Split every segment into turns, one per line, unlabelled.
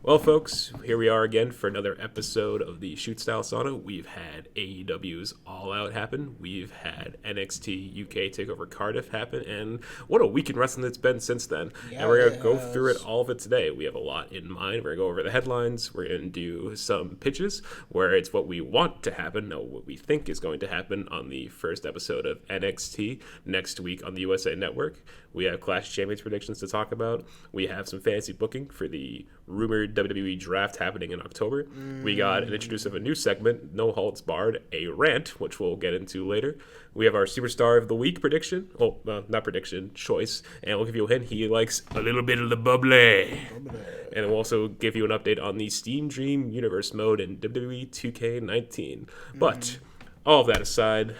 Well, folks, here we are again for another episode of the Shoot Style Sauna. We've had AEW's All Out happen. We've had NXT UK Takeover Cardiff happen. And what a week in wrestling it's been since then.
Yeah,
and we're going to go through it, all of it today. We have a lot in mind. We're going to go over the headlines. We're going to do some pitches where it's what we want to happen, no, what we think is going to happen on the first episode of NXT next week on the USA Network. We have Clash of Champions predictions to talk about. We have some fantasy booking for the rumored WWE draft happening in October. We got an introduce of a new segment, No Holds Barred, a rant, which we'll get into later. We have our Superstar of the Week prediction. Oh, not prediction, choice. And we'll give you a hint. He likes a little bit of the bubbly. And we'll also give you an update on the Steam Dream Universe mode in WWE 2K19. But all of that aside,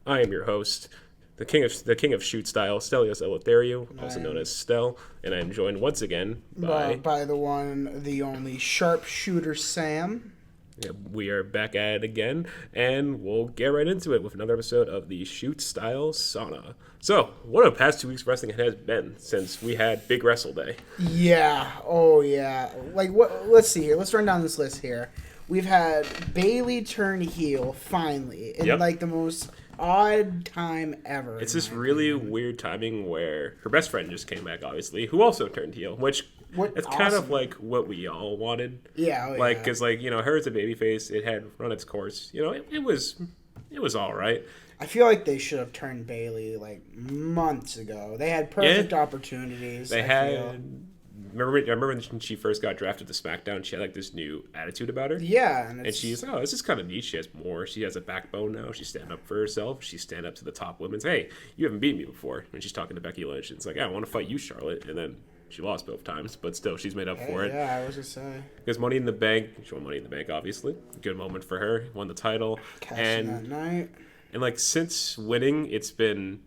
I am your host, the king of shoot style, Stelios Eleutherio, also known as Stel, and I am joined once again
by the one, the only sharpshooter Sam.
Yeah, we are back at it again, and we'll get right into it with another episode of the Shoot Style Sauna. So, what have the past 2 weeks wrestling has been since we had Big Wrestle Day?
Yeah, oh yeah. Like, what? Let's see here. Let's run down this list here. We've had Bayley turn heel finally in like the most odd time ever.
It's this really weird timing where her best friend just came back, obviously, who also turned heel, which it's awesome. Kind of like what we all wanted.
Yeah,
because her as a babyface, it had run its course. It was all right.
I feel like they should have turned Bayley like months ago. They had perfect opportunities.
I remember when she first got drafted to SmackDown, she had like this new attitude about her.
Yeah.
And she's like, oh, this is kind of neat. She has more. She has a backbone now. She's standing up for herself. She's standing up to the top women. Hey, you haven't beaten me before. And she's talking to Becky Lynch. And it's like, I want to fight you, Charlotte. And then she lost both times, but still, she's made up for it.
Yeah, I was just saying.
Because Money in the Bank, she won Money in the Bank, obviously. Good moment for her. Won the title.
Cashing that night.
And like since winning, it's been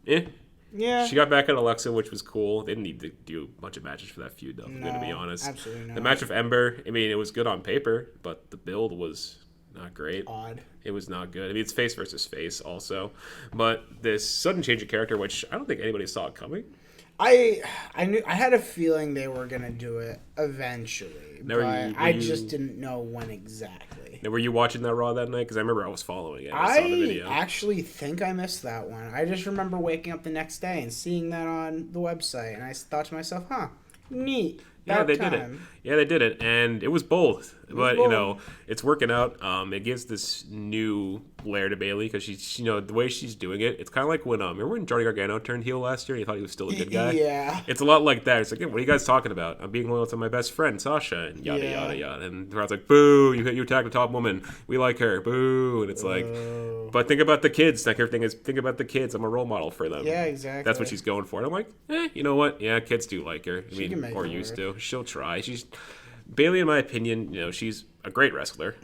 Yeah.
She got back at Alexa, which was cool. They didn't need to do a bunch of matches for that feud, though, if I'm going to be honest.
Absolutely not.
The match with Ember, I mean, it was good on paper, but the build was not great.
Odd.
It was not good. I mean, it's face versus face also. But this sudden change of character, which I don't think anybody saw coming.
I had a feeling they were going to do it eventually, I just didn't know when exactly.
Now, were you watching that Raw that night? Because I remember I was following it. I saw the video.
Actually think I missed that one. I just remember waking up the next day and seeing that on the website, and I thought to myself, neat.
Yeah, they did it. Yeah, they did it, and it was both. But it's working out. It gives this new layer to Bayley because she's, the way she's doing it. It's kind of like when remember when Johnny Gargano turned heel last year and you thought he was still a good guy.
Yeah,
it's a lot like that. It's like, hey, what are you guys talking about? I'm being loyal to my best friend Sasha and yada yada yada. And the crowd's like, boo! You attacked the top woman. We like her. Boo! And it's like, but think about the kids. Like everything is, think about the kids. I'm a role model for them.
Yeah, exactly.
That's what she's going for. And I'm like, you know what? Yeah, kids do like her. Or used to. She'll try. Bayley, in my opinion, she's a great wrestler.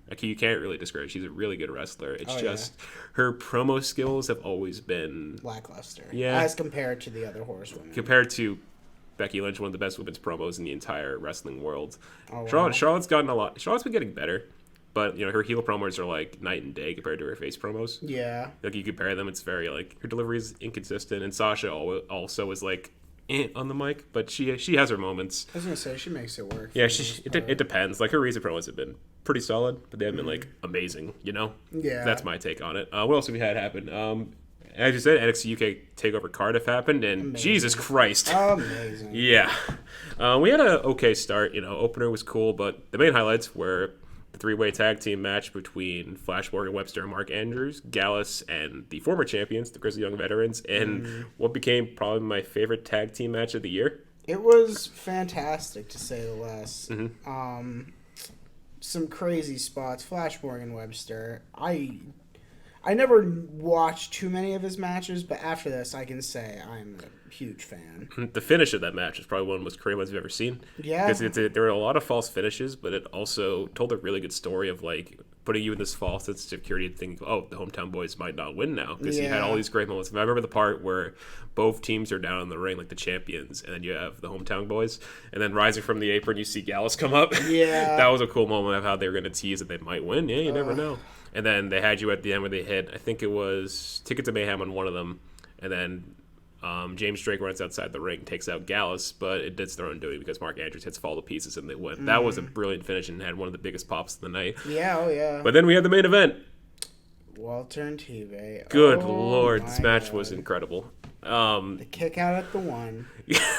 Like you can't really discourage. She's a really good wrestler. It's her promo skills have always been
lackluster.
Yeah,
as compared to the other horsewomen.
Compared to Becky Lynch, one of the best women's promos in the entire wrestling world.
Oh, wow.
Charlotte's gotten a lot. Charlotte's been getting better, but her heel promos are like night and day compared to her face promos.
Yeah,
like you compare them, it's very like her delivery is inconsistent, and Sasha also is like on the mic, but she has her moments.
I was gonna say she makes it work.
Yeah, it depends. Like her Reza promos have been pretty solid, but they haven't been like amazing.
Yeah,
that's my take on it. What else have we had happen? As you said, NXT UK Takeover Cardiff happened, and amazing. Jesus Christ,
amazing.
Yeah, we had a okay start. Opener was cool, but the main highlights were the three-way tag team match between Flash Morgan Webster and Mark Andrews, Gallus, and the former champions, the Grizzly Young Veterans, and what became probably my favorite tag team match of the year.
It was fantastic, to say the least. Some crazy spots. Flash Morgan Webster. I never watched too many of his matches, but after this, I can say I'm a huge fan.
The finish of that match is probably one of the most creative ones I've ever seen.
Yeah.
Because there were a lot of false finishes, but it also told a really good story of, like, putting you in this false sense of security and thinking, oh, the hometown boys might not win now. Because you had all these great moments. I remember the part where both teams are down in the ring, like the champions, and then you have the hometown boys. And then rising from the apron, you see Gallus come up.
Yeah.
That was a cool moment of how they were going to tease that they might win. Yeah, you never know. And then they had you at the end where they hit, I think it was Ticket to Mayhem on one of them, and then James Drake runs outside the ring, takes out Gallus, but it's their own doing because Mark Andrews hits fall to pieces and they win. That was a brilliant finish and had one of the biggest pops of the night.
Yeah, oh yeah.
But then we had the main event.
Walter and T-Bay.
Good Lord, this match was incredible.
The kick out at the one.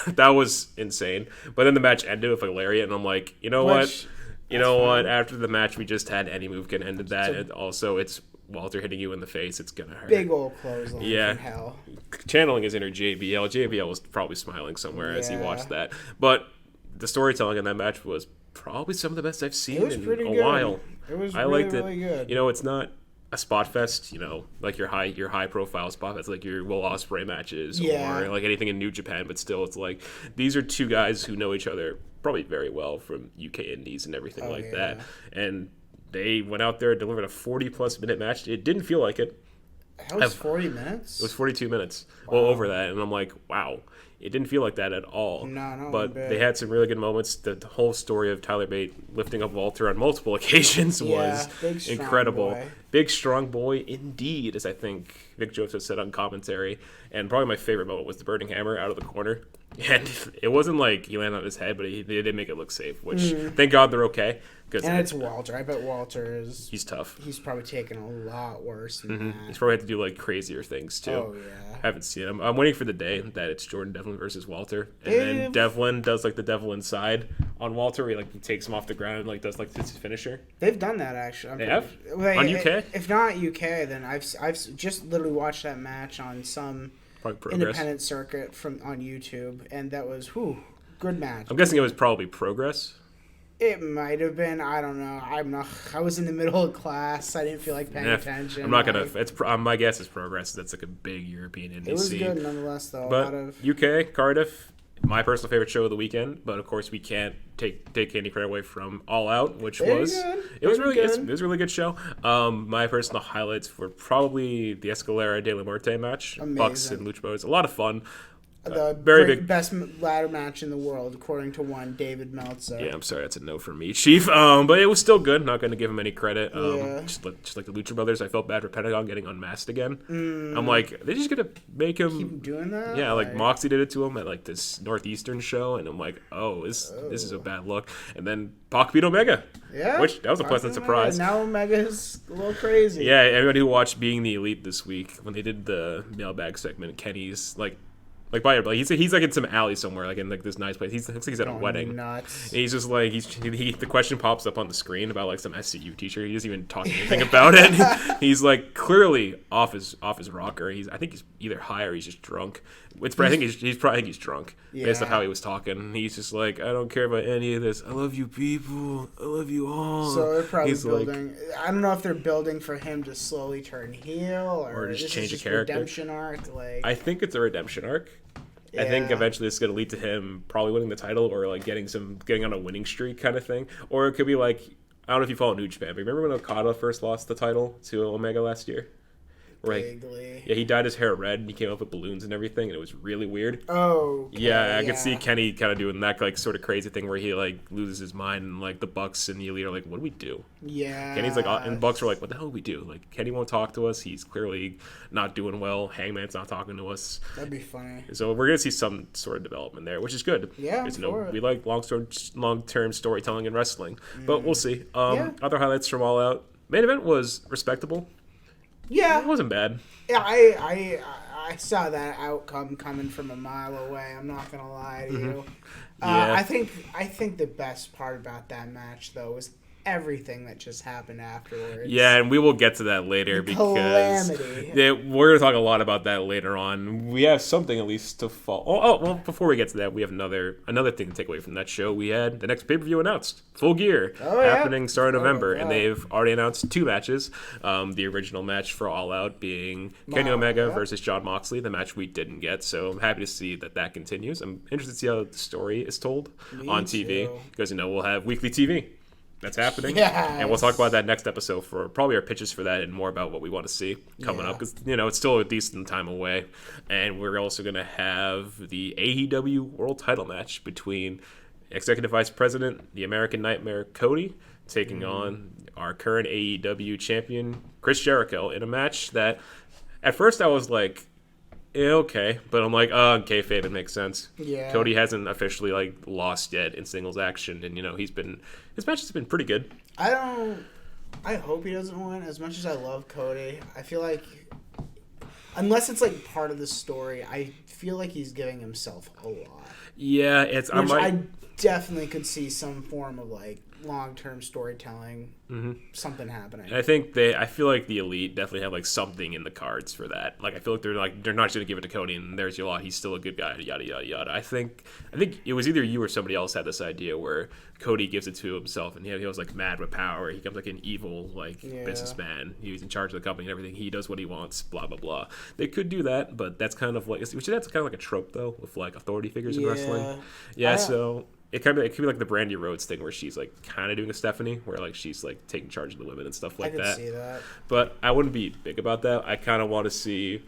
That was insane. But then the match ended with a lariat, and I'm like, you know what? You know what? After the match we just had, any move can end that. And also, it's Walter hitting you in the face. It's going to hurt.
Big old clothesline from hell.
Channeling his inner JBL. JBL was probably smiling somewhere as he watched that. But the storytelling in that match was probably some of the best I've seen in a while.
It was really good.
You know, it's not a spot fest, you know, like your high profile spot fest, like your Will Ospreay matches or like anything in New Japan, but still it's like these are two guys who know each other probably very well from UK indies and everything that, and they went out there and delivered a 40+ minute match. It didn't feel like it.
That was 40 minutes?
It was 42 minutes. Wow. Well, over that. And I'm like, wow. It didn't feel like that at all.
No,
but they had some really good moments. The whole story of Tyler Bate lifting up Walter on multiple occasions was
big,
incredible.
Boy.
Big, strong boy indeed, as I think Vic Joseph said on commentary. And probably my favorite moment was the burning hammer out of the corner. And it wasn't like he landed on his head, but they did make it look safe, which thank God they're okay.
And it's Walter. I bet Walter is...
He's tough.
He's probably taken a lot worse than that.
He's probably had to do like crazier things too.
Oh, yeah.
I haven't seen him. I'm waiting for the day that it's Jordan Devlin versus Walter. And then Devlin does like the Devil Inside on Walter where he takes him off the ground and like does like his finisher.
They've done that actually.
They have? On UK?
If not UK, then I've just literally watched that match on some independent circuit on YouTube, and that was good match.
I'm guessing it was probably Progress.
It might have been. I don't know. I was in the middle of class. I didn't feel like paying attention.
I'm not gonna. It's my guess is Progress. That's like a big European indie scene.
It was good nonetheless, though.
But UK, Cardiff, my personal favorite show of the weekend. But of course, we can't take any credit away from All Out, which it was really good. It was a really good show. My personal highlights were probably the Escalera De La Muerte match,
Amazing.
Bucks and Lucha Brothers. A lot of fun.
The big best ladder match in the world, according to one David Meltzer.
Yeah, I'm sorry, that's a no for me, Chief. But it was still good. Not going to give him any credit. Just like the Lucha Brothers, I felt bad for Pentagon getting unmasked again. I'm like, they're just going to make him
keep doing that.
Yeah, like Moxie did it to him at like this Northeastern show, and I'm like, this is a bad look. And then Pac beat Omega.
Yeah,
which that was a pleasant surprise.
Now Omega's a little crazy.
Yeah, everybody who watched Being the Elite this week when they did the mailbag segment, Kenny's he's like in some alley somewhere, like in like this nice place. Looks like he's at a wedding.
Nuts.
And he's just like the question pops up on the screen about like some SCU teacher. He doesn't even talk anything about it. He's like clearly off his rocker. I think he's either high or he's just drunk. I think he's drunk based on how he was talking. He's just like, I don't care about any of this. I love you people. I love you all.
So they're probably building. I don't know if they're building for him to slowly turn heel or
just change a character.
Redemption arc.
I think it's a redemption arc. Yeah. I think eventually it's going to lead to him probably winning the title or like getting on a winning streak kind of thing. Or it could be like, I don't know if you follow New Japan, but remember when Okada first lost the title to Omega last year?
Vaguely.
Yeah, he dyed his hair red and he came up with balloons and everything, and it was really weird.
Oh, okay,
yeah, I could see Kenny kind of doing that like sort of crazy thing where he like loses his mind, and like the Bucks and the Elite are like, what do we do?
Yeah.
Kenny's like, and the Bucks are like, what the hell do we do? Like, Kenny won't talk to us. He's clearly not doing well. Hangman's not talking to us.
That'd be funny.
So we're gonna see some sort of development there, which is good.
Yeah,
we like long-term storytelling in wrestling, but we'll see. Other highlights from All Out. Main event was respectable.
Yeah,
it wasn't bad.
Yeah, I saw that outcome coming from a mile away. I'm not gonna lie to you. I think the best part about that match though was everything that just happened afterwards.
Yeah, and we will get to that later because we're going to talk a lot about that later on. We have something at least to fall. Well, before we get to that, we have another thing to take away from that show. We had the next pay-per-view announced, Full Gear, happening starting November, and they've already announced 2 matches. The original match for All Out being Kenny Omega versus Jon Moxley, the match we didn't get, so I'm happy to see that continues. I'm interested to see how the story is told on TV because, we'll have weekly TV. That's happening.
Yes.
And we'll talk about that next episode for probably our pitches for that and more about what we want to see coming up because, it's still a decent time away. And we're also going to have the AEW World Title match between Executive Vice President, the American Nightmare, Cody, taking on our current AEW champion, Chris Jericho, in a match that at first I was like, okay, but I'm like, kayfabe, it makes sense.
Yeah.
Cody hasn't officially like lost yet in singles action, and his match has been pretty good.
I hope he doesn't win. As much as I love Cody, I feel like unless it's like part of the story, I feel like he's giving himself a lot.
Yeah,
I definitely could see some form of like long-term storytelling, something happening.
I feel like the Elite definitely have like something in the cards for that. Like I feel like they're not just gonna give it to Cody and there's your lot. He's still a good guy. Yada yada yada. I think it was either you or somebody else had this idea where Cody gives it to himself and he was like mad with power. He becomes like an evil businessman. He's in charge of the company and everything. He does what he wants. Blah blah blah. They could do that, but that's kind of like that's kind of like a trope though with like authority figures in wrestling. Yeah, so. It could be like the Brandy Rhodes thing where she's like kind of doing a Stephanie, where like she's like taking charge of the women and stuff like that. I
could see that.
But I wouldn't be big about that. I kind of want to see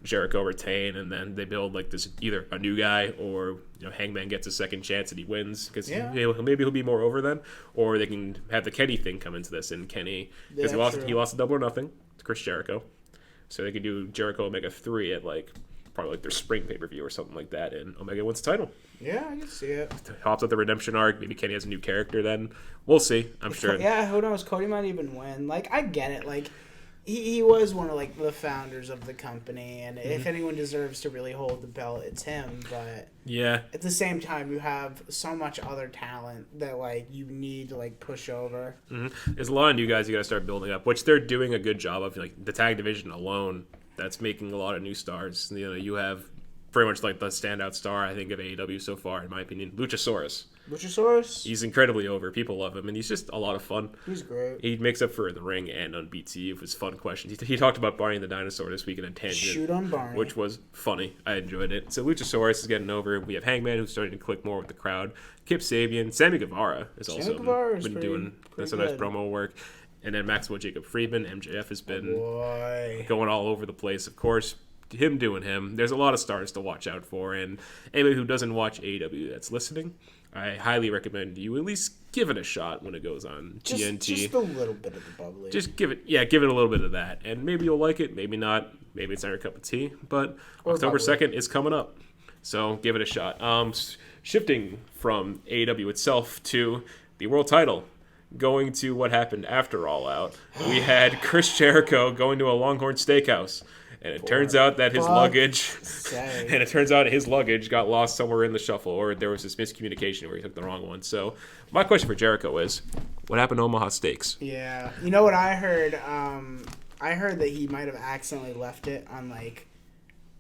Jericho retain, and then they build like this either a new guy or Hangman gets a second chance and he wins because maybe he'll be more over then, or they can have the Kenny thing come into this and Kenny because he lost a Double or Nothing to Chris Jericho, so they could do Jericho Omega 3 at like. Probably like their spring pay-per-view or something like that, and Omega wins the title.
Yeah, I can see it.
Hops up the redemption arc. Maybe Kenny has a new character then. We'll see. I'm sure.
Yeah, who knows? Cody might even win. Like, I get it. Like, he was one of, like, the founders of the company, and if anyone deserves to really hold the belt, it's him. But
yeah,
at the same time, you have so much other talent that, like, you need to, like, push over.
There's a lot of new guys you got to start building up, which they're doing a good job of. Like, the tag division alone, that's making a lot of new stars. You have pretty much like the standout star, I think, of AEW so far, in my opinion, Luchasaurus. He's incredibly over. People love him, and he's just a lot of fun.
He's great.
He makes up for the ring and on BT with his fun questions. He talked about Barney the Dinosaur this week in a tangent.
Shoot on Barney.
Which was funny. I enjoyed it. So Luchasaurus is getting over. We have Hangman, who's starting to click more with the crowd. Kip Sabian. Sammy Guevara has also been doing some nice promo work. And then Maxwell Jacob Friedman, MJF, has been going all over the place. Of course, him doing him. There's a lot of stars to watch out for. And anybody who doesn't watch AEW that's listening, I highly recommend you at least give it a shot when it goes on TNT.
Just a little bit of the bubbly.
Just give it a little bit of that. And maybe you'll like it, maybe not. Maybe it's not your cup of tea. But October 2nd is coming up. So give it a shot. Shifting from AEW itself to the world title. Going to what happened after All Out, we had Chris Jericho going to a Longhorn Steakhouse, and it turns out that his luggage got lost somewhere in the shuffle, or there was this miscommunication where he took the wrong one. So, my question for Jericho is, what happened to Omaha Steaks?
Yeah, you know what I heard? I heard that he might have accidentally left it on like,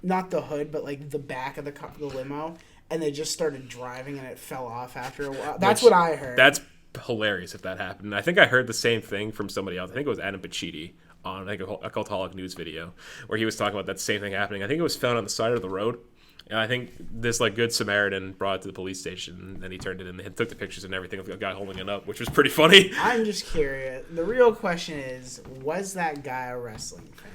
not the hood, but like the back of the limo, and they just started driving, and it fell off after a while. That's what I heard.
That's hilarious if that happened. I think I heard the same thing from somebody else. I think it was Adam Pacitti on like a Cultaholic News video where he was talking about that same thing happening. I think it was found on the side of the road, and I think this like good Samaritan brought it to the police station, and he turned it in and took the pictures and everything of the guy holding it up, which was pretty funny.
I'm just curious. The real question is, was that guy a wrestling fan?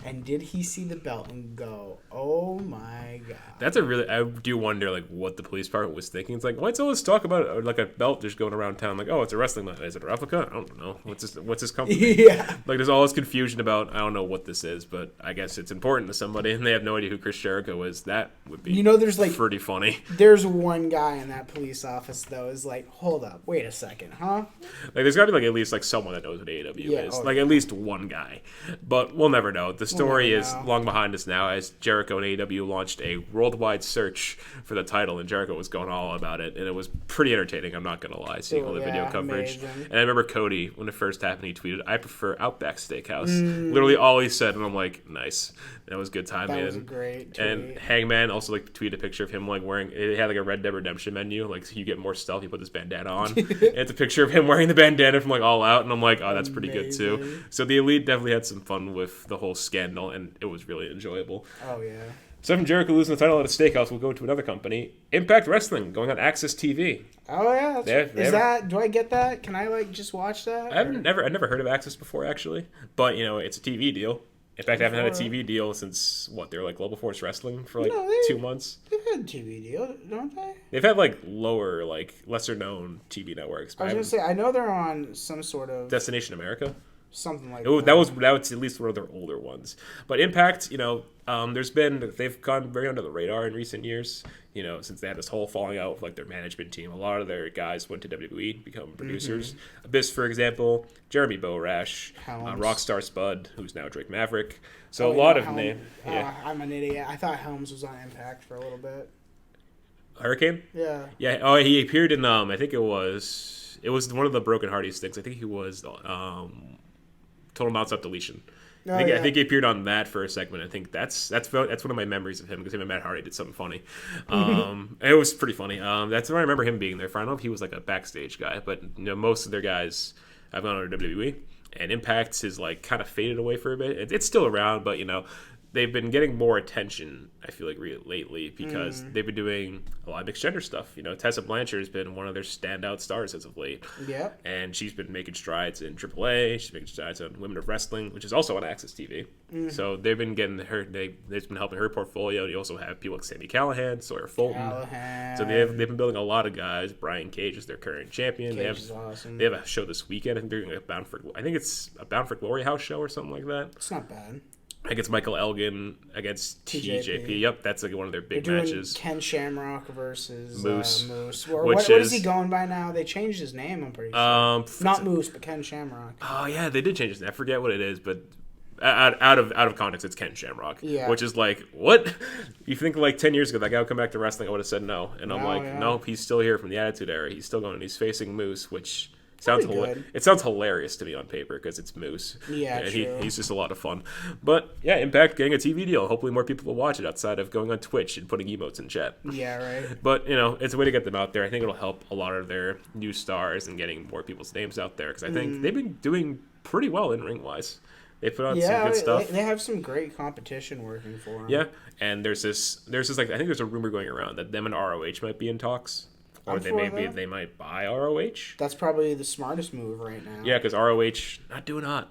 And did he see the belt and go, oh my God?
I do wonder like what the police department was thinking. It's like, why'd all this talk about like a belt just going around town? Like, oh, it's a wrestling belt. Is it a replica? I don't know. What's this company?
Yeah.
Like there's all this confusion about, I don't know what this is, but I guess it's important to somebody and they have no idea who Chris Jericho is. That would be
there's like
pretty funny.
There's one guy in that police office though is like, hold up, wait a second, huh?
Like there's gotta be like at least like someone that knows what AEW is. At least one guy. But we'll never know. The story is long behind us now as Jericho and AEW launched a worldwide search for the title, and Jericho was going all about it, and it was pretty entertaining, I'm not gonna lie, seeing all the video coverage. Amazing. And I remember Cody, when it first happened, he tweeted, I prefer Outback Steakhouse. Literally all he said, and I'm like, nice. That was good timing.
That was a great tweet.
And Hangman also like tweeted a picture of him like wearing, it had like a Red Dead Redemption menu, like so you get more stuff, you put this bandana on. And it's a picture of him wearing the bandana from like All Out, and I'm like, oh, that's pretty good too. So the Elite definitely had some fun with the whole scandal, and it was really enjoyable.
Oh yeah.
So from Jericho losing the title at a steakhouse, we'll go to another company, Impact Wrestling, going on Access TV.
Oh yeah, do I get that? Can I like just watch that?
I've never heard of Access before actually, but it's a TV deal. In fact, I haven't had a TV deal since they were like Global Force Wrestling for like 2 months.
They've had a TV deal, don't they?
They've had like lesser known TV networks.
I was gonna say I know they're on some sort of
Destination America.
Something like
that was at least one of their older ones. But Impact, they've gone very under the radar in recent years. Since they had this whole falling out with like their management team, a lot of their guys went to WWE to become producers. Abyss, for example, Jeremy Borash, Rockstar Spud, who's now Drake Maverick. So a lot of names.
Yeah. I'm an idiot. I thought Helms was on Impact for a little bit.
Hurricane?
Yeah.
Yeah. Oh, he appeared in I think it was one of the Broken Hardys things. I think he was Total Nonstop Deletion. I think he appeared on that for a segment. I think that's one of my memories of him because him and Matt Hardy did something funny. It was pretty funny. That's where I remember him being there. I don't know if he was like a backstage guy, but most of their guys have gone over to WWE, and Impact is like kind of faded away for a bit. It's still around, but they've been getting more attention, I feel like, lately because they've been doing a lot of mixed gender stuff. Tessa Blanchard has been one of their standout stars as of late.
Yeah.
And she's been making strides in AAA. She's making strides on Women of Wrestling, which is also on Access TV. So they've been getting her. They've been helping her portfolio. You also have people like Sami Callihan, Sawyer Fulton. So they've been building a lot of guys. Brian Cage is their current champion.
Cage is awesome.
They have a show this weekend. I think they're doing it's a Bound for Glory house show or something like that.
It's not bad.
I think it's Michael Elgin against TJP. Yep, that's like one of their big matches.
Ken Shamrock versus
Moose.
What is he going by now? They changed his name, I'm pretty sure. Not Moose, but Ken Shamrock.
Oh yeah, they did change his name. I forget what it is, but out of context, it's Ken Shamrock.
Yeah.
Which is like, what? You think like 10 years ago that guy would come back to wrestling? I would have said no. And I'm nope, he's still here from the Attitude Era. He's still going. And he's facing Moose, which it sounds hilarious to me on paper because it's Moose.
Yeah,
and
true.
He's just a lot of fun. But yeah, Impact getting a TV deal. Hopefully more people will watch it outside of going on Twitch and putting emotes in chat.
Yeah, right.
But it's a way to get them out there. I think it'll help a lot of their new stars and getting more people's names out there because I think they've been doing pretty well in ring wise. They put on some good stuff.
They have some great competition working for them.
Yeah, and there's this like I think there's a rumor going around that them and ROH might be in talks. Or they might buy ROH.
That's probably the smartest move right now.
Yeah, because ROH not doing hot.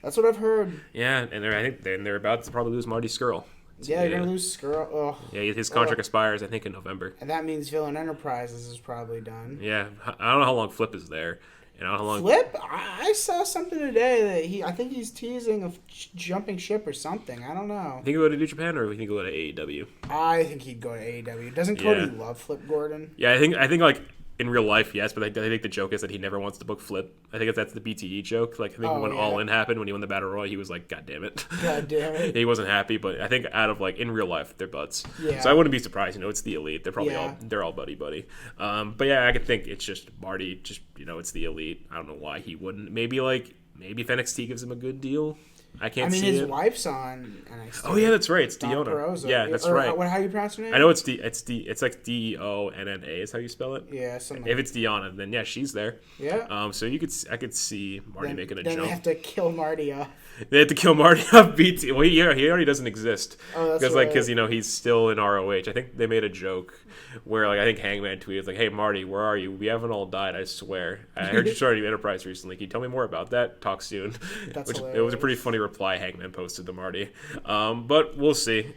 That's what I've heard.
Yeah, and I think they're about to probably lose Marty Scurll.
Yeah, they're gonna lose Scurll. Oh.
Yeah, his contract expires I think in November.
And that means Villain Enterprises is probably done.
Yeah, I don't know how long Flip is there. I don't know how long.
Flip? I saw something today that I think he's teasing of jumping ship or something. I don't know.
Think he'll go to New Japan or think he'll go to AEW?
I think he'd go to AEW. Doesn't Cody love Flip Gordon?
Yeah, I think like in real life, yes, but I think the joke is that he never wants to book Flip. I think that's the BTE joke. Like I think when All In happened, when he won the Battle Royal, he was like, "God damn it!"
God damn it!
He wasn't happy, but I think out of like in real life, they're buds.
Yeah.
So I wouldn't be surprised. It's the Elite. They're probably all buddy. But yeah, I could think it's just Marty. Just it's the Elite. I don't know why he wouldn't. Maybe if NXT gives him a good deal. I can't see it.
His wife's on NXT.
Oh yeah, that's right. It's
Deonna
Deonna.
Purrazzo.
Yeah, that's right.
How you pronounce her name?
I know it's like Deonna is how you spell it.
Yeah, something.
If it's Deonna, then yeah, she's there.
Yeah.
So I could see Marty making a
then
jump.
Then they have to kill Marty off.
They have to kill Marty off BT. Well, he already doesn't exist.
Oh, that's right.
Because he's still in ROH. I think they made a joke where I think Hangman tweeted like, "Hey Marty, where are you? We haven't all died, I swear. I heard you started Enterprise recently. Can you tell me more about that? Talk soon."
That's hilarious.
It was a pretty funny reply Hangman posted to Marty. But we'll see.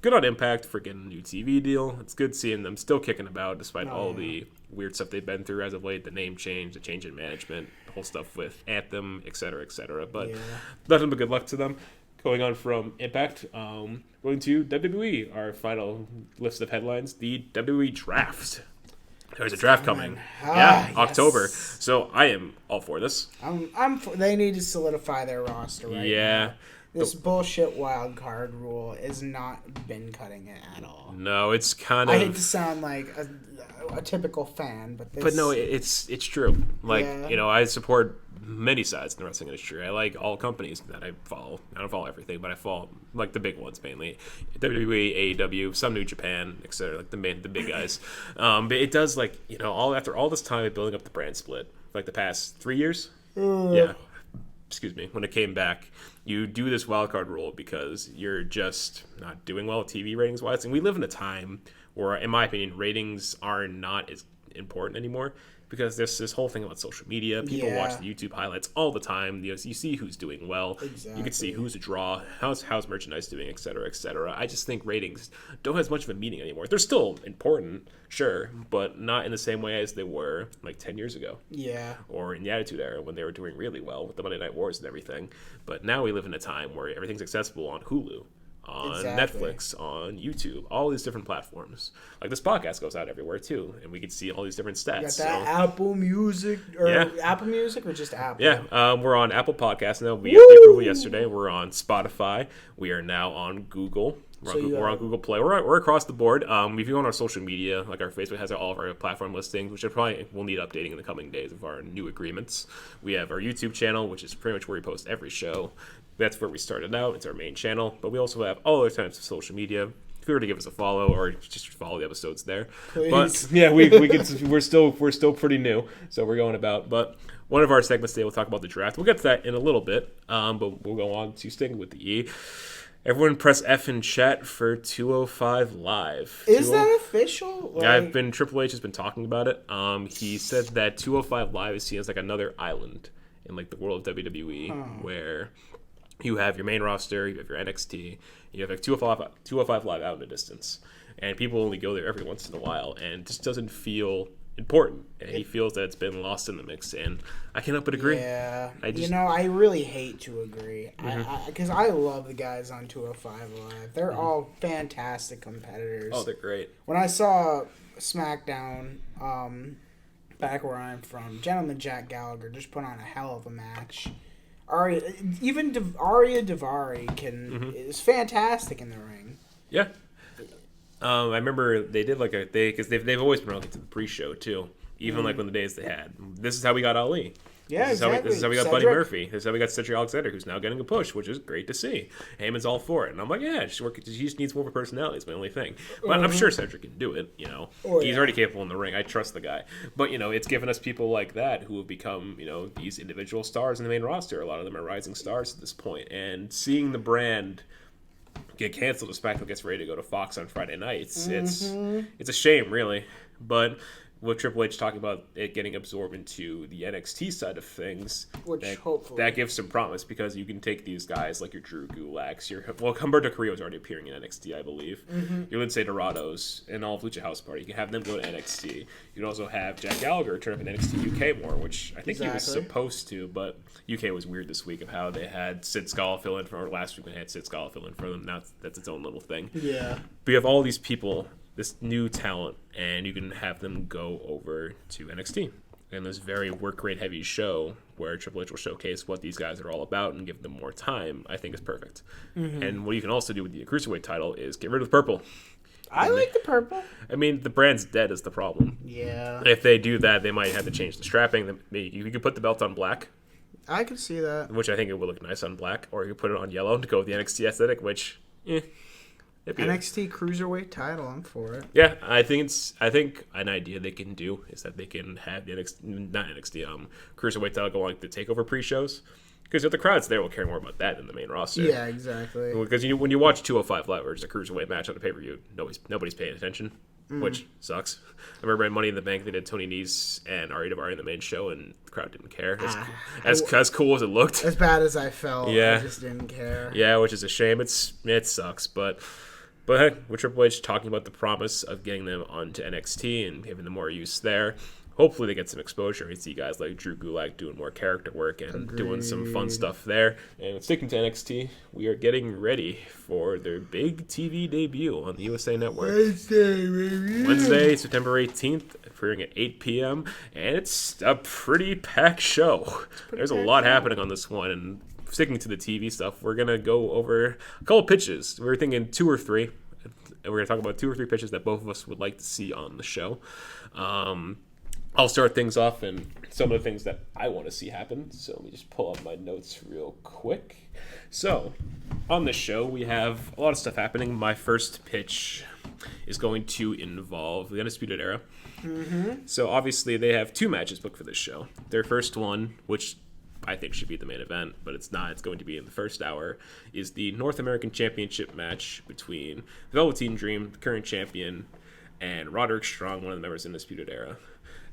Good on Impact for getting a new TV deal. It's good seeing them still kicking about despite all the weird stuff they've been through as of late. The name change, the change in management, the whole stuff with Anthem, etc., etc. But nothing but good luck to them. Going on from Impact, going to WWE, our final list of headlines, the WWE Draft. There's a draft coming. October. So I am all for this.
They need to solidify their roster right now. This bullshit wild card rule has not been cutting it at all.
No, it's kind of...
I hate to sound like a typical fan, but this...
But no, it's true. I support many sides in the wrestling industry. I like all companies that I follow. I don't follow everything, but I follow like the big ones mainly. WWE, AEW, some New Japan, etc. Like the big guys. But it does after all this time of building up the brand split, like the past 3 years. Excuse me. When it came back, you do this wildcard rule because you're just not doing well TV ratings wise, and we live in a time where, in my opinion, ratings are not as important anymore. because there's this whole thing about social media. People watch the YouTube highlights all the time. You see who's doing well.
Exactly.
You can see who's a draw, how's merchandise doing, et cetera, et cetera. I just think ratings don't have as much of a meaning anymore. They're still important, sure, but not in the same way as they were like 10 years ago.
Yeah.
Or in the Attitude Era when they were doing really well with the Monday Night Wars and everything. But now we live in a time where everything's accessible on Hulu, on Netflix, on YouTube, all these different platforms. Like this podcast goes out everywhere too, and we can see all these different stats.
You got that Apple Music Apple Music or just Apple?
Yeah, we're on Apple Podcasts now. We got the approval yesterday. We're on Spotify. We are now on Google. We're on Google Play. We're across the board. If you go on our social media, like our Facebook has all of our platform listings, which will need updating in the coming days of our new agreements. We have our YouTube channel, which is pretty much where we post every show. That's where we started out. It's our main channel. But we also have all other types of social media. Feel free to give us a follow or just follow the episodes there.
Please.
But yeah, we're still pretty new, so we're going about. But one of our segments today, we'll talk about the draft. We'll get to that in a little bit. But we'll go on to sticking with the E. Everyone press F in chat for 205 Live.
Is that official?
Triple H has been talking about it. He said that 205 Live is seen as like another island in like the world of WWE, where you have your main roster, you have your NXT, you have like 205 Live out in the distance, and people only go there every once in a while, and it just doesn't feel important, and he feels that it's been lost in the mix, and I can't help but agree.
Yeah, I really hate to agree, because I love the guys on 205 Live. They're all fantastic competitors.
Oh, they're great.
When I saw SmackDown, back where I'm from, Gentleman Jack Gallagher just put on a hell of a match. Arya Daivari is fantastic in the ring.
Yeah. I remember they did because they've always been related to the pre-show too, even like when the days they had. This is how we got Ali.
Yeah, exactly.
This is how we got Buddy Murphy. This is how we got Cedric Alexander, who's now getting a push, which is great to see. Heyman's all for it, and I'm like, yeah, he just needs more of a personality. It's my only thing, but I'm sure Cedric can do it. He's already capable in the ring. I trust the guy. But it's given us people like that who have become these individual stars in the main roster. A lot of them are rising stars at this point, and seeing the brand get canceled as SmackDown gets ready to go to Fox on Friday nights. It's a shame, really. But with Triple H talking about it getting absorbed into the NXT side of things,
hopefully
that gives some promise, because you can take these guys like your Drew Gulaks, Humberto Carrillo is already appearing in NXT, I believe. Your Lindsay Dorados and all of Lucha House Party. You can have them go to NXT. You can also have Jack Gallagher turn up in NXT UK more, which I think he was supposed to, but UK was weird this week of how they had Sid Scala fill in for, or last week they had Sid Scala fill in for them. Now that's its own little thing.
Yeah.
But you have all these people, this new talent, and you can have them go over to NXT. And this very work rate heavy show where Triple H will showcase what these guys are all about and give them more time, I think is perfect. And what you can also do with the Cruiserweight title is get rid of the purple.
I like the purple.
I mean, the brand's dead is the problem.
Yeah.
If they do that, they might have to change the strapping. You could put the belt on black.
I could see that.
Which I think it would look nice on black. Or you could put it on yellow to go with the NXT aesthetic, which,
NXT Cruiserweight title, I'm for it.
Yeah, I think an idea they can do is that they can have the Cruiserweight title go on the TakeOver pre-shows. Because if the crowd's there, will care more about that than the main roster.
Yeah, exactly.
Because when you watch 205 Live, or it's a Cruiserweight match on a pay-per-view, nobody's paying attention, which sucks. I remember at Money in the Bank, they did Tony Nese and Arya Daivari in the main show, and the crowd didn't care. As cool as it looked.
As bad as I felt,
yeah.
I just didn't care.
Yeah, which is a shame. It sucks, but hey, with Triple H talking about the promise of getting them onto NXT and giving them more use there, hopefully they get some exposure. We see guys like Drew Gulak doing more character work and doing some fun stuff there. And sticking to NXT, we are getting ready for their big TV debut on the USA Network. Wednesday, September 18th, appearing at 8 p.m. And it's a pretty packed show. There's a lot happening on this one. And sticking to the TV stuff, we're going to go over a couple pitches. We're thinking 2 or 3. And we're going to talk about 2 or 3 pitches that both of us would like to see on the show. I'll start things off and some of the things that I want to see happen. So let me just pull up my notes real quick. So on this show, we have a lot of stuff happening. My first pitch is going to involve the Undisputed Era. So obviously they have 2 matches booked for this show. Their first one, which I think should be the main event, but it's not. It's going to be in the first hour, is the North American Championship match between the Velveteen Dream, the current champion, and Roderick Strong, one of the members in the Undisputed Era.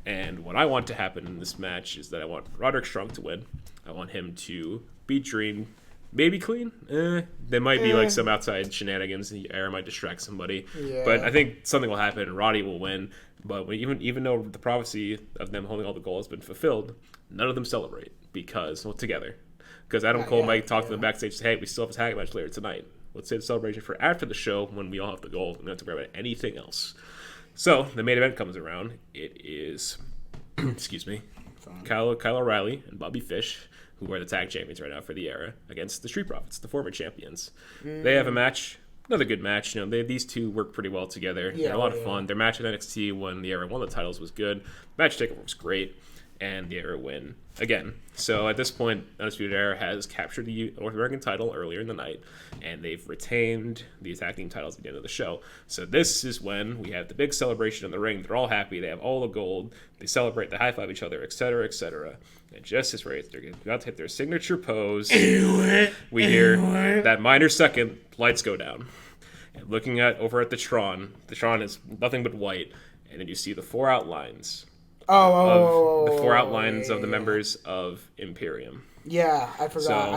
And what I want to happen in this match is that I want Roderick Strong to win. I want him to beat Dream. Maybe clean. There might be like some outside shenanigans. The Era might distract somebody.
Yeah.
But I think something will happen and Roddy will win. But even though the prophecy of them holding all the gold has been fulfilled, none of them celebrate together. Because Adam Cole might talk to them backstage and say, hey, we still have a tag match later tonight. Let's save the celebration for after the show when we all have the gold. We don't have to worry about anything else. So the main event comes around. It is, excuse me, Kyle O'Reilly and Bobby Fish, who are the tag champions right now for the Era, against the Street Profits, the former champions. They have a match, another good match. These two work pretty well together. They're a lot of fun. Their match at NXT when the Era won the titles was good. Match takeover was great, and the Era win again. So at this point, Undisputed Era has captured the North American title earlier in the night, and they've retained the tag team titles at the end of the show. So this is when we have the big celebration in the ring. They're all happy. They have all the gold. They celebrate. They high-five each other, etc., etc. And just as right, they're about to hit their signature pose. We hear that minor second, lights go down. And looking over at the Tron is nothing but white. And then you see the four outlines. The four outlines of the members of Imperium.
Yeah, I forgot.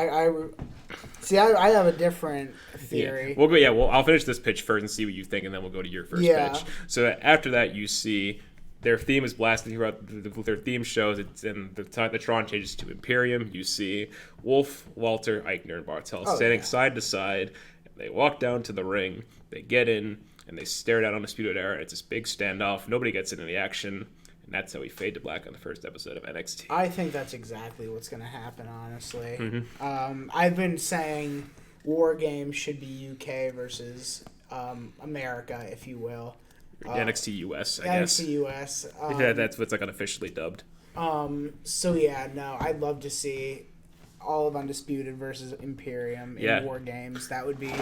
So, I have a different theory.
Yeah. Well, I'll finish this pitch first and see what you think, and then we'll go to your first pitch. So after that, you see their theme is blasted throughout their theme shows, and the Tron changes to Imperium. You see Wolf, Walter, Eichner, and Bartel standing side to side. They walk down to the ring. They get in, and they stare down Undisputed Era. It's this big standoff. Nobody gets into the action. And that's how we fade to black on the first episode of NXT.
I think that's exactly what's going to happen, honestly. I've been saying War Games should be UK versus America, if you will.
NXT US, I guess.
NXT US.
Yeah, that's what's like unofficially dubbed.
I'd love to see all of Undisputed versus Imperium in War Games. That would be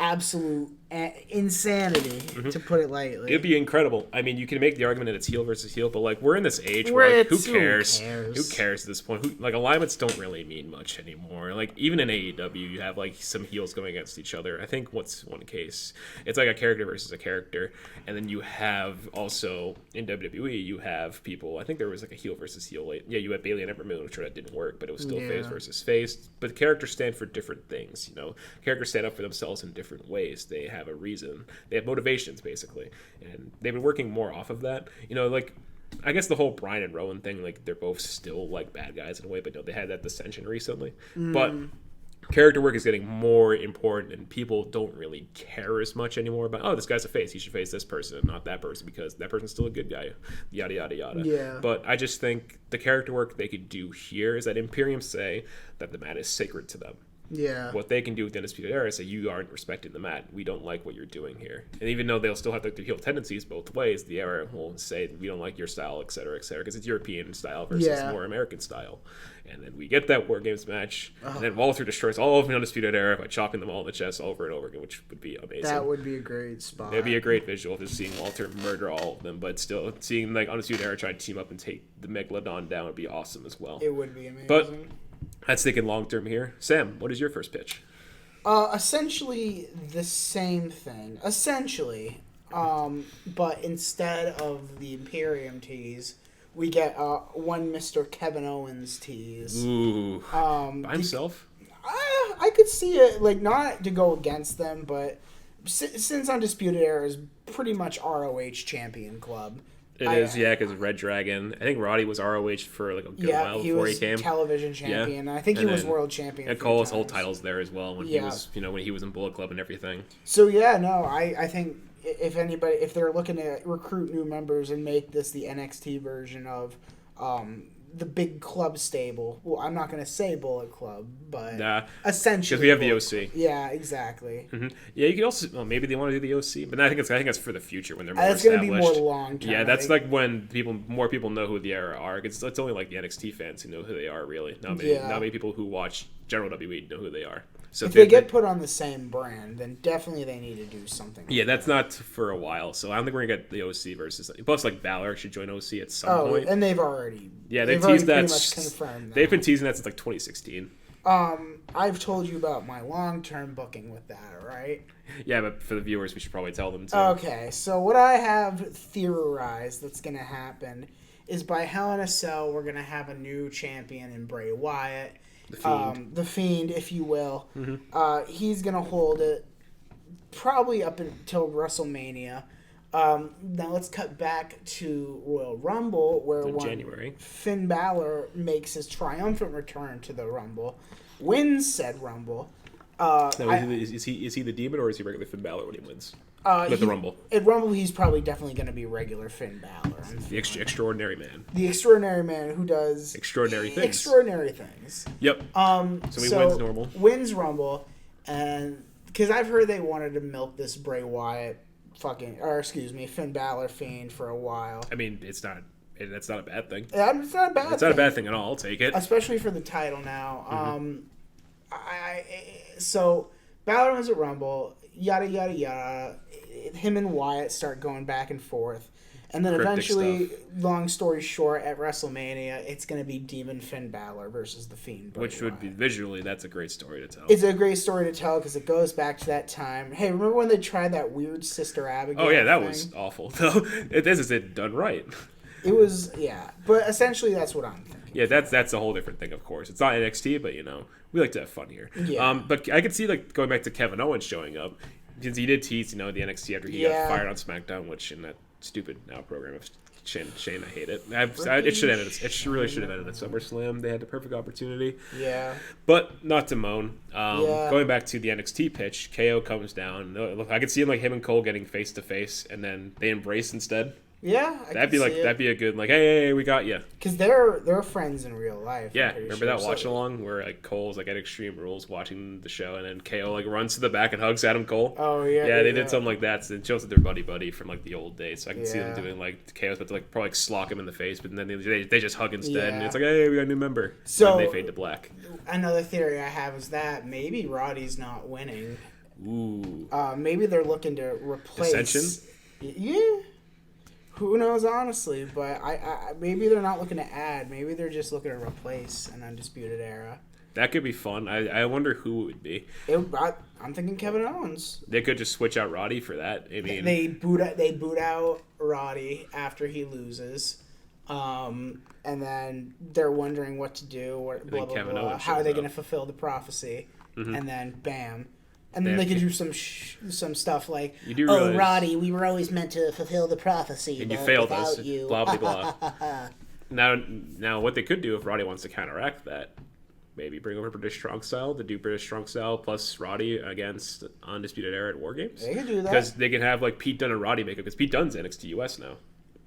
absolute insanity, to put it lightly.
It'd be incredible. I mean, you can make the argument that it's heel versus heel, but like we're in this age where who cares? Who cares at this point? Alignments don't really mean much anymore. Like even in AEW, you have like some heels going against each other. I think what's one case, it's like a character versus a character, and then you have also in WWE you have people. I think there was like a heel versus heel. You had Bayley and Ember Moon, which that didn't work, but it was still face versus face. But characters stand for different things. Characters stand up for themselves in different ways. They have a reason. They have motivations, basically. And they've been working more off of that. I guess the whole Bryan and Rowan thing, like, they're both still, like, bad guys in a way, but they had that dissension recently. But character work is getting more important, and people don't really care as much anymore about, this guy's a face. He should face this person, not that person, because that person's still a good guy. Yada, yada, yada.
Yeah.
But I just think the character work they could do here is that Imperium say that the mat is sacred to them.
Yeah.
What they can do with the Undisputed Era is say, you aren't respecting the mat. We don't like what you're doing here. And even though they'll still have their heel tendencies both ways, the Era will say, we don't like your style, et cetera, because it's European style versus more American style. And then we get that War Games match, and then Walter destroys all of the Undisputed Era by chopping them all in the chest over and over again, which would be amazing.
That would be a great spot.
It'd be a great visual just seeing Walter murder all of them, but still seeing like Undisputed Era try to team up and take the Megalodon down would be awesome as well.
It would be amazing.
But that's thinking long term here. Sam, what is your first pitch?
Essentially the same thing. But instead of the Imperium tease, we get one Mr. Kevin Owens tease.
Ooh. By himself?
I could see it, like, not to go against them, but since Undisputed Era is pretty much ROH champion club.
It is, because Red Dragon. I think Roddy was ROH for like a good while before he came.
Television champion. Yeah. I think he was world champion.
And Cole's whole titles there as well when he was, when he was in Bullet Club and everything.
So I think if they're looking to recruit new members and make this the NXT version of the big club stable. Well, I'm not going to say Bullet Club, but essentially.
Because we have the OC.
Yeah, exactly.
Mm-hmm. Yeah, you could also, maybe they want to do the OC, but I think that's for the future when they're more
established. That's going to be more long term.
Yeah, that's like when more people know who the Era are. It's only like the NXT fans who know who they are, really. Not many people who watch general WWE know who they are. So
if they get put on the same brand, then definitely they need to do something.
Yeah, that's not for a while. So I don't think we're gonna get the OC versus. Plus, like Balor should join OC at some point.
And they've already.
Yeah, they've teased that.
Pretty much confirmed that.
They've been teasing that since like 2016.
I've told you about my long-term booking with that, right?
Yeah, but for the viewers, we should probably tell them too.
Okay, so what I have theorized that's gonna happen is by Hell in a Cell, we're going to have a new champion in Bray Wyatt.
The
Fiend, if you will.
Mm-hmm.
He's going to hold it probably up until WrestleMania. Now let's cut back to Royal Rumble, where
January.
Finn Balor makes his triumphant return to the Rumble, wins said Rumble.
Is he the demon, or is he regular Finn Balor when he wins? The Rumble.
At Rumble, he's probably definitely going to be regular Finn Balor.
The extraordinary man.
The extraordinary man who does
extraordinary things.
Extraordinary things.
Yep. So he wins normal.
Wins Rumble, and because I've heard they wanted to milk this Bray Wyatt Finn Balor Fiend for a while.
I mean, that's not a bad thing.
It's not a bad.
It's not a bad thing at all. I'll take it,
especially for the title now. So Balor wins at Rumble. Yada yada yada. Him and Wyatt start going back and forth, and then eventually, long story short, at WrestleMania, it's going to be Demon Finn Balor versus the Fiend.
Which would be visually, that's a great story to tell.
It's a great story to tell because it goes back to that time. Hey, remember when they tried that weird Sister Abigail?
Oh yeah, that was awful. Though this is it done right.
It was, yeah, but essentially that's what I'm thinking.
Yeah, that's a whole different thing, of course. It's not NXT, but we like to have fun here.
Yeah.
But I could see going back to Kevin Owens showing up, because he did tease the NXT after he got fired on SmackDown, which in that stupid now program of Shane, I hate it. It should have ended. It really should have ended at SummerSlam. They had the perfect opportunity.
Yeah.
But not to moan. Going back to the NXT pitch, KO comes down. Look, I could see him him and Cole getting face to face, and then they embrace instead.
Yeah,
that'd be a good hey, we got you.
Because they're friends in real life.
Yeah, remember that watch along where Cole's at Extreme Rules watching the show, and then KO runs to the back and hugs Adam Cole.
Oh yeah.
Yeah, they did something like that. So it shows that they're buddy from the old days. So I can see them doing KO's about to probably slock him in the face, but then they just hug instead, and it's hey, we got a new member. So and they fade to black.
Another theory I have is that maybe Roddy's not winning.
Ooh.
Maybe they're looking to replace.
Ascension?
Yeah. Who knows, honestly, but I maybe they're not looking to add. Maybe they're just looking to replace an Undisputed Era.
That could be fun. I wonder who it would be.
I'm thinking Kevin Owens.
They could just switch out Roddy for that. I mean,
they boot out Roddy after he loses, and then they're wondering what to do. Blah blah blah. How are they going to fulfill the prophecy? Mm-hmm. And then bam. And then they could do some stuff like, Roddy, we were always meant to fulfill the prophecy,
and you failed us. Blah blah blah. Now, what they could do if Roddy wants to counteract that, maybe bring over British Strong Style to do British Strong Style plus Roddy against Undisputed Era at War Games.
They could do that
because they can have Pete Dunne and Roddy make up. Because Pete Dunne's NXT US now.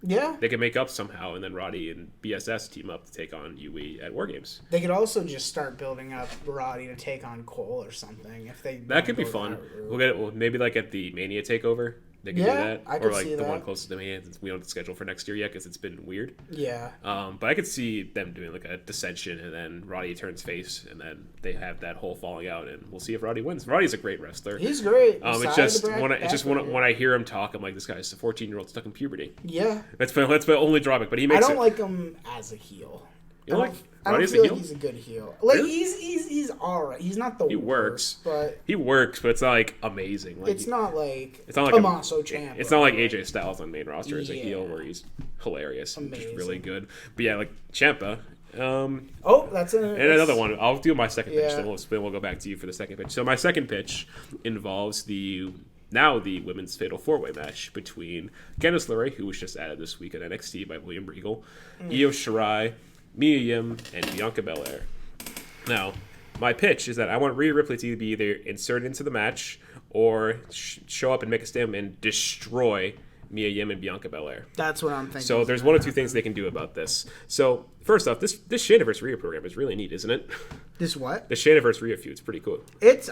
Yeah.
They can make up somehow, and then Roddy and BSS team up to take on UE at War Games.
They could also just start building up Roddy to take on Cole or something.
That could be fun. We'll get it. Maybe at the Mania Takeover. They can do that.
I could see
the
that.
one closest to me. We don't schedule for next year yet because it's been weird.
Yeah.
But I could see them doing a dissension, and then Roddy turns face, and then they have that whole falling out, and we'll see if Roddy wins. Roddy's a great wrestler.
He's great.
It's just when I hear him talk, I'm like, this guy's a 14-year-old stuck in puberty.
Yeah.
That's my only drawback. But he makes.
I don't like him as a heel.
You like
I don't feel like he's a good heel.
Really?
He's all right. He's not the worst, but
he works, but it's not amazing.
It's not like Tommaso Ciampa.
It's not like AJ Styles on main roster as a heel where he's hilarious, which is really good. But yeah, Ciampa.
That's
another one. I'll do my second pitch, then we'll go back to you for the second pitch. So my second pitch involves the women's fatal four-way match between Candice LeRae, who was just added this week at NXT by William Regal, Io Shirai, Mia Yim, and Bianca Belair. Now, my pitch is that I want Rhea Ripley to be either inserted into the match or show up and make a stand and destroy Mia Yim and Bianca Belair.
That's what I'm thinking.
So there's one of two things they can do about this. So first off, this Shaynaverse Rhea program is really neat, isn't it?
This what?
The Shaynaverse Rhea feud's pretty cool.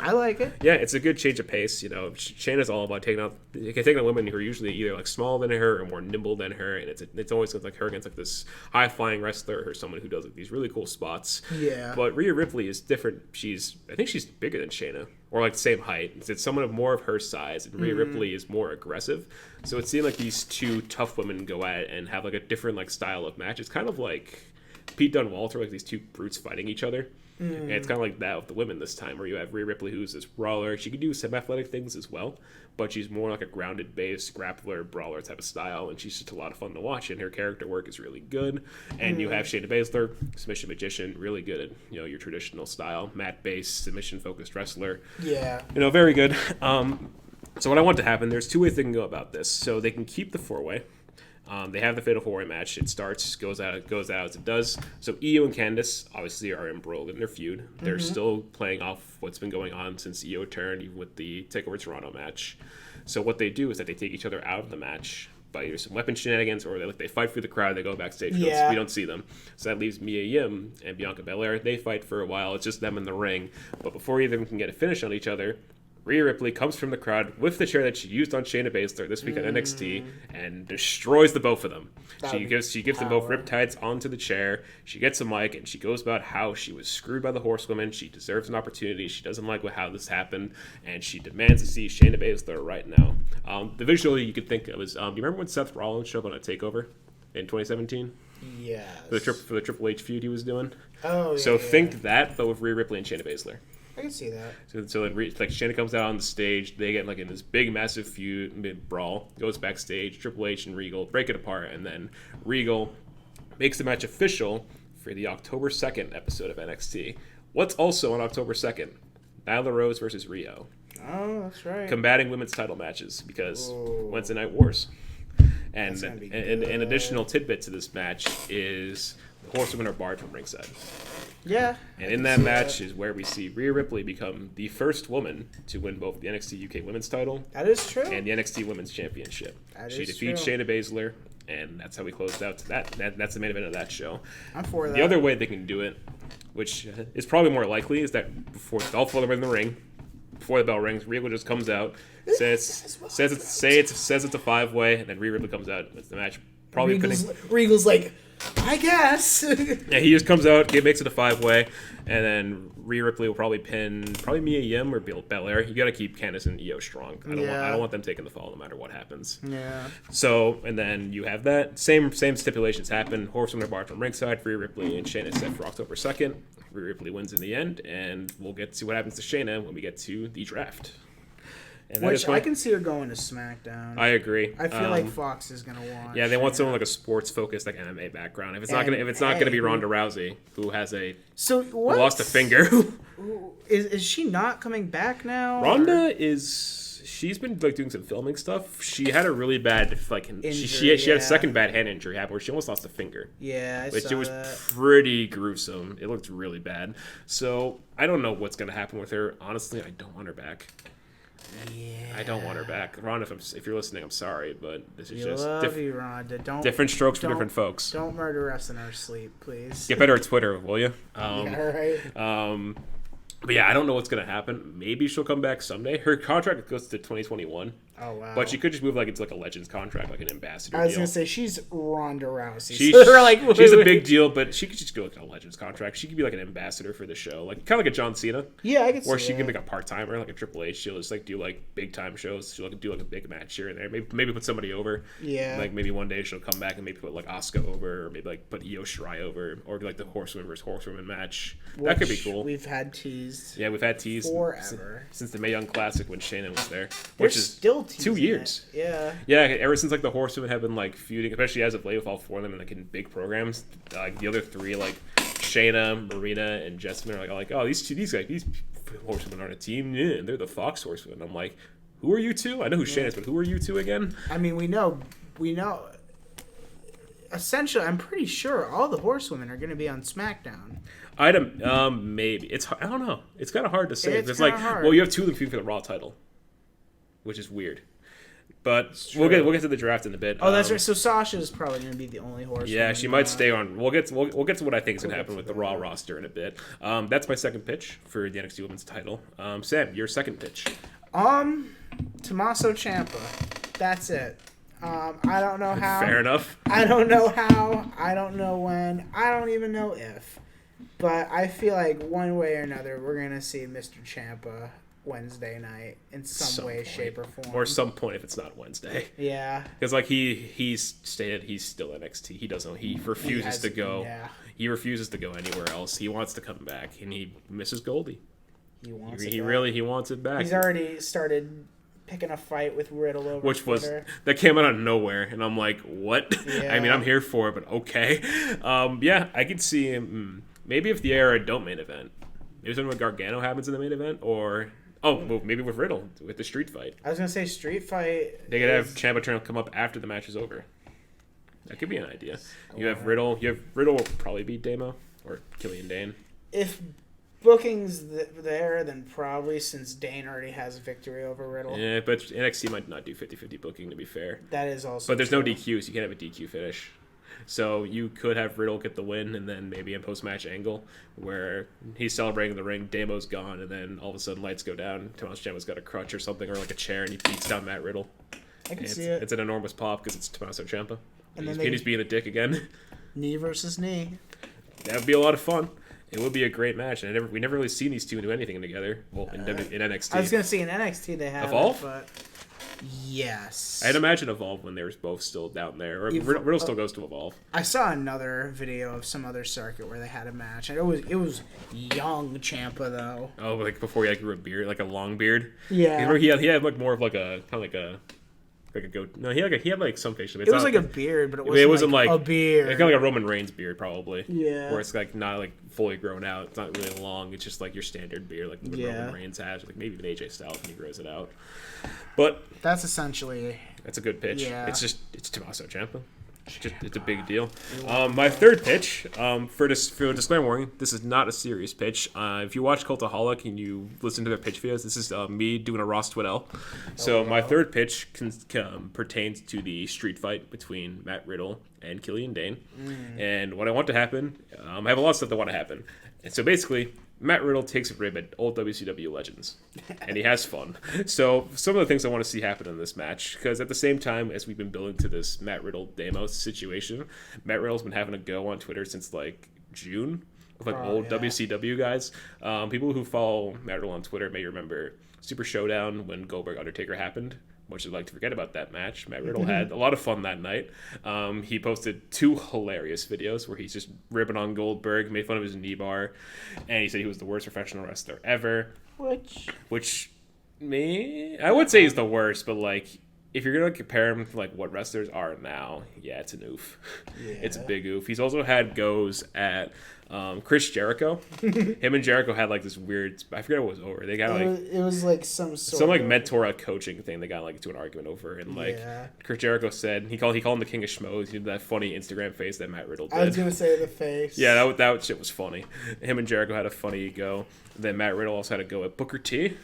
I like it.
Yeah, it's a good change of pace. Shayna's all about taking on women who are usually either smaller than her or more nimble than her, and it's always her against this high flying wrestler or someone who does these really cool spots.
Yeah.
But Rhea Ripley is different. I think she's bigger than Shayna, or the same height. It's someone of more of her size, and Rhea Ripley is more aggressive. So it seemed like these two tough women go at it and have a different style of match. It's kind of like Pete Dunne Walter, these two brutes fighting each other. And it's kind of like that with the women this time, where you have Rhea Ripley, who's this brawler. She can do some athletic things as well, but she's more like a grounded base grappler, brawler type of style, and she's just a lot of fun to watch, and her character work is really good. And you have Shayna Baszler, submission magician, really good at, your traditional style, mat-based, submission-focused wrestler.
Yeah.
Very good. So what I want to happen, there's two ways they can go about this. So they can keep the four-way. They have the Fatal 4-Way match. It starts, goes out as it does. So Io and Candice obviously are embroiled in their feud. They're still playing off what's been going on since Io turned, even with the TakeOver Toronto match. So what they do is that they take each other out of the match by either some weapon shenanigans, or they fight through the crowd. They go backstage. We don't see them. So that leaves Mia Yim and Bianca Belair. They fight for a while. It's just them in the ring. But before either of them can get a finish on each other, Rhea Ripley comes from the crowd with the chair that she used on Shayna Baszler this week on NXT and destroys the both of them. She gives them both riptides onto the chair. She gets a mic and she goes about how she was screwed by the Horsewomen. She deserves an opportunity. She doesn't like how this happened, and she demands to see Shayna Baszler right now. The visual you could think of is, do you remember when Seth Rollins showed up on a TakeOver in 2017?
Yes.
For the Triple H feud he was doing?
Oh, yeah.
So think that, but with Rhea Ripley and Shayna Baszler.
I can see that.
So Shayna comes out on the stage. They get in this big, massive feud, brawl. Goes backstage. Triple H and Regal break it apart, and then Regal makes the match official for the October 2nd episode of NXT. What's also on October 2nd? Nyla Rose versus Rio.
Oh, that's right.
Combating women's title matches because Wednesday Night Wars. And an additional tidbit to this match is the Horsewomen are barred from ringside.
Yeah.
And in that match is where we see Rhea Ripley become the first woman to win both the NXT UK Women's title.
That is true.
And the NXT Women's Championship.
She
defeats Shayna Baszler, and that's how we closed out to that. That's the main event of that show.
I'm for that.
The other way they can do it, which is probably more likely, is that before all four of them are in the ring, before the bell rings, Rhea just comes out, says it's a five-way, and then Rhea Ripley comes out. It's the match.
Regal's like, I guess.
Yeah, he just comes out, makes it a five-way, and then Rhea Ripley will probably pin Mia Yim or Belair. You got to keep Candice and Io strong. I don't want them taking the fall no matter what happens.
Yeah.
So, and then you have that same stipulations happen. Horsewomen are barred from ringside. Rhea Ripley and Shayna set for October 2nd. Rhea Ripley wins in the end, and we'll get to see what happens to Shayna when we get to the draft.
And I can see her going to SmackDown.
I agree.
I feel like Fox is gonna want.
Yeah, they want someone like a sports-focused, like MMA background. If it's not gonna be Ronda Rousey, who has who lost a finger.
Is she not coming back now?
Ronda is. She's been doing some filming stuff. She had a really bad injury, she had a second bad hand injury happen where she almost lost a finger.
Yeah,
it was pretty gruesome. It looked really bad. So I don't know what's gonna happen with her. Honestly, I don't want her back.
Yeah.
I don't want her back. Ronda, if you're listening, I'm sorry, but this is
Ronda.
Different strokes for different folks.
Don't murder us in our sleep, please.
Get better at Twitter, will you?
Right.
But yeah, I don't know what's going to happen. Maybe she'll come back someday. Her contract goes to 2021.
Oh, wow.
But she could just move into a Legends contract, like an ambassador deal.
I was going to say, she's Ronda Rousey.
She's a big deal, but she could just go a Legends contract. She could be an ambassador for the show. Kind of like a John Cena.
Yeah, I could see
Or she
that.
can be a part-timer, like a Triple H. She'll just do big-time shows. She'll do a big match here and there. Maybe put somebody over.
Yeah.
Maybe one day she'll come back and maybe put Asuka over, or maybe put Io Shirai over, or do the Horsewomen versus Horsewomen match. That could be cool.
We've had teased.
Yeah, we've had teased
forever
since the Mae Young Classic when Shayna was there,
which is still
2 years.
Yeah.
Yeah, ever since the Horsewomen have been feuding, especially as of late with all four of them in big programs. The other three, Shayna, Marina, and Jessamine are oh, these Horsewomen aren't a team. Yeah, they're the Fox Horsewomen. I'm like, who are you two? I know who Shayna is, but who are you two again?
I mean, we know. Essentially, I'm pretty sure all the Horsewomen are going to be on SmackDown.
Maybe I don't know. It's kind of hard to say.
It's hard.
Well, you have two of them feuding for the Raw title, which is weird. But we'll get to the draft in a bit.
Oh, that's right. So Sasha's probably going to be the only Horsewoman.
Yeah, she might stay on. We'll get to what I think is going to happen with the Raw roster in a bit. That's my second pitch for the NXT Women's title. Sam, your second pitch.
Tommaso Ciampa. That's it. I don't know how.
Fair enough.
I don't know how. I don't know when. I don't even know if. But I feel like one way or another, we're going to see Mr. Ciampa Wednesday night in some way, shape, or form.
Or some point if it's not Wednesday.
Yeah.
Because he's stated he's still NXT. He refuses to go.
Yeah.
he refuses to go anywhere else. He wants to come back, and he misses Goldie.
He wants
he wants it back.
He's already started picking a fight with Riddle over
Which
Twitter.
that came out of nowhere, and I'm like, what?
Yeah.
I mean, I'm here for it, but okay. I could see him. Maybe if the era don't main event, maybe something with Gargano happens in the main event, or maybe with Riddle with the street fight.
I was gonna say street fight.
They could have Ciampa Turner come up after the match is over. That could be an idea. You have Riddle. Riddle will probably beat Damo or Killian Dane.
If booking's there, then probably, since Dane already has a victory over Riddle.
Yeah, but NXT might not do 50-50 booking, to be fair.
That is also
But there's
true.
no DQ, so you can't have a DQ finish. So you could have Riddle get the win, and then maybe a post-match angle where he's celebrating in the ring, Damo's gone, and then all of a sudden lights go down. Tommaso Ciampa's got a crutch or something, or like a chair, and he beats down Matt Riddle.
I can see it.
It's an enormous pop because it's Tommaso Ciampa.
And
He's being a dick again.
Knee versus knee.
That would be a lot of fun. It would be a great match, and we never really seen these two do anything together. Well, in NXT.
I was gonna say in NXT they have
Evolve?
but yes.
I'd imagine Evolve when they were both still down there, or Riddle still goes to Evolve.
I saw another video of some other circuit where they had a match, and it was young Ciampa though.
Oh, like before he grew a beard, like a long beard.
Yeah.
He had like more of like a kind of like a goat. No, he had like some facial.
It was like a beard, but it wasn't like a beard.
It's kind of like a Roman Reigns beard, probably.
Yeah.
Where it's like not like fully grown out. It's not really long. It's just like your standard beard, like Roman Reigns has, like maybe even AJ Styles when he grows it out. But
that's essentially.
That's a good pitch.
Yeah.
It's Tommaso Ciampa. It's a big deal. My third pitch, for a disclaimer warning, this is not a serious pitch. If you watch Cultaholic and you listen to their pitch videos, this is me doing a Ross Twiddell. So my third pitch pertains to the street fight between Matt Riddle and Killian Dane. And what I want to happen, I have a lot of stuff that want to happen. And so basically, Matt Riddle takes a rib at old WCW legends, and he has fun. So some of the things I want to see happen in this match, because at the same time as we've been building to this Matt Riddle-Damo situation, Matt Riddle's been having a go on Twitter since like June with like old WCW guys. People who follow Matt Riddle on Twitter may remember Super Showdown when Goldberg-Undertaker happened. Much would like to forget about that match. Matt Riddle had a lot of fun that night. He posted 2 hilarious videos where he's just ripping on Goldberg, made fun of his knee bar, and he said he was the worst professional wrestler ever. Which I would say he's the worst, but like if you're gonna compare him to like what wrestlers are now, yeah, it's an oof. Yeah. It's a big oof. He's also had goes at Chris Jericho. Him and Jericho had like this weird, I forget what was over. They got like
it was like some
like mentor coaching thing. They got like into an argument over, and like Chris Jericho said he called him the king of schmoes. He did that funny Instagram face that Matt Riddle did.
I was gonna say the face.
Yeah, that shit was funny. Him and Jericho had a funny go. Then Matt Riddle also had a go at Booker T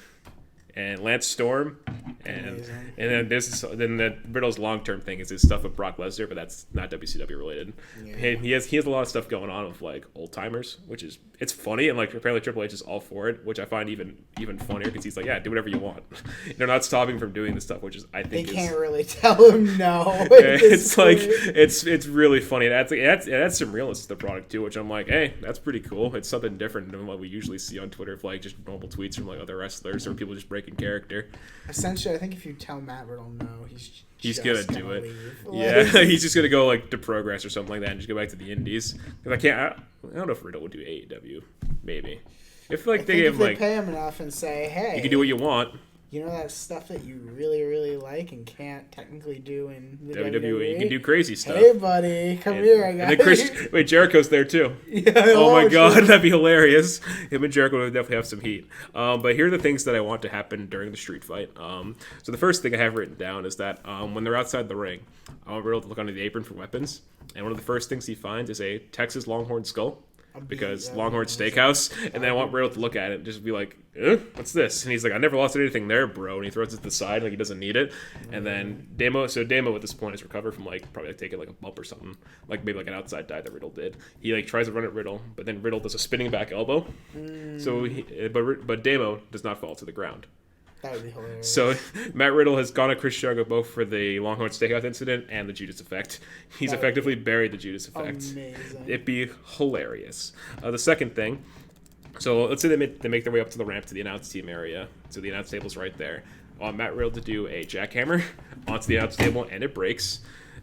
and Lance Storm, and then Riddle's long term thing is his stuff with Brock Lesnar, but that's not WCW related. Yeah. He has a lot of stuff going on with like old timers, which is it's funny, and like apparently Triple H is all for it, which I find even funnier because he's like, yeah, do whatever you want. They're not stopping from doing this stuff, which is I think
they can't really tell him no.
It's like it's really funny. It adds some realness to the product too, which I'm like, hey, that's pretty cool. It's something different than what we usually see on Twitter, of like just normal tweets from like other wrestlers or people just breaking character.
Essentially, I think if you tell Matt Riddle no, he's
gonna do it. Yeah, he's just gonna go like to Progress or something like that and just go back to the Indies. Because I don't know if Riddle would do AEW. Maybe if like they
pay him enough and say, hey,
you can do what you want.
You know that stuff that you really, really like and can't technically do in the
WWE? You can do crazy stuff.
Hey, buddy, come here. I got
you. Wait, Jericho's there too.
Yeah,
oh my God, that'd be hilarious. Him and Jericho would definitely have some heat. But here are the things that I want to happen during the street fight. So the first thing I have written down is that when they're outside the ring, I want Riddle to look under the apron for weapons. And one of the first things he finds is a Texas Longhorn skull. Because Longhorn Steakhouse, and then I want Riddle to look at it and just be like, what's this? And he's like, I never lost anything there, bro. And he throws it to the side like he doesn't need it. And then Damo at this point is recovered from like probably like taking like a bump or something, like maybe like an outside dive that Riddle did. He like tries to run at Riddle, but then Riddle does a spinning back elbow. So but Damo does not fall to the ground.
That would be hilarious.
So Matt Riddle has gone at Chris Jericho both for the Longhorn Steakhouse incident and the Judas Effect. He's effectively buried the Judas Effect.
Amazing.
It'd be hilarious. The second thing, so let's say they make their way up to the ramp to the announce team area. So the announce table's right there. I want Matt Riddle to do a jackhammer onto the announce table, and it breaks.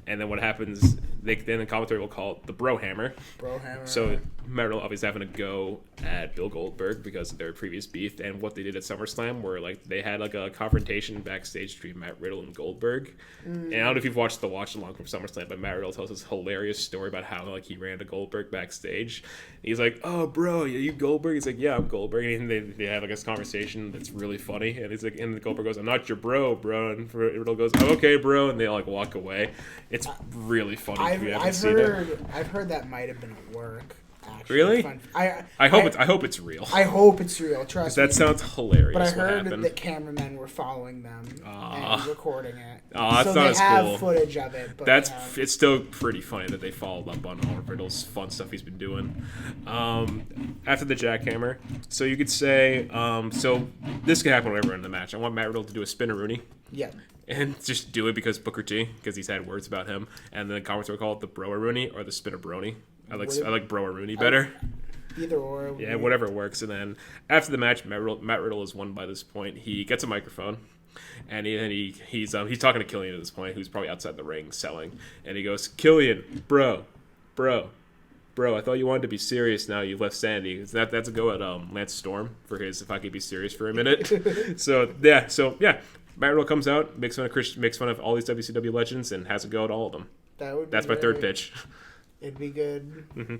And then what happens then the commentary will call it the Bro Hammer.
Bro Hammer.
So Matt Riddle obviously having to go at Bill Goldberg because of their previous beef, and what they did at SummerSlam, where like they had like a confrontation backstage between Matt Riddle and Goldberg. And I don't know if you've watched the watch along from SummerSlam, but Matt Riddle tells this hilarious story about how like he ran to Goldberg backstage. And he's like, "Oh, bro, are you Goldberg?" He's like, "Yeah, I'm Goldberg." And they have like this conversation that's really funny. And he's like, and Goldberg goes, "I'm not your bro." And Riddle goes, "I'm okay, bro," and they all like walk away. It's really funny.
I've heard that might have been at work. Actually.
Really? I hope it's real.
I hope it's real. Trust me.
That sounds hilarious.
But I heard that cameramen were following them and recording it.
That's
so
not
they
as
have
cool.
footage of it. But,
it's still pretty funny that they followed up on all of Riddle's fun stuff he's been doing. After the jackhammer, so you could say, so this could happen whenever in the match. I want Matt Riddle to do a spinneroonie.
Yeah.
And just do it because Booker T, because he's had words about him. And then the comments will call it the Bro-a-rooney or the Spinner-brony. I like Bro-a-rooney better.
Either or.
Yeah, whatever works. And then after the match, Matt Riddle has won by this point. He gets a microphone, and he's talking to Killian at this point, who's probably outside the ring selling. And he goes, "Killian, bro, I thought you wanted to be serious. Now you've left Sandy." That's a go at Lance Storm for his "If I Could Be Serious for a Minute." So yeah. Matt Riddle comes out, makes fun of all these WCW legends, and has a go at all of them. That's my third pitch.
It'd be good. Mm-hmm.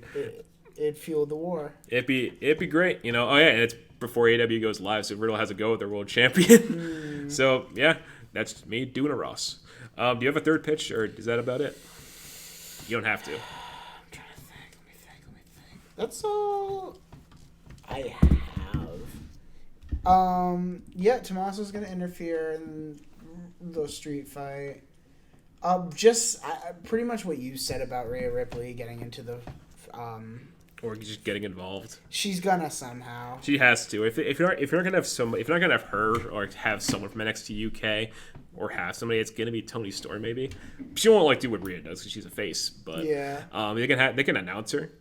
It'd fuel the war. It'd
be great, you know. Oh yeah, and it's before AEW goes live, so Riddle has a go at their world champion. So yeah, that's me doing a Ross. Do you have a third pitch, or is that about it? You don't have to.
I'm trying to think. Let me think. That's all I have. Yeah, Tommaso's gonna interfere in the street fight. Pretty much what you said about Rhea Ripley getting into the,
or just getting involved.
She's gonna somehow.
She has to. If you're not gonna have her or have someone from NXT UK, or have somebody, it's gonna be Toni Storm maybe. She won't like do what Rhea does because she's a face, but
yeah.
They can announce her.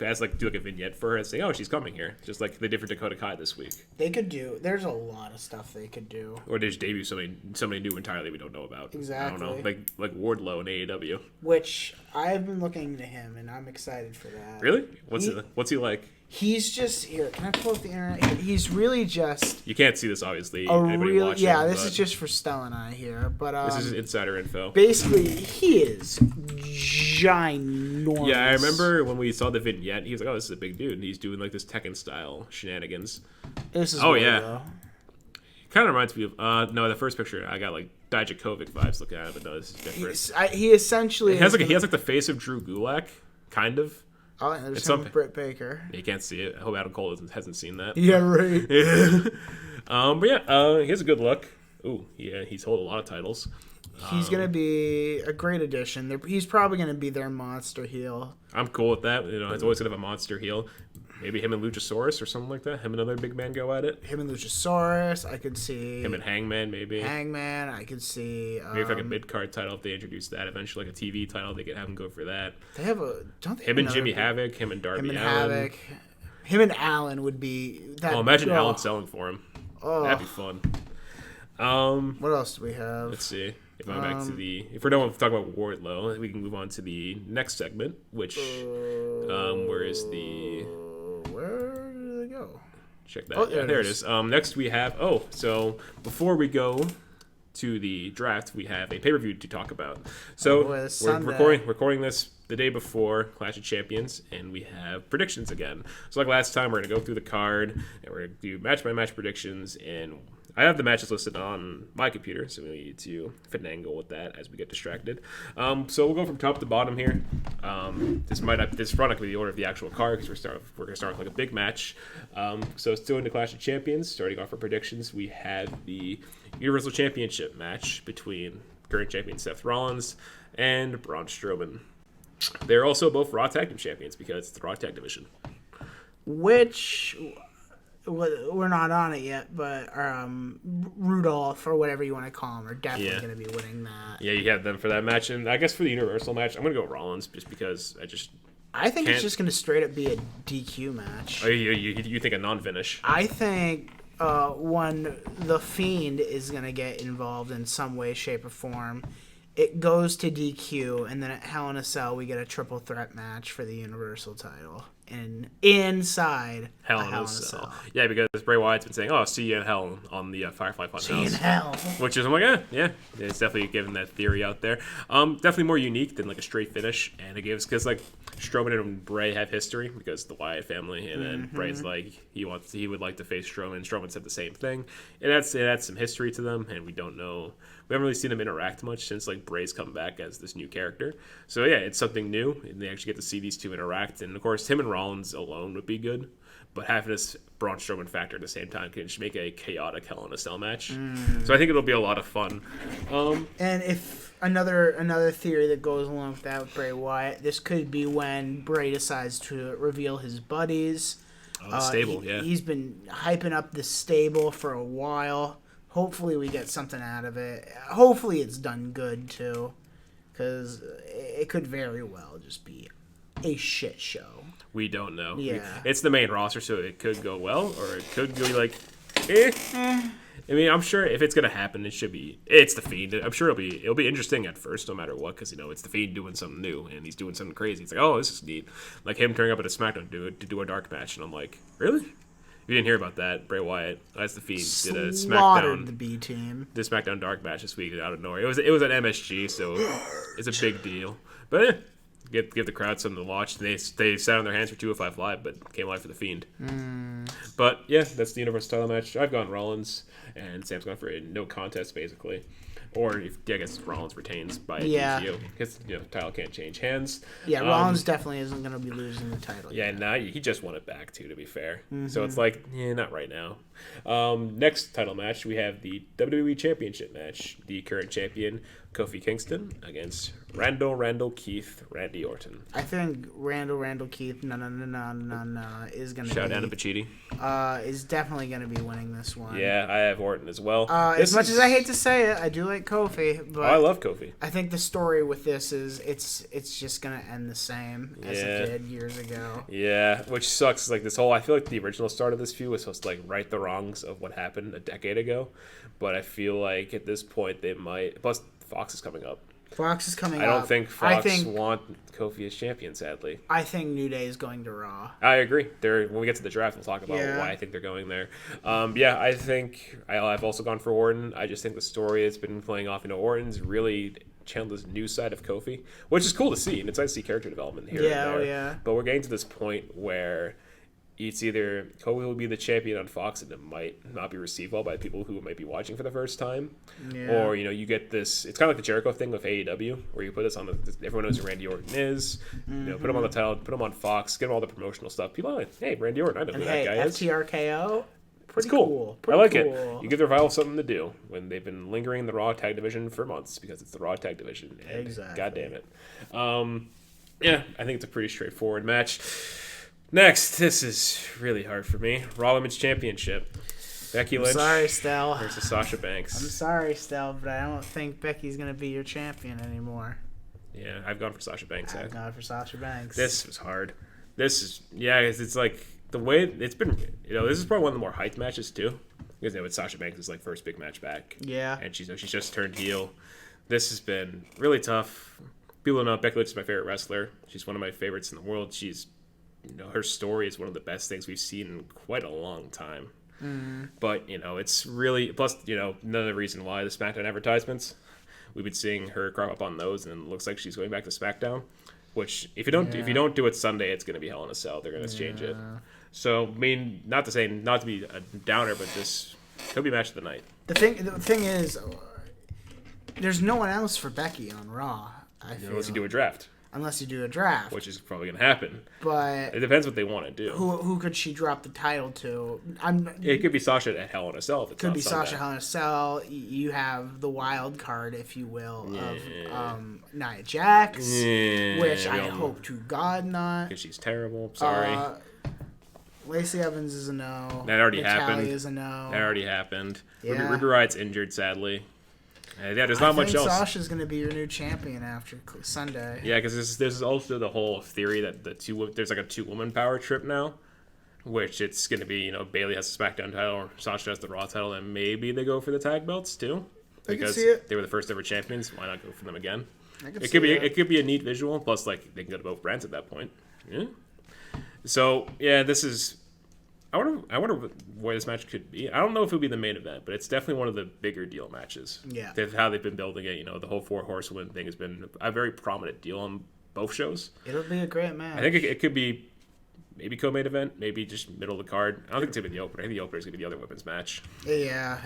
As do a vignette for her and say, "Oh, she's coming here," just like they did for Dakota Kai this week.
There's a lot of stuff they could do.
Or they just debut somebody new entirely we don't know about.
Exactly.
I don't know, like Wardlow in AEW.
Which I have been looking to him, and I'm excited for that.
Really? What's he like?
He's just here. Can I pull up the internet? He's really just.
You can't see this, obviously. Anybody watching?
Yeah, this is just for Stel and I here, but
this is insider info.
Basically, he is ginormous.
Yeah, I remember when we saw the vignette. He was like, "Oh, this is a big dude." And he's doing like this Tekken style shenanigans.
This is
yeah. Kind of reminds me of the first picture I got like Dijakovic vibes looking at it, but no, this is different.
He essentially
he has like the face of Drew Gulak, kind of.
Oh, there's some Britt Baker.
You can't see it. I hope Adam Cole hasn't seen that.
Yeah, right.
But yeah, he has a good look. Ooh, yeah, he's held a lot of titles.
He's going to be a great addition. He's probably going to be their monster heel.
I'm cool with that. You know, it's always going to have a monster heel. Maybe him and Luchasaurus or something like that. Him and another big man go at it.
Him and Luchasaurus, I could see.
Him and Hangman, maybe.
Hangman, I could see.
Maybe like a mid-card title if they introduce that. Eventually, like a TV title, they could have him go for that.
They have a... Don't they
him and Jimmy Havoc, him and Darby Allin.
Havoc. Him and Allen would be...
imagine Allen selling for him. Oh. That'd be fun.
What else do we have?
Let's see. If I'm back to if we're done with talking about Wardlow, we can move on to the next segment, which where is the...
Where did they go?
Check that. Oh, there it is. Next we have... so before we go to the draft, we have a pay-per-view to talk about. So we're recording this the day before Clash of Champions, and we have predictions again. So like last time, we're going to go through the card, and we're going to do match-by-match predictions, and... I have the matches listed on my computer, so we need to fit an angle with that as we get distracted. So we'll go from top to bottom here. This probably not going to be the order of the actual card because we're going to start with like a big match. So still into Clash of Champions. Starting off our predictions, we have the Universal Championship match between current champion Seth Rollins and Braun Strowman. They're also both Raw Tag Team Champions because it's the Raw Tag Division.
Which... We're not on it yet, but Rudolph, or whatever you want to call him, are definitely going to be winning that.
Yeah, you have them for that match. And I guess for the Universal match, I'm going to go Rollins just because
I think it's just going to straight up be a DQ match.
Oh, you think a non-finish?
I think when The Fiend is going to get involved in some way, shape, or form, it goes to DQ, and then at Hell in a Cell, we get a triple threat match for the Universal title. And inside
Hell in a Cell. Yeah, because Bray Wyatt's been saying, see you in hell on the Firefly Funhouse.
See you in hell.
Which is, I'm like, yeah. It's definitely given that theory out there. Definitely more unique than like a straight finish. And it gives, because like Strowman and Bray have history because the Wyatt family. And then Bray's like, he would like to face Strowman. Strowman said the same thing. It adds some history to them. And we don't know. We haven't really seen them interact much since like Bray's come back as this new character. So yeah, it's something new, and they actually get to see these two interact. And of course, him and Rollins alone would be good, but having this Braun Strowman factor at the same time can just make a chaotic Hell in a Cell match. So I think it'll be a lot of fun.
And if another theory that goes along with that with Bray Wyatt, this could be when Bray decides to reveal his buddies.
Stable, yeah.
He's been hyping up the stable for a while. Hopefully we get something out of it. Hopefully it's done good, too. Because it could very well just be a shit show.
We don't know.
Yeah.
It's the main roster, so it could go well, or it could go like, I mean, I'm sure if it's going to happen, it's The Fiend. I'm sure it'll be interesting at first, no matter what, because, it's The Fiend doing something new, and he's doing something crazy. It's like, this is neat. Like him turning up at a SmackDown to do a dark match, and I'm like, really? You didn't hear about that. Bray Wyatt, as The Fiend, did a SmackDown.
The B team.
The SmackDown Dark match this week out of nowhere. It was at MSG, so it's a big deal. But give the crowd something to watch. They sat on their hands for 205 Live, but came live for The Fiend. But yeah, that's the Universal title match. I've gone Rollins, and Sam's gone for a no contest basically. Or I guess Rollins retains by a DQ. Because title can't change hands.
Yeah, Rollins definitely isn't going to be losing the title.
Yeah, now he just won it back too, to be fair. So it's like, not right now. Next title match, we have the WWE Championship match. The current champion, Kofi Kingston, against Randall Keith, Randy Orton.
I think Randall Keith, is going to
Shout out to Pacitti.
Is definitely going to be winning this one.
Yeah, I have Orton as well.
As much as I hate to say it, I do like Kofi. But
I love Kofi.
I think the story with this is it's just going to end the same as it did years ago.
Yeah, which sucks. Like this whole, I feel like the original start of this feud was supposed to like right the wrongs of what happened a decade ago. But I feel like at this point they might. Plus, Fox is coming up. I don't think Fox want Kofi as champion, sadly.
I think New Day is going to Raw.
I agree. When we get to the draft, we'll talk about why I think they're going there. I think I've also gone for Orton. I just think the story has been playing off. Orton's really channeled this new side of Kofi, which is cool to see, and it's nice to see character development here and there. But we're getting to this point where it's either Kofi will be the champion on Fox and it might not be received well by people who might be watching for the first time. Yeah. Or, you get this, it's kind of like the Jericho thing with AEW, where you put this on everyone knows who Randy Orton is, put him on the title, put him on Fox, get him all the promotional stuff. People are like, hey, Randy Orton, I know who that guy is.
FTRKO?
It's cool. I like it. You give the Revival something to do when they've been lingering in the Raw Tag Division for months because it's the Raw Tag Division. And
exactly.
God damn it. I think it's a pretty straightforward match. Next, this is really hard for me. Raw Women's Championship. Becky Lynch versus Sasha Banks.
I'm sorry, Stel, but I don't think Becky's going to be your champion anymore.
Yeah, I've gone for Sasha Banks.
I've gone for Sasha Banks.
This was hard. It's like the way it's been, this is probably one of the more hyped matches too. Because with Sasha Banks is like first big match back. Yeah. And she's just turned heel. This has been really tough. People know Becky Lynch is my favorite wrestler. She's one of my favorites in the world. She's her story is one of the best things we've seen in quite a long time. But, it's really... Plus, another reason why the SmackDown advertisements, we've been seeing her crop up on those, and it looks like she's going back to SmackDown. Which, if you don't do it Sunday, it's going to be Hell in a Cell. They're going to change it. So, I mean, not to be a downer, but this could be match of the night.
The thing is, there's no one else for Becky on Raw, I feel.
Unless you do a draft.
Unless you do a draft.
Which is probably going to happen.
But...
It depends what they want to do.
Who could she drop the title to?
It could be Sasha at Hell in a Cell.
Could be Sasha Hell in a Cell. You have the wild card, if you will, of Nia Jax. Which I hope to God not.
Because she's terrible. Sorry.
Lacey Evans is a no.
That already happened.
Is a no.
That already happened.
Yeah.
Ruby Riot's injured, sadly. There's not much else.
Sasha's going to be your new champion after Sunday.
Yeah, because there's also the whole theory that there's like a 2-woman power trip now, which it's going to be, Bayley has the SmackDown title, Sasha has the Raw title, and maybe they go for the tag belts too. because
see it.
they were the first ever champions. Why not go for them again?
It
could be a neat visual. Plus, like they can go to both brands at that point. Yeah. So yeah, this is. I wonder where this match could be. I don't know if it would be the main event, but it's definitely one of the bigger deal matches.
Yeah.
How they've been building it. The whole 4 horsewomen thing has been a very prominent deal on both shows.
It'll be a great match.
I think it could be maybe co-main event, maybe just middle of the card. I don't think it's gonna be the opener. I think the opener is gonna be the other women's match.
Yeah,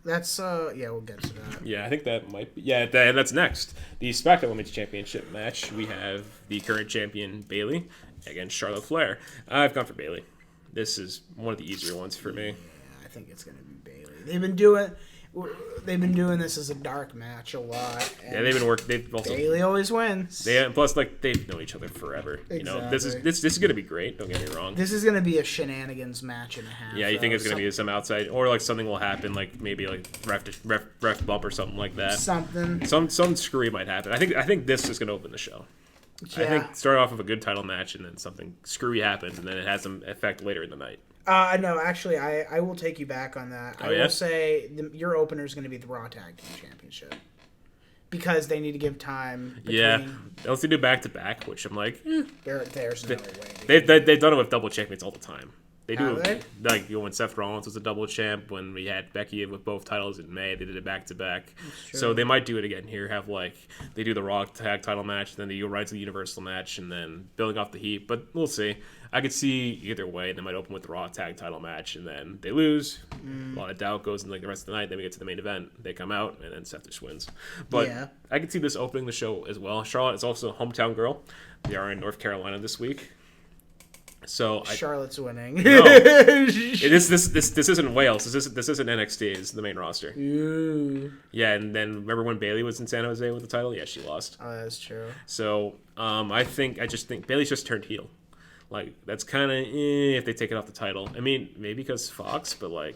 we'll get to that.
Yeah, I think that might be. Yeah, and that's next. The SmackDown Women's Championship match. We have the current champion Bayley against Charlotte Flair. I've gone for Bayley. This is one of the easier ones for me.
Yeah, I think it's gonna be Bayley. They've been doing this as a dark match a lot.
Yeah, they've been working. They've also
Bayley always wins.
Plus like they've known each other forever.
Exactly.
This is gonna be great. Don't get me wrong.
This is gonna be a shenanigans match and a half.
Yeah, you think it's gonna be some outside or like something will happen, like maybe like ref bump or something like that. Some screwy might happen. I think this is gonna open the show. Yeah. I think start off with a good title match and then something screwy happens and then it has some effect later in the night.
No, actually, I will take you back on that. I will say your opener is going to be the Raw Tag Team Championship because they need to give time.
Yeah, unless they do back to back, which I'm like,
there's no way.
They've done it with double champions all the time. They do
they?
Like when Seth Rollins was a double champ, when we had Becky with both titles in May, they did it back to back. So they might do it again here. Have like they do the Raw tag title match, then they go right to the Universal match, and then building off the heat. But we'll see. I could see either way. They might open with the Raw tag title match, and then they lose. A lot of doubt goes in like the rest of the night. Then we get to the main event. They come out, and then Seth just wins. But I could see this opening the show as well. Charlotte is also a hometown girl. They are in North Carolina this week. So
Charlotte's winning.
No, this isn't Wales. This isn't NXT. It's the main roster.
Ooh.
Yeah, and then remember when Bayley was in San Jose with the title? Yeah, she lost.
Oh, that's true.
So I just think Bayley's just turned heel. Like that's kind of if they take it off the title. I mean, maybe because Fox, but like.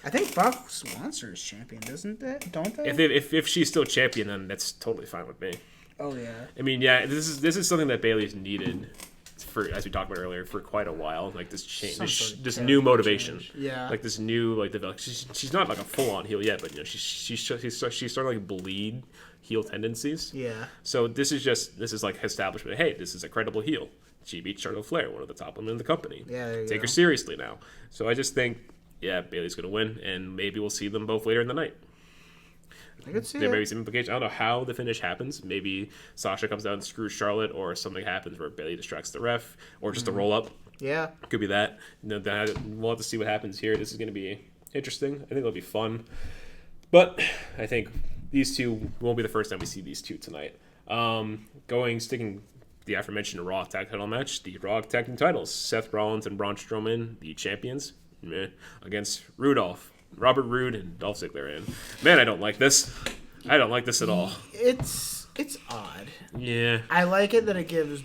I think Fox wants her as champion, doesn't they? Don't they?
If she's still champion, then that's totally fine with me.
Oh yeah.
I mean, yeah, this is something that Bayley's needed. For, as we talked about earlier, for quite a while, like this change, this new motivation, like this new like develop. She's not like a full on heel yet, but she's starting to like bleed heel tendencies.
Yeah.
So this is like establishment. Hey, this is a credible heel. She beat Charlotte Flair, one of the top women in the company.
Yeah.
Take her seriously now. So I just think, Bayley's gonna win, and maybe we'll see them both later in the night.
I could see
there may be some implication. I don't know how the finish happens. Maybe Sasha comes out and screws Charlotte, or something happens where Bayley distracts the ref, or just a roll up.
Yeah,
could be that. We'll have to see what happens here. This is going to be interesting. I think it'll be fun. But I think these two won't be the first time we see these two tonight. Sticking the aforementioned Raw tag title match, the Raw tag team titles: Seth Rollins and Braun Strowman, the champions, against Robert Roode and Dolph Ziggler. And man, I don't like this. I don't like this at all.
It's odd.
Yeah.
I like it that it gives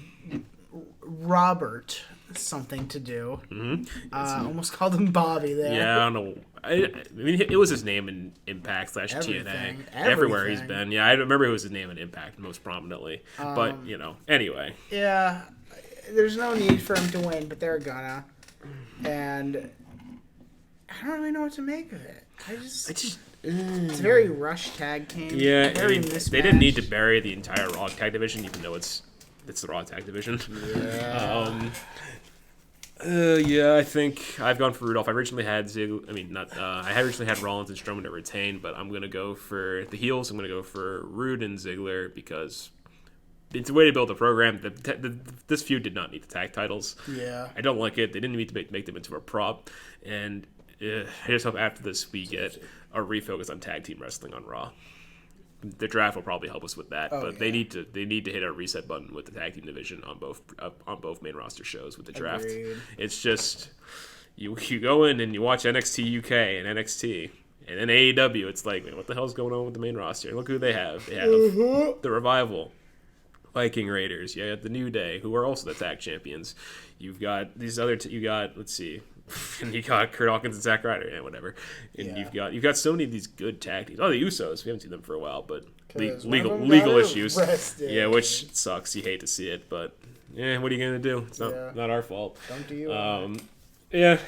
Robert something to do.
Mm-hmm.
Almost called him Bobby there.
Yeah, I don't know. I mean, it was his name in Impact / TNA. Everywhere he's been. Yeah, I remember it was his name in Impact most prominently. But, anyway.
Yeah, there's no need for him to win, but they're gonna. And I don't really know what to make of it. It's a very rushed tag team.
Yeah,
very
they didn't need to bury the entire Raw tag division, even though it's the Raw tag division.
Yeah.
I think I've gone for Rudolph. I originally had I originally had Rollins and Strowman to retain, but I'm gonna go for the heels. I'm gonna go for Roode and Ziggler because it's a way to build a program. This feud did not need the tag titles.
Yeah,
I don't like it. They didn't need to make them into a prop, and I just hope after this we get a refocus on tag team wrestling on Raw. The draft will probably help us with that, they need to hit a reset button with the tag team division on both main roster shows with the draft.
Agreed.
It's just you go in and you watch NXT UK and NXT and then AEW. It's like, man, what the hell's going on with the main roster? Look who they have. They have the Revival, Viking Raiders. You got the New Day, who are also the tag champions. You've got these other. Let's see. And you got Kurt Hawkins and Zack Ryder, and whatever. And you've got so many of these good tag teams. Oh, the Usos. We haven't seen them for a while, but legal issues.
Arrested.
Yeah, which sucks. You hate to see it, but what are you gonna do? It's not our fault.
Don't do you?
Yeah,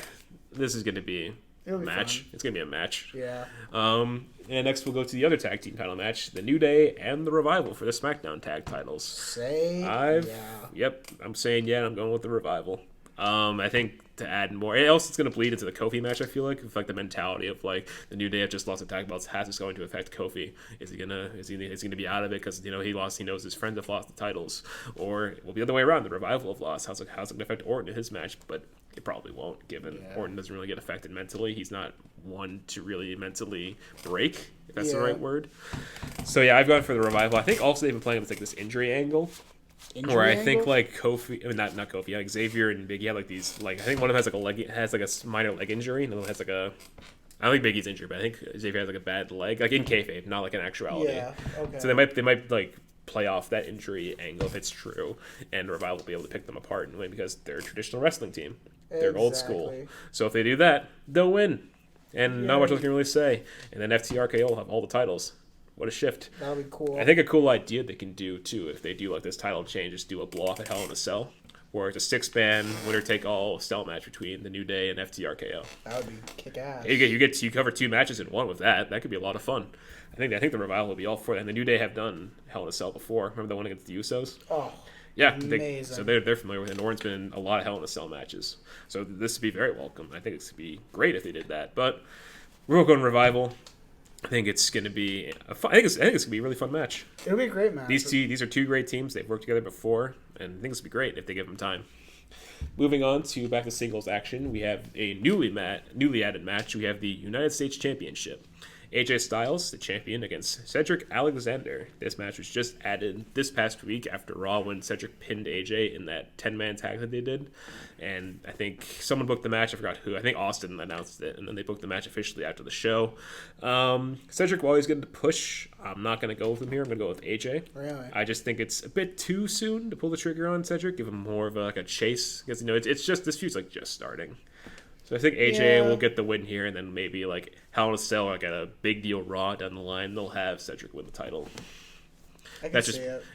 this is gonna be
It'll be
match.
fun.
It's gonna be a match.
Yeah.
And next we'll go to the other tag team title match: the New Day and the Revival for the SmackDown tag titles. Yep, I'm saying yeah. I'm going with the Revival. I think to add more, else it's going to bleed into the Kofi match. I feel like with like the mentality of like the New Day have just lost the tag belts. How's this going to affect Kofi? Is he gonna be out of it because he lost? He knows his friends have lost the titles, or it will be the other way around. The Revival have lost. How's it going to affect Orton in his match? But it probably won't, given Orton doesn't really get affected mentally. He's not one to really mentally break, if that's the right word. So yeah, I've gone for the Revival. I think also they've been playing with like this injury angle. Or I think like Kofi, I mean not Kofi, like Xavier and Biggie have like these, like I think one of them has like a minor leg injury, and the other one has like a, I don't think Biggie's injured, but I think Xavier has like a bad leg, like in kayfabe, not like in actuality.
Yeah. Okay.
So they might like play off that injury angle if it's true, and Revival will be able to pick them apart and win because they're a traditional wrestling team. They're old school. So if they do that, they'll win. And not much else can really say. And then FTRKO will have all the titles. What a shift.
That'll be cool.
I think a cool idea they can do, too, if they do like this title change, is do a blow-off at Hell in a Cell, where it's a 6-man winner-take-all Cell match between the New Day and FTRKO.
That would be kick-ass.
You cover 2 matches in one with that. That could be a lot of fun. I think the Revival will be all for it. And the New Day have done Hell in a Cell before. Remember the one against the Usos?
Oh,
yeah,
amazing.
So they're familiar with it. And Orton's been in a lot of Hell in a Cell matches. So this would be very welcome. I think it would be great if they did that. But we're going Revival. I think it's going to be it's going to be a really fun match.
It'll be a great match.
These are 2 great teams. They've worked together before, and I think this will be great if they give them time. Moving on to back to singles action, we have a newly added match. We have the United States Championship. AJ Styles, the champion, against Cedric Alexander. This match was just added this past week after Raw when Cedric pinned AJ in that 10-man tag that they did. And I think someone booked the match. I forgot who. I think Austin announced it, and then they booked the match officially after the show. Cedric will always get to push. I'm not going to go with him here. I'm going to go with AJ.
Really?
I just think it's a bit too soon to pull the trigger on Cedric. Give him more of a chase. Because, it's just, this feud's like just starting. So I think AJ will get the win here, and then maybe like Hell in a Cell, like a big deal Raw down the line, they'll have Cedric win the title. It's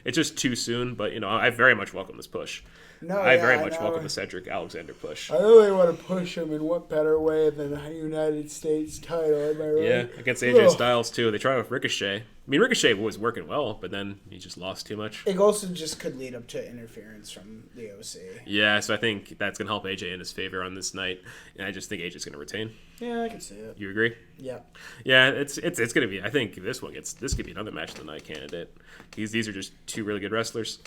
just too soon, but I very much welcome this push. I very much welcome the Cedric Alexander push.
I really want to push him in what better way than a United States title, am I right?
Yeah, against AJ Styles too. They tried with Ricochet. I mean, Ricochet was working well, but then he just lost too much.
It also just could lead up to interference from the OC.
Yeah, so I think that's going to help AJ in his favor on this night, and I just think AJ's going to retain.
Yeah, I can see it.
You agree?
Yeah.
Yeah, it's going to be. I think this could be another match of the night candidate. These are just 2 really good wrestlers.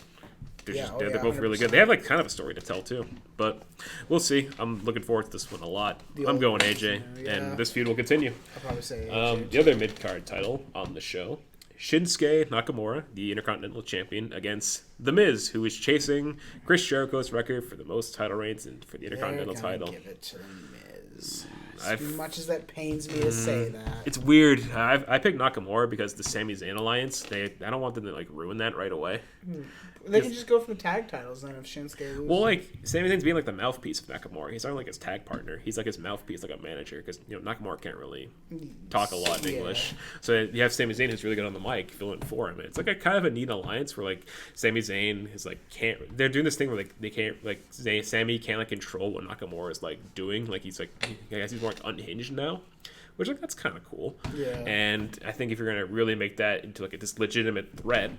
They're both really good. They have like kind of a story to tell too, but we'll see. I'm looking forward to this one a lot. I'm going AJ, and this feud will continue.
I'll probably say AJ.
The other mid-card title on the show, Shinsuke Nakamura, the Intercontinental Champion, against The Miz, who is chasing Chris Jericho's record for the most title reigns and for the Intercontinental title.
Give it to The Miz. As much as that pains me to say that.
It's weird. I picked Nakamura because the Sami Zayn alliance. I don't want them to like ruin that right away.
They can just go for the tag titles then if Shinsuke loses.
Well, like Sami Zayn's being like the mouthpiece of Nakamura. He's not like his tag partner. He's like his mouthpiece, like a manager, because Nakamura can't really talk a lot in English. So you have Sami Zayn who's really good on the mic, filling for him. It's like a kind of a neat alliance where like Sami Zayn is like can't. They're doing this thing where like they can't like Sami can't like control what Nakamura is like doing. Like he's like I guess he's more like unhinged now. Which like that's kind of cool.
Yeah.
And I think if you're gonna really make that into like this legitimate threat,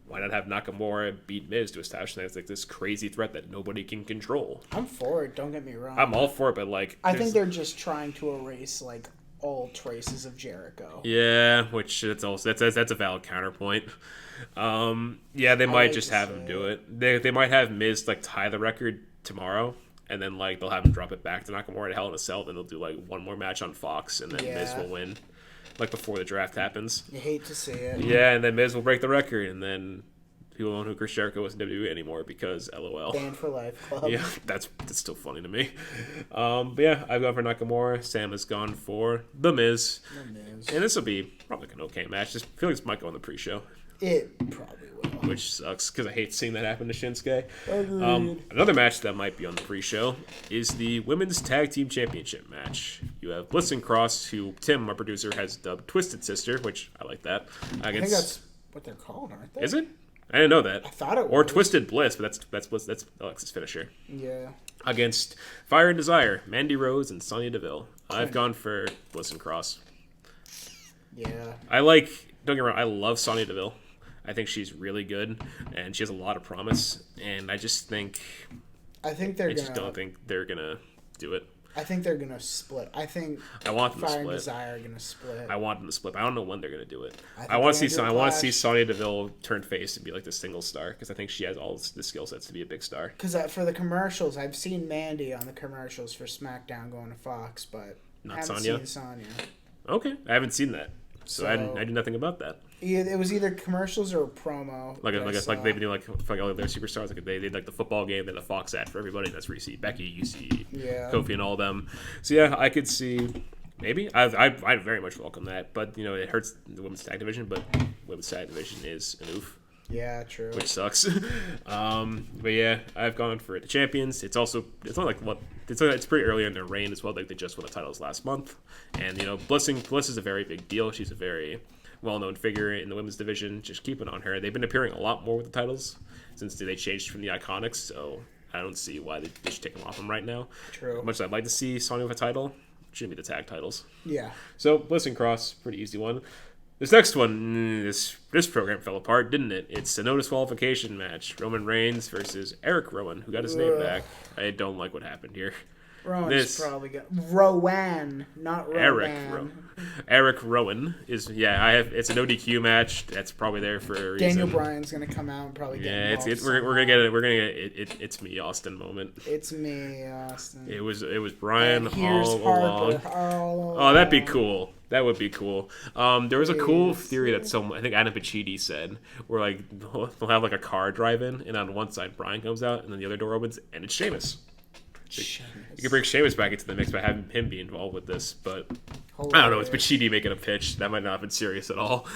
why not have Nakamura beat Miz to establish that it's like this crazy threat that nobody can control?
I'm for it. Don't get me wrong.
I'm all for it, but like
I think they're just trying to erase like all traces of Jericho.
Yeah, which it's also that's a valid counterpoint. Yeah, they might just have him do it. They might have Miz like tie the record tomorrow. And then, like, they'll have him drop it back to Nakamura to Hell in a Cell. Then they'll do, like, one more match on Fox. And then Miz will win, like, before the draft happens.
You hate to see it.
Yeah, and then Miz will break the record. And then people won't know who Chris Jericho is in WWE anymore because LOL.
Banned for life club.
Yeah, that's still funny to me. But, yeah, I've gone for Nakamura. Sam has gone for The Miz. And this will be probably like an okay match. Just feel like this might go on the pre-show.
It probably will.
Which sucks, because I hate seeing that happen to Shinsuke.
Agreed.
Another match that might be on the pre-show is the Women's Tag Team Championship match. You have Bliss and Cross, who Tim, our producer, has dubbed Twisted Sister, which I like that.
I think that's what they're called, aren't they?
Is it? I didn't know that.
I thought it was.
Or Twisted Bliss, but that's Bliss. That's Alexa's finisher.
Yeah.
Against Fire and Desire, Mandy Rose and Sonya Deville. I've gone for Bliss and Cross.
Yeah.
Don't get me wrong, I love Sonya Deville. I think she's really good, and she has a lot of promise, and I just don't think they're going to do it.
I think they're going to split. I think
I want them
Fire
to split.
and Desire are going to split.
I want them to split, but I don't know when they're going to do it. I want to see Sonya Deville turn face and be like the single star, because I think she has all the skill sets to be a big star.
Because for the commercials, I've seen Mandy on the commercials for SmackDown going to Fox, but I haven't seen Sonya.
Okay, I haven't seen that, so I knew nothing about that.
It was either commercials or a promo.
Like they've been doing like all of their superstars. Like they did like the football game, they had a Fox ad for everybody. That's where you see Becky, you see Kofi, and all of them. So yeah, I could see maybe. I very much welcome that, but it hurts the women's tag division. But women's tag division is an oof.
Yeah, true.
Which sucks. But yeah, I've gone for the champions. It's not like it's pretty early in their reign as well. Like they just won the titles last month, and Bliss is a very big deal. She's a very well-known figure in the women's division. Just keep it on her. They've been appearing a lot more with the titles since they changed from the Iconics, so I don't see why they should take them off them right now.
True.
As much as I'd like to see Sonya with a title, it shouldn't be the tag titles.
Yeah.
So Bliss and Cross, pretty easy one. This next one, this program fell apart, didn't it? It's a no disqualification match. Roman Reigns versus Eric Rowan, who got his name back. I don't like what happened here.
Rowan's probably good. Rowan, not Rowan.
Eric Rowan is it's an ODQ match. That's probably there for a reason.
Daniel Bryan's gonna come out and probably get involved.
We're gonna get it. It's me, Austin moment.
It's me, Austin.
It was Bryan all along. Oh, that'd be cool. That would be cool. There was a cool theory that I think Adam Pacitti said, where like they'll have like a car drive in, and on one side Bryan comes out, and then the other door opens, and it's Sheamus. You could bring Sheamus back into the mix by having him be involved with this, but I don't know. It's Pacitti making a pitch. That might not have been serious at all.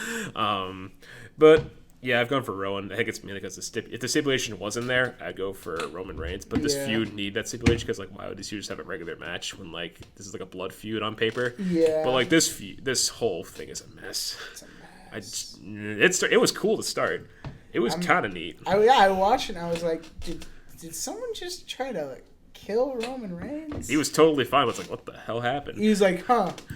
But yeah, I've gone for Rowan. I think it's mainly because if the stipulation wasn't there, I'd go for Roman Reigns. But this feud need that stipulation because why would you just have a regular match when this is like a blood feud on paper?
Yeah.
But this whole thing is a mess. It's a mess. It was cool to start. It was kind of neat.
I watched it and I was like, did someone just try to kill Roman Reigns?
He was totally fine. I was like, what the hell happened?
He was like,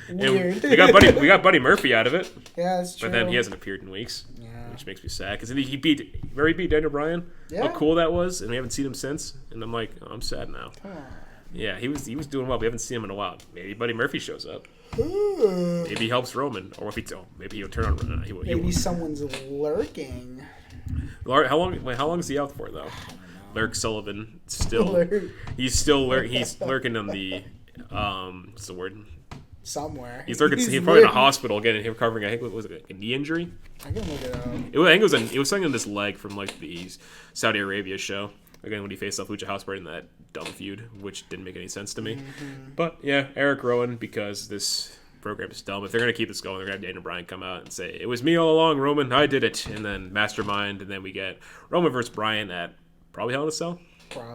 weird.
We got Buddy Murphy out of it.
Yeah, that's true.
But then he hasn't appeared in weeks.
Yeah.
Which makes me sad because he beat Daniel Bryan.
Yeah.
How cool that was, and we haven't seen him since. And I'm like, I'm sad now.
Come on.
Yeah, he was doing well. We haven't seen him in a while. Maybe Buddy Murphy shows up. Maybe he helps Roman, or maybe he'll turn on.
Maybe someone's lurking.
How long is he out for though? Lurk Sullivan still. He's still lurking on the what's the word?
Somewhere.
He's probably in a hospital getting recovering. I think was it a knee injury?
I can look it up.
I think it was something on this leg from like the Saudi Arabia show. Again, when he faced off Lucha Housebread in that dumb feud, which didn't make any sense to me. Mm-hmm. But yeah, Eric Rowan, because this program is dumb. If they're gonna keep this going, they're gonna have Daniel Bryan come out and say, "It was me all along, Roman. I did it." And then Mastermind, and then we get Roman versus Bryan at probably Hell in a Cell,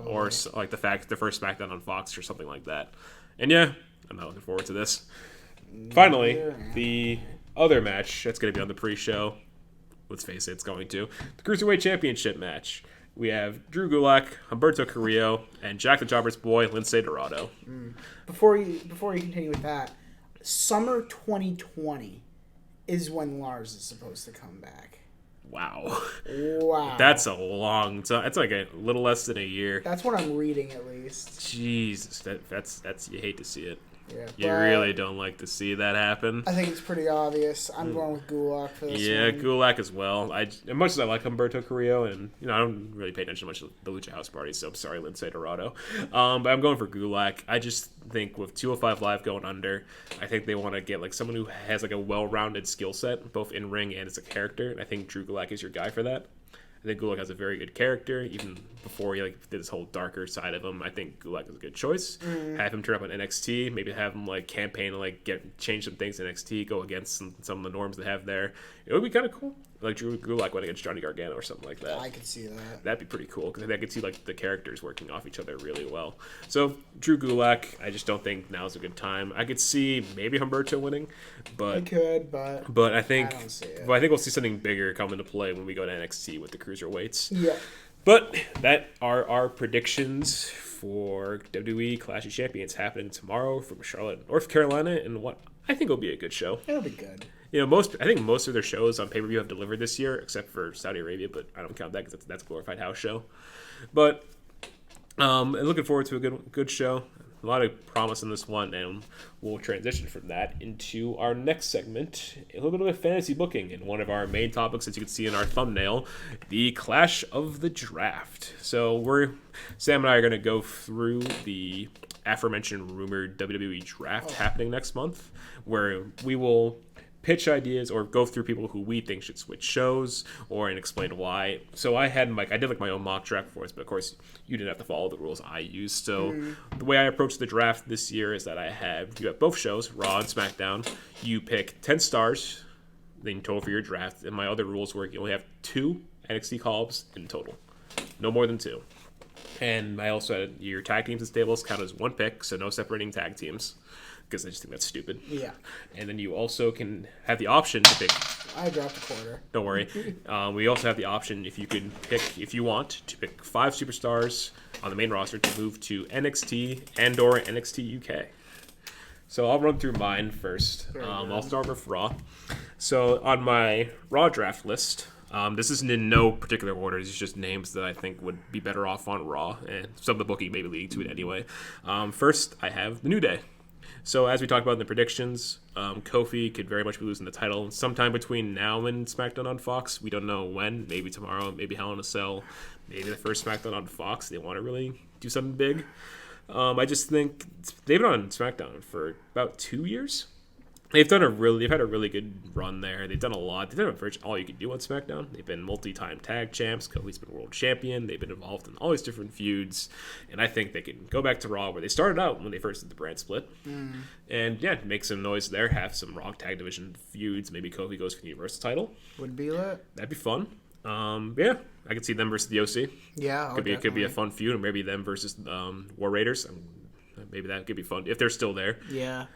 or like the first SmackDown on Fox or something like that. And yeah, I'm not looking forward to this. Finally, the other match that's going to be on the pre-show, let's face it, it's going to, the Cruiserweight Championship match. We have Drew Gulak, Humberto Carrillo, and Jack the Jobber's boy, Lince Dorado.
Before you continue with that, summer 2020 is when Lars is supposed to come back.
Wow.
Wow.
That's a long time. It's like a little less than a year.
That's what I'm reading, at least.
Jesus, that's you hate to see it.
Yeah,
you really don't like to see that happen.
I think it's pretty obvious. I'm going with Gulak for this one.
Yeah, Gulak as well. As much as I like Humberto Carrillo, and I don't really pay attention much to the Lucha House Party, so I'm sorry, Lince Dorado. But I'm going for Gulak. I just think with 205 Live going under, I think they want to get like someone who has like a well-rounded skill set, both in ring and as a character. And I think Drew Gulak is your guy for that. I think Gulak has a very good character, even before he did this whole darker side of him. I think Gulak is a good choice. Have him turn up on NXT, maybe have him campaign and change some things in NXT, go against some of the norms they have there. It would be kind of cool. Like Drew Gulak went against Johnny Gargano or something like that.
I could see that. That'd
be pretty cool because I could see the characters working off each other really well. So Drew Gulak, I just don't think now's a good time. I could see maybe Humberto winning, but I think
I don't see it.
But I think we'll see something bigger come into play when we go to NXT with the cruiserweights.
Yeah.
But that are our predictions for WWE Clash of Champions happening tomorrow from Charlotte, North Carolina, and what I think will be a good show.
It'll be good.
I think most of their shows on pay-per-view have delivered this year, except for Saudi Arabia, but I don't count that because that's a glorified house show. But looking forward to a good show. A lot of promise in this one, and we'll transition from that into our next segment, a little bit of fantasy booking, and one of our main topics, as you can see in our thumbnail, the Clash of the Draft. So Sam and I are going to go through the aforementioned rumored WWE draft happening next month, where we will pitch ideas or go through people who we think should switch shows and explain why. So I did my own mock draft for us, but of course you didn't have to follow the rules I used. So the way I approached the draft this year is that you have both shows, Raw and SmackDown. You pick 10 stars in total for your draft, and my other rules were you only have 2 NXT call-ups in total, no more than 2. And I also had your tag teams and stables count as 1 pick, so no separating tag teams, because I just think that's stupid.
Yeah.
And then you also can have the option to pick.
I dropped a quarter.
Don't worry. We also have the option, if you want, to pick 5 superstars on the main roster to move to NXT and/or NXT UK. So I'll run through mine first. I'll start with Raw. So on my Raw draft list, this isn't in no particular order. It's just names that I think would be better off on Raw, and some of the booking may be leading to it anyway. First, I have the New Day. So as we talked about in the predictions, Kofi could very much be losing the title sometime between now and SmackDown on Fox. We don't know when. Maybe tomorrow. Maybe Hell in a Cell. Maybe the first SmackDown on Fox. They want to really do something big. I just think they've been on SmackDown for about 2 years. They've had a really good run there. They've done a lot. They've done virtually all you can do on SmackDown. They've been multi-time tag champs. Kofi's been world champion. They've been involved in all these different feuds. And I think they can go back to Raw where they started out when they first did the brand split. And make some noise there. Have some Raw tag division feuds. Maybe Kofi goes for the Universal title.
Would be lit.
That'd be fun. I could see them versus the OC.
Yeah,
could be a fun feud, or maybe them versus War Raiders. Maybe that could be fun if they're still there.
Yeah.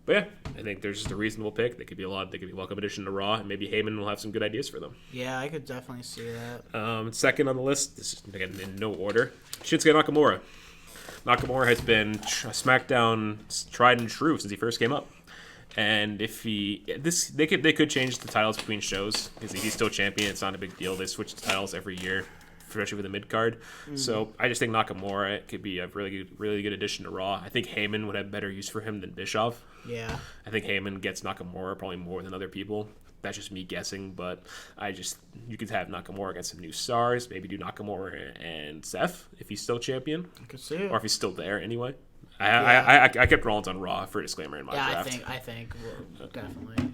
But yeah, I think there's just a reasonable pick. They could be a welcome addition to Raw, and maybe Heyman will have some good ideas for them.
Yeah, I could definitely see that.
Second on the list, this is again in no order, Shinsuke Nakamura. Nakamura has been SmackDown tried and true since he first came up. And they could change the titles between shows, because if he's still champion, it's not a big deal. They switch the titles every year, especially with the mid card. So I just think Nakamura could be a really good addition to Raw. I think Heyman would have better use for him than Bischoff.
Yeah.
I think Heyman gets Nakamura probably more than other people. That's just me guessing, but you could have Nakamura against some new stars. Maybe do Nakamura and Seth if he's still champion.
I could see it.
Or if he's still there anyway. I kept Rollins on Raw for a disclaimer in my draft.
I think definitely.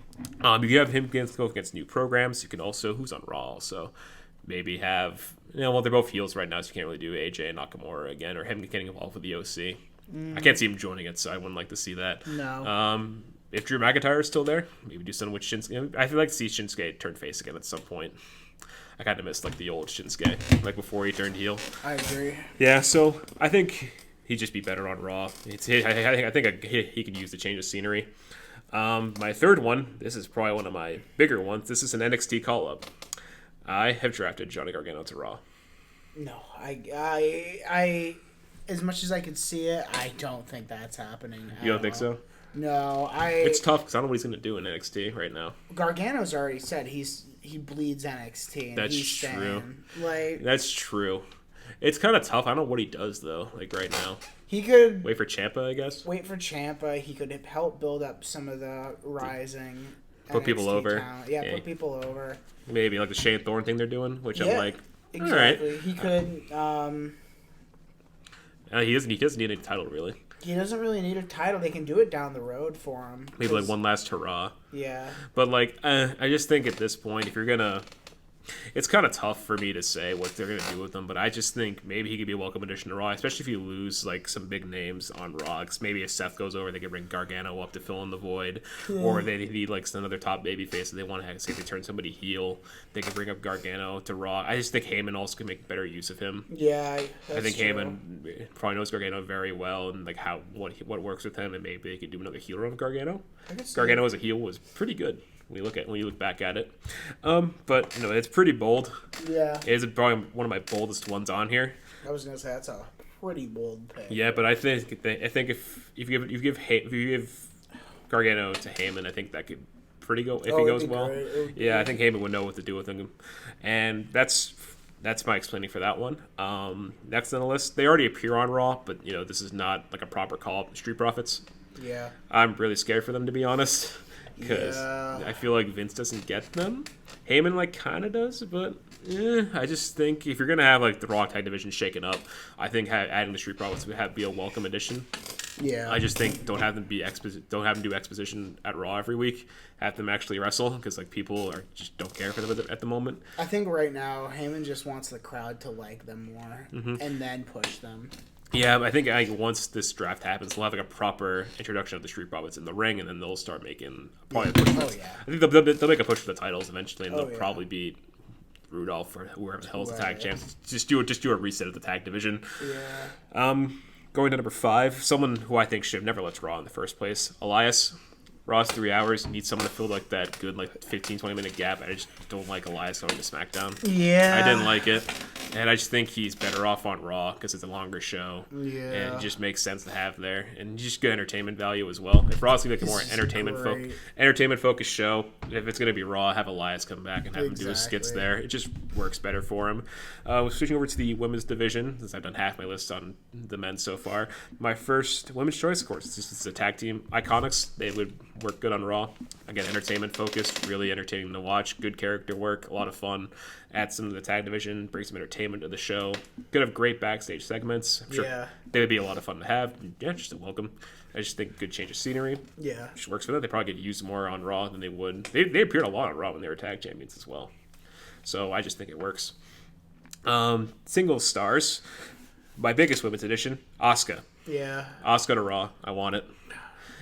You have him go against new programs. You can also, who's on Raw also, maybe have, they're both heels right now, so you can't really do AJ and Nakamura again, or him getting involved with the OC. I can't see him joining it, so I wouldn't like to see that.
No.
If Drew McIntyre is still there, maybe do something with Shinsuke. I'd like to see Shinsuke turn face again at some point. I kind of miss the old Shinsuke, before he turned heel.
I agree.
Yeah, so I think he'd just be better on Raw. I think he could use the change of scenery. My third one, this is probably one of my bigger ones. This is an NXT call-up. I have drafted Johnny Gargano to Raw.
No, I as much as I could see it, I don't think that's happening.
You don't think so?
No,
It's tough because I don't know what he's going to do in NXT right now.
Gargano's already said he bleeds NXT. And
That's true.
Like,
that's true. It's kind of tough. I don't know what he does though. Right now,
he could
wait for Ciampa, I guess.
Wait for Ciampa. He could help build up some of the rising.
Put people over.
Yeah, put people over.
Maybe like the Shane Thorne thing they're doing, which I'm like,
exactly.
All right.
He could.
He doesn't need a title really.
He doesn't really need a title. They can do it down the road for him.
Maybe one last hurrah.
Yeah.
But I just think at this point, if you're gonna, it's kind of tough for me to say what they're gonna do with him. But I just think maybe he could be a welcome addition to Raw, especially if you lose some big names on Raw. 'Cause maybe if Seth goes over, they could bring Gargano up to fill in the void, or they need another top babyface that they want to have. Say they turn somebody heel, they could bring up Gargano to Raw. I just think Heyman also could make better use of him.
Yeah,
I think Heyman probably knows Gargano very well and what works with him, and maybe they could do another heel run of Gargano. Gargano as a heel was pretty good when you look back at it. But it's pretty bold.
Yeah.
It is probably one of my boldest ones on here.
I was gonna say that's a pretty bold pick.
Yeah, but I think if you give Gargano to Heyman, I think that could pretty go if he goes well. Yeah, I think Heyman would know what to do with him, and that's my explaining for that one. Next on the list, they already appear on Raw, but this is not like a proper call. Street Profits.
Yeah.
I'm really scared for them, to be honest, because I feel like Vince doesn't get them. Heyman kind of does, but I just think if you're gonna have the Raw tag division shaken up, I think adding the Street Profits would be a welcome addition.
Yeah.
I just think don't have them do exposition at Raw every week. Have them actually wrestle because people just don't care for them at the moment.
I think right now Heyman just wants the crowd to like them more and then push them.
Yeah, I think once this draft happens, they'll have a proper introduction of the Street Profits in the ring, and then they'll start making probably a push. I think they'll make a push for the titles eventually, and they'll probably beat Rudolph or whoever the hell is the tag champs. Just do a reset of the tag division.
Yeah.
Going to number 5, someone who I think should have never left Raw in the first place, Elias. Raw's 3 hours. Need someone to fill that good 15-20 minute gap. I just don't like Elias going to SmackDown.
Yeah.
I didn't like it. And I just think he's better off on Raw because it's a longer show.
Yeah.
And it just makes sense to have there. And just good entertainment value as well. If Raw's going to be a more entertainment focused show, if it's going to be Raw, have Elias come back and have him do his skits there. It just works better for him. Switching over to the women's division, since I've done half my list on the men so far. My first women's choice, of course, it's a tag team. Iconics. They would work good on Raw. Again, entertainment focused, really entertaining to watch. Good character work, a lot of fun. Add some of the tag division, bring some entertainment to the show. Could have great backstage segments. I'm sure they would be a lot of fun to have. Yeah, just a welcome. I just think good change of scenery.
Yeah.
Just works for them. They probably get used more on Raw than they would. They appeared a lot on Raw when they were tag champions as well. So I just think it works. Single stars. My biggest women's edition, Asuka.
Yeah.
Asuka to Raw. I want it.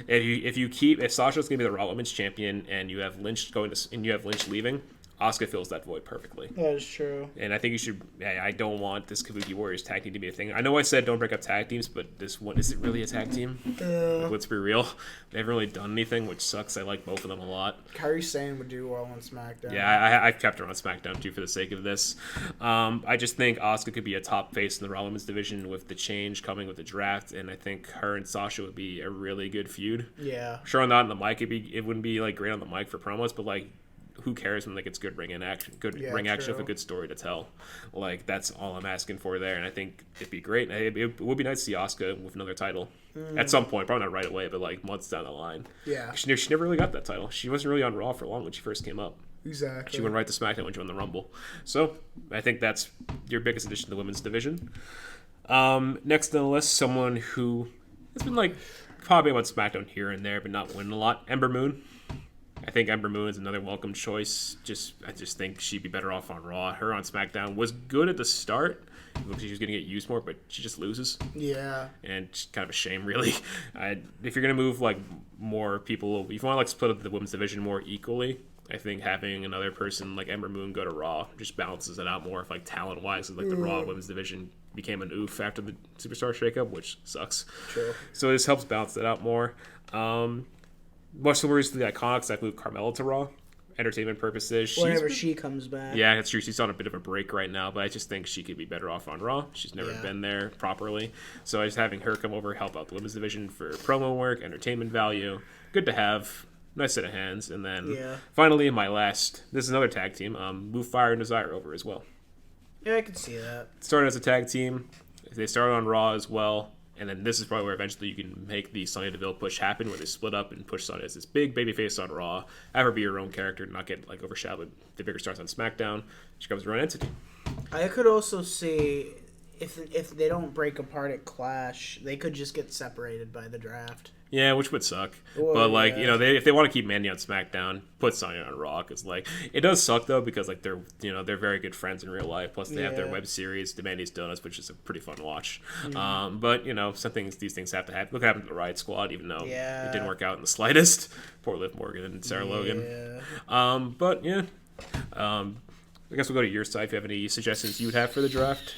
If Sasha's gonna be the Raw Women's Champion and you have Lynch leaving, Asuka fills that void perfectly.
That is true.
And I think you should. I don't want this Kabuki Warriors tag team to be a thing. I know I said don't break up tag teams, but this one, is it really a tag team? Let's be real. They haven't really done anything, which sucks. I like both of them a lot.
Kairi Sane would do well on SmackDown.
Yeah, I've kept her on SmackDown too for the sake of this. I just think Asuka could be a top face in the Raw Women's division with the change coming with the draft, and I think her and Sasha would be a really good feud.
Yeah.
Sure, not on the mic. It wouldn't be great on the mic for promos, but who cares when it's good ring action with a good story to tell? That's all I'm asking for there, and I think it'd be great. It would be nice to see Asuka with another title at some point, probably not right away, but months down the line.
Yeah,
she never really got that title. She wasn't really on Raw for long when she first came up.
Exactly.
She went right to SmackDown when she won the Rumble. So I think that's your biggest addition to the women's division. Next on the list, someone who has been probably on SmackDown here and there, but not winning a lot. Ember Moon. I think Ember Moon is another welcome choice. I just think she'd be better off on Raw. Her on SmackDown was good at the start. It looks like she's going to get used more, but she just loses.
Yeah.
And it's kind of a shame, really. If you're going to move more people, if you want to split up the women's division more equally, I think having another person like Ember Moon go to Raw just balances it out more. If talent-wise, the Raw women's division became an oof after the Superstar shakeup, which sucks.
True.
So this helps balance it out more. Much similar to the Iconics, I moved Carmella to Raw. Entertainment purposes.
Whenever she comes back.
Yeah, it's true. She's on a bit of a break right now, but I just think she could be better off on Raw. She's never been there properly. So just having her come over, help out the women's division for promo work, entertainment value. Good to have. Nice set of hands. And then finally, my last, this is another tag team, move Fire and Desire over as well.
Yeah, I can see that.
Started as a tag team. They started on Raw as well. And then this is probably where eventually you can make the Sonya Deville push happen, where they split up and push Sonya as this big babyface on Raw, have her be her own character, not get overshadowed the bigger stars on SmackDown. She becomes her own entity.
I could also see if they don't break apart at Clash, they could just get separated by the draft.
Yeah, which would suck. Well, but if they want to keep Mandy on SmackDown, put Sonya on Raw. Because it does suck though, because they're very good friends in real life. Plus they have their web series, The Mandy's Donuts, which is a pretty fun watch. But these things have to happen. Look what happened to the Riot Squad, even though it didn't work out in the slightest. Poor Liv Morgan and Sarah Logan. But yeah, I guess we'll go to your side. If you have any suggestions you would have for the draft.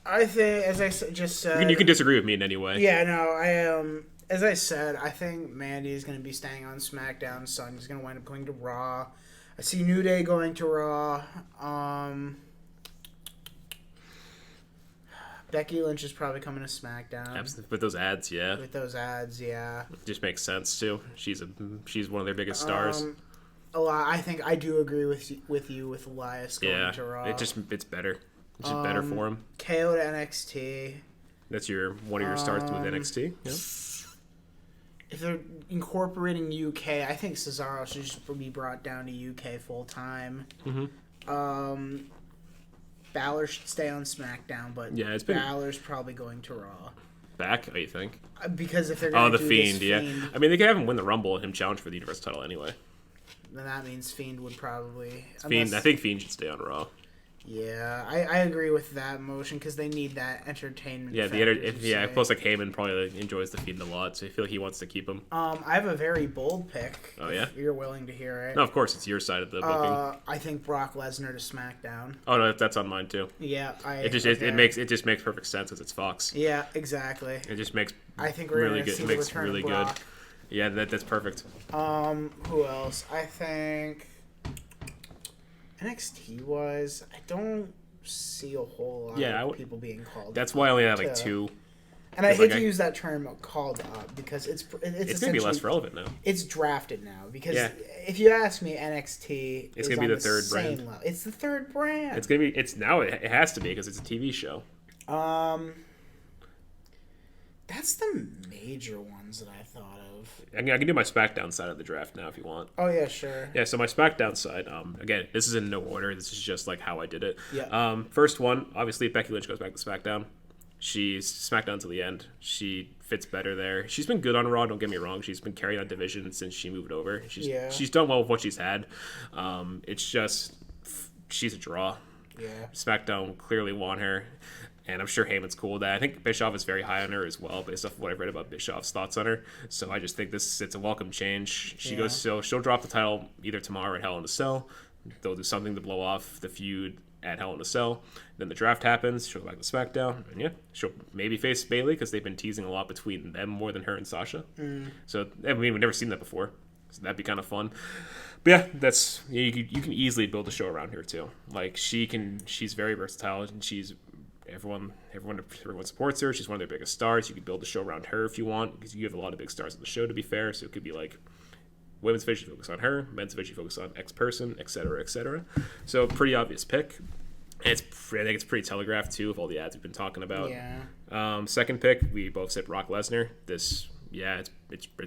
I think, as I just said...
You can disagree with me in any way.
Yeah, no, as I said, I think Mandy is going to be staying on SmackDown. Sonya's going to wind up going to Raw. I see New Day going to Raw. Becky Lynch is probably coming to SmackDown.
Absolutely. With those ads, yeah.
With those ads, yeah.
It just makes sense too. She's one of their biggest stars.
I think I do agree with you with Elias going to Raw.
It's better. It's just better for him.
KO to NXT.
That's one of your starts with NXT. Yeah.
If they're incorporating UK, I think Cesaro should just be brought down to UK full time. Mm-hmm. Balor should stay on SmackDown, but Balor's probably going to Raw.
Back? What do you think?
Because if they're going to do
Fiend,
this Fiend,
I mean, they could have him win the Rumble and him challenge for the Universal title anyway.
Then that means Fiend would probably...
I think Fiend should stay on Raw.
Yeah, I agree with that motion because they need that entertainment.
Yeah, plus like Heyman probably enjoys the Fiend a lot, so I feel like he wants to keep him.
I have a very bold pick.
Oh yeah,
if you're willing to hear it.
No, of course it's your side of the booking.
I think Brock Lesnar to SmackDown.
Oh no, that's on mine too.
Yeah,
it just makes perfect sense because it's Fox.
Yeah, exactly.
It just makes
I think we're really good. It makes really good.
Yeah, that's perfect.
Who else? I think NXT wise, I don't see a whole lot of people being called.
That's why I only have like 2.
And I hate to use that term "called up" because it's going
to be less relevant now.
It's drafted now because if you ask me, NXT
it's going to be the third brand.
Level. It's the third brand.
It's going to be. It's now. It has to be because it's a TV show.
That's the major ones that I thought of.
I can do my SmackDown side of the draft now if you want.
Oh, yeah, sure.
Yeah, so my SmackDown side, again, this is in no order. This is just like how I did it.
Yeah.
First one, obviously, Becky Lynch goes back to SmackDown. She's SmackDown to the end. She fits better there. She's been good on Raw, don't get me wrong. She's been carrying that division since she moved over. She's done well with what she's had. It's just, she's a draw.
Yeah.
SmackDown clearly want her. And I'm sure Heyman's cool with that. I think Bischoff is very high on her as well, based off what I've read about Bischoff's thoughts on her. So I just think it's a welcome change. She'll drop the title either tomorrow at Hell in a Cell. They'll do something to blow off the feud at Hell in a Cell. Then the draft happens. She'll go back to SmackDown. And she'll maybe face Bayley because they've been teasing a lot between them more than her and Sasha. So I mean, we've never seen that before. So that'd be kind of fun. But yeah, you can easily build a show around her too. Like she's very versatile and she's everyone supports her. She's one of their biggest stars. You could build a show around her if you want because you have a lot of big stars on the show, to be fair. So it could be like women's division focus on her, men's division focus on X person, etc., etc. So pretty obvious pick. And I think it's pretty telegraphed too with all the ads we've been talking about.
Yeah.
Second pick, we both said Brock Lesnar. It's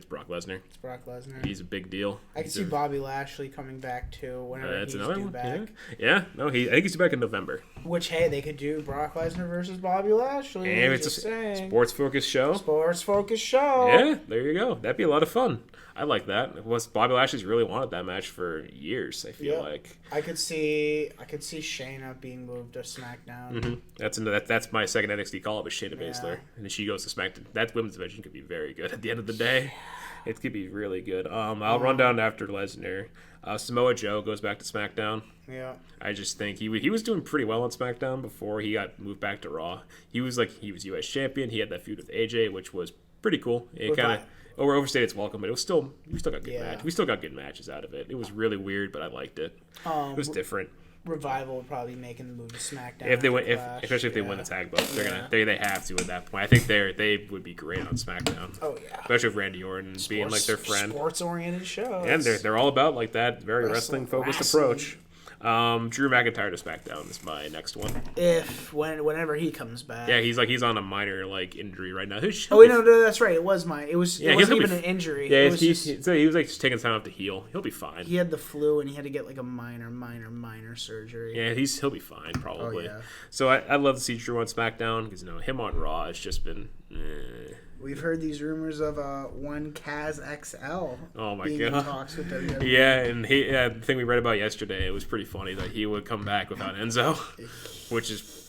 Brock Lesnar.
It's Brock Lesnar.
He's a big deal.
I can see Bobby Lashley coming back too whenever he's due back.
Yeah. No, I think he's due back in November.
Which, hey, they could do Brock Lesnar versus Bobby Lashley.
And it's a sports-focused show.
Sports-focused show.
Yeah, there you go. That'd be a lot of fun. I like that. Bobby Lashley's really wanted that match for years, I feel like.
I could see Shayna being moved to SmackDown.
Mm-hmm. That's my second NXT call-up is Shayna Baszler. And then she goes to SmackDown. That women's division could be very good at the end of the day. It could be really good. I'll run down after Lesnar. Samoa Joe goes back to SmackDown.
Yeah.
I just think he was doing pretty well on SmackDown before he got moved back to Raw. He was US champion. He had that feud with AJ, which was pretty cool. It kind of overstayed its welcome, but we still got good matches. We still got good matches out of it. It was really weird, but I liked it. It was different.
Revival would probably be making the move to SmackDown
especially if they win the tag belts. They have to at that point. I think they would be great on SmackDown.
Oh yeah,
especially with Randy Orton being like their friend.
Sports oriented show,
and they're all about like that very wrestling focused approach. Drew McIntyre to SmackDown is my next one.
Whenever he comes back.
Yeah, he's on a minor injury right now.
No, that's right. It wasn't even an injury.
Yeah, he was like just taking time off to heal. He'll be fine.
He had the flu and he had to get like a minor surgery.
Yeah, he'll be fine probably.
Oh, yeah.
So I'd love to see Drew on SmackDown because him on Raw has just been.
We've heard these rumors of one Kaz XL.
Oh my
being
god!
In talks with WWE.
Yeah, and the thing we read about yesterday, it was pretty funny that he would come back without Enzo,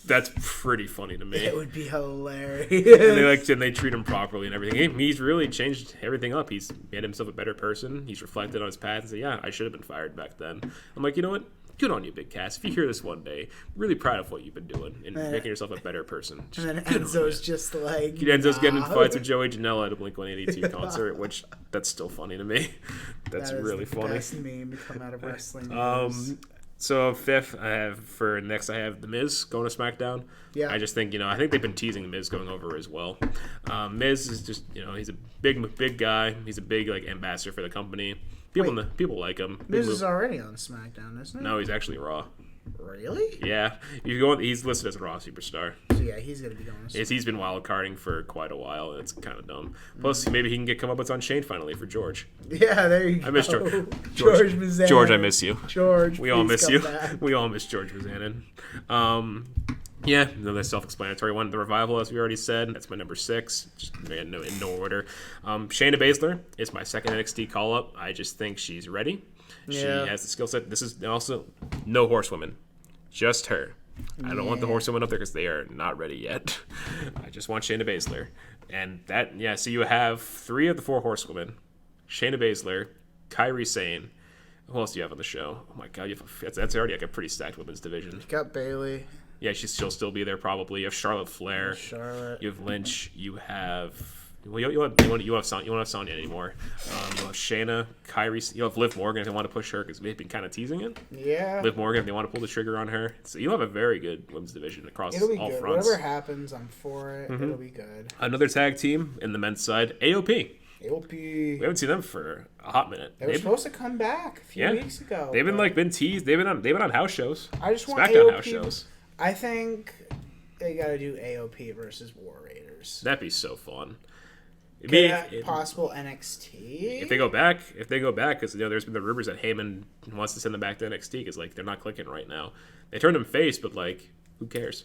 that's pretty funny to me.
It would be hilarious.
And they treat him properly and everything. He's really changed everything up. He's made himself a better person. He's reflected on his past and said, "Yeah, I should have been fired back then." I'm like, you know what? Good on you, Big Cass. If you hear this one day, really proud of what you've been doing and making yourself a better person.
And then Enzo's just like...
Enzo's getting in fights with Joey Janela at a Blink-182 concert, which that's still funny to me. That's really funny.
That is the best meme to come out of wrestling news.
So fifth, I have The Miz going to SmackDown.
Yeah.
I just think I think they've been teasing The Miz going over as well. Miz is just he's a big guy. He's a big ambassador for the company. People like him.
Miz is already on SmackDown, isn't he?
No, he's actually Raw.
Really?
Yeah, he's listed as a Raw superstar.
So yeah, he's gonna be going.
He's been wild carding for quite a while, and it's kind of dumb. Plus, maybe he can get comeuppance on Shane finally for George.
Yeah, there you go.
I miss George.
George Mizanin.
George, I miss you.
George,
we all miss you.
Back.
We all miss George Mizanin. Yeah, another self-explanatory one. The Revival, as we already said, that's my number 6. Just in no order. Shayna Baszler is my second NXT call-up. I just think she's ready. She has the skill set. This is also no horsewomen, just her. I don't want the horsewomen up there because they are not ready yet. I just want Shayna Baszler. And so you have 3 of the 4 horsewomen. Shayna Baszler, Kairi Sane. Who else do you have on the show? Oh my god, that's already a pretty stacked women's division.
You got Bayley.
Yeah, she'll still be there probably. You have Charlotte Flair.
Charlotte.
You have Lynch. You have... Well, you won't have Sonya anymore. You'll have Shayna, Kairi. You'll have Liv Morgan if they want to push her because they've been kind of teasing it.
Yeah.
Liv Morgan if they want to pull the trigger on her. So you'll have a very good women's division across
It'll be
all
good.
fronts.
Whatever happens, I'm for it. Mm-hmm. It'll be good.
Another tag team in the men's side, AOP.
AOP.
We haven't seen them for a hot minute.
They were supposed to come back a few weeks ago.
They've been teased. They've been on house shows.
I just want
SmackDown
AOP
house shows.
I think they got to do AOP versus War Raiders.
That'd be so fun.
Possible NXT.
If they go back, because there's been the rumors that Heyman wants to send them back to NXT because they're not clicking right now. They turned them face, but who cares?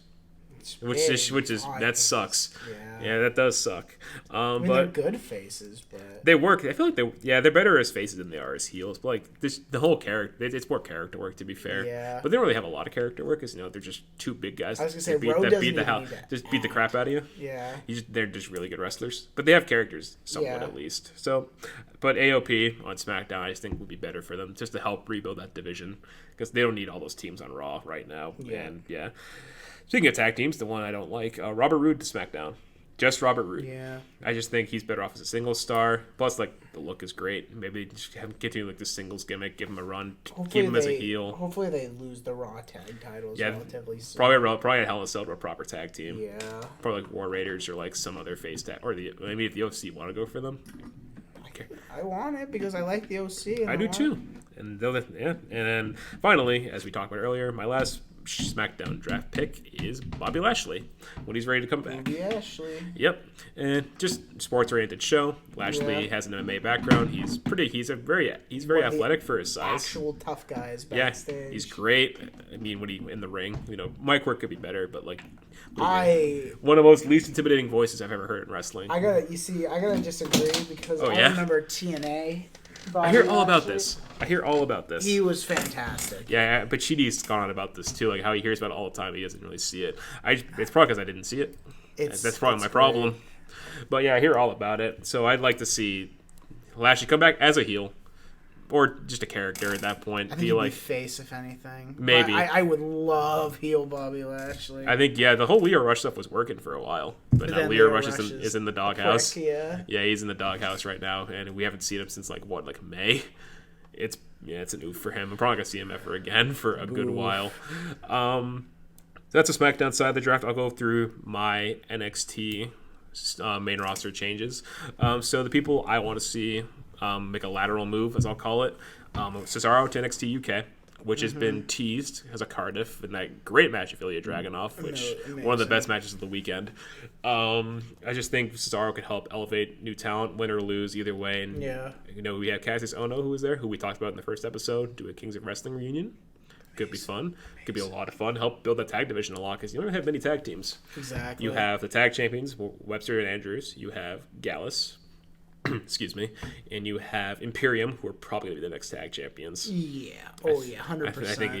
That sucks. Yeah, that does suck. But
they're good faces, but
they work. I feel like they're better as faces than they are as heels. But the whole character, it's more character work to be fair.
Yeah.
But they don't really have a lot of character work because they're just 2 big guys.
I was gonna say beat
the crap out of you.
Yeah.
They're just really good wrestlers, but they have characters somewhat at least. So, but AOP on SmackDown, I just think would be better for them just to help rebuild that division because they don't need all those teams on Raw right now. Yeah. And speaking of tag teams, the one I don't like, Robert Roode to SmackDown. Just Robert Roode.
Yeah.
I just think he's better off as a single star. Plus, the look is great. Maybe just have him continue the singles gimmick, give him a run, keep him as a heel.
Hopefully they lose the Raw tag titles relatively soon.
Probably a Hell in a Cell to a proper tag team.
Yeah.
Probably War Raiders or some other face tag. Or maybe if the OC want to go for them.
I want it because I like the OC.
I do too. And then finally, as we talked about earlier, my last SmackDown draft pick is Bobby Lashley when he's ready to come back.
Bobby Lashley.
Yep, and just sports-oriented show. Lashley has an MMA background. He's very athletic for his size.
Actual tough guys backstage.
Yeah, he's great. I mean, when he in the ring, mic work could be better, but one of the most least intimidating voices I've ever heard in wrestling.
I gotta disagree because I remember TNA.
I hear all about this.
He was fantastic.
Yeah, but Chidi's gone on about this too, how he hears about it all the time. He doesn't really see it. It's probably because I didn't see it. That's probably my problem. But yeah, I hear all about it. So I'd like to see Lashley come back as a heel, or just a character at that point.
I think he'd be face, if anything.
Maybe.
I would love heel Bobby Lashley.
I think, the whole Leo Rush stuff was working for a while. But now Leo Rush is in the doghouse.
Yeah,
he's in the doghouse right now, and we haven't seen him since, May. It's an oof for him. I'm probably going to see him ever again for a good while. So that's a SmackDown side of the draft. I'll go through my NXT main roster changes. So the people I want to see make a lateral move, as I'll call it. Cesaro to NXT UK, which has been teased as a Cardiff in that great match of Ilya Dragunov, which one of the best matches of the weekend. I just think Cesaro could help elevate new talent, win or lose either way. And, we have Cassius Ohno, who was there, who we talked about in the first episode, do a Kings of Wrestling reunion. Could be fun. Could be a lot of fun. Help build that tag division a lot because you don't have many tag teams.
Exactly.
You have the tag champions, Webster and Andrews. You have Gallus. Excuse me, and you have Imperium, who are probably going to be the next tag champions.
Yeah. Oh, yeah, 100%.
I think,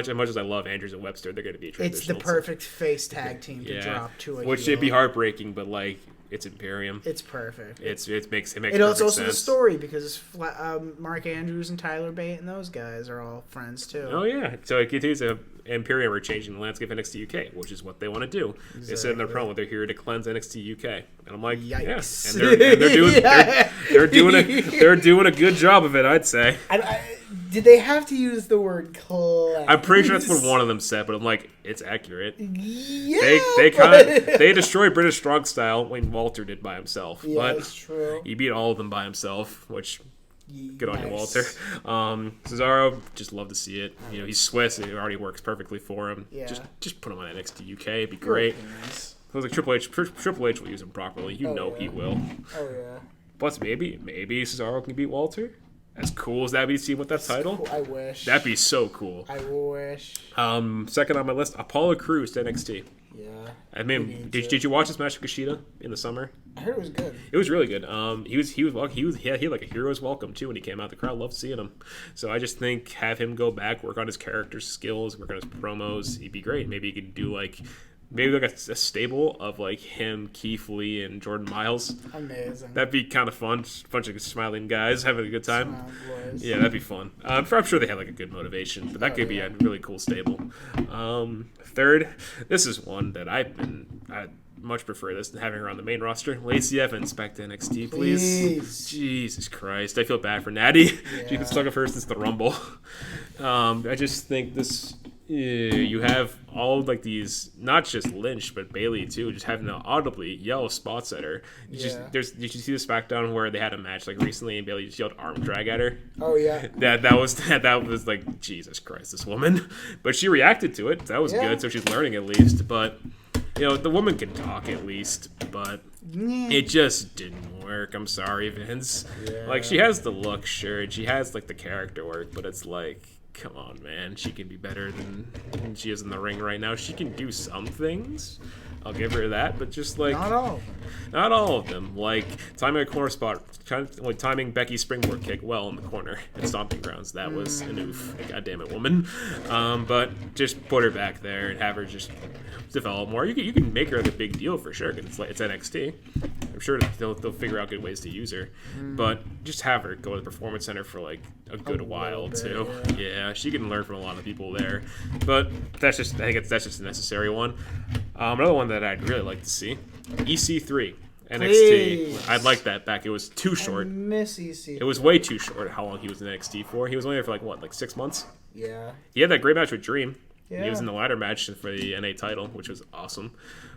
as much as I love Andrews and Webster, they're going to be a transitional.
It's the perfect face tag team to drop to a
which
heel.
It'd be heartbreaking, but, it's Imperium.
It's perfect.
It makes
it also the story because Mark Andrews and Tyler Bate and those guys are all friends, too.
Oh, yeah. So it continues Imperium are changing the landscape of NXT UK, which is what they want to do. Exactly. They said in their promo they're here to cleanse NXT UK, and I'm like,
yikes.
Yeah, and they're doing they're doing a good job of it, I'd say.
Did they have to use the word cleanse?
I'm pretty sure that's what one of them said, but I'm like, it's accurate.
Yeah,
They destroyed British Strong Style when Walter did by himself.
Yeah,
but
that's true.
He beat all of them by himself, which... Good on you,
Nice.
Walter. Cesaro, just love to see it. You know, he's Swiss. It already works perfectly for him.
Yeah.
Just put him on NXT UK. It'd be great.
Nice.
It was like Triple H will use him properly. You know
yeah.
he will.
Oh yeah.
Plus, maybe Cesaro can beat Walter. As cool as that'd be to see him with that title.
Cool. I wish.
That'd be so cool.
I wish.
Second on my list, Apollo Crews to NXT.
Yeah.
I mean, did you watch this match with Kushida in the summer?
I heard it was good.
It was really good. He had like a hero's welcome too when he came out. The crowd loved seeing him. So I just think have him go back, work on his character skills, work on his promos. He'd be great. Maybe he could do like a stable of like him, Keith Lee, and Jordan Miles.
Amazing.
That'd be kind of fun. Just a bunch of smiling guys having a good time.
Boys.
Yeah, that'd be fun. I'm sure they have like a good motivation, but that could be a really cool stable. Third, this is one that I much prefer this than having her on the main roster. Lacey Evans back to NXT, please. Jesus Christ, I feel bad for Natty.
Yeah.
She's been stuck at first since the Rumble. I just think this. You have all like these, not just Lynch but Bailey too, just having to audibly yell spots at her. Did you see the SmackDown where they had a match like recently and Bailey just yelled arm drag at her?
Oh yeah.
That was like, Jesus Christ, this woman. But she reacted to it. That was good. So she's learning at least. But you know, the woman can talk at least. But it just didn't work. I'm sorry, Vince.
Yeah.
Like she has the look, sure, and she has like the character work, but it's like, come on, man. She can be better than she is in the ring right now. She can do some things. I'll give her that, but just like not all of them. Like timing a corner spot, timing Becky's springboard kick well in the corner at Stomping Grounds. That was an oof. God damn it, woman. But just put her back there and have her just develop more. You can make her like a big deal for sure because it's NXT. I'm sure they'll figure out good ways to use her, but just have her go to the Performance Center for like a good while too. Yeah, she can learn from a lot of people there. But I think that's just a necessary one. Another one that I'd really like to see, EC3 NXT.
Please.
I'd like that back. It was too short.
I miss EC.
It was way too short. How long he was in NXT for? He was only there for like 6 months.
Yeah.
He had that great match with Dream.
Yeah.
He was in the ladder match for the NA title, which was awesome.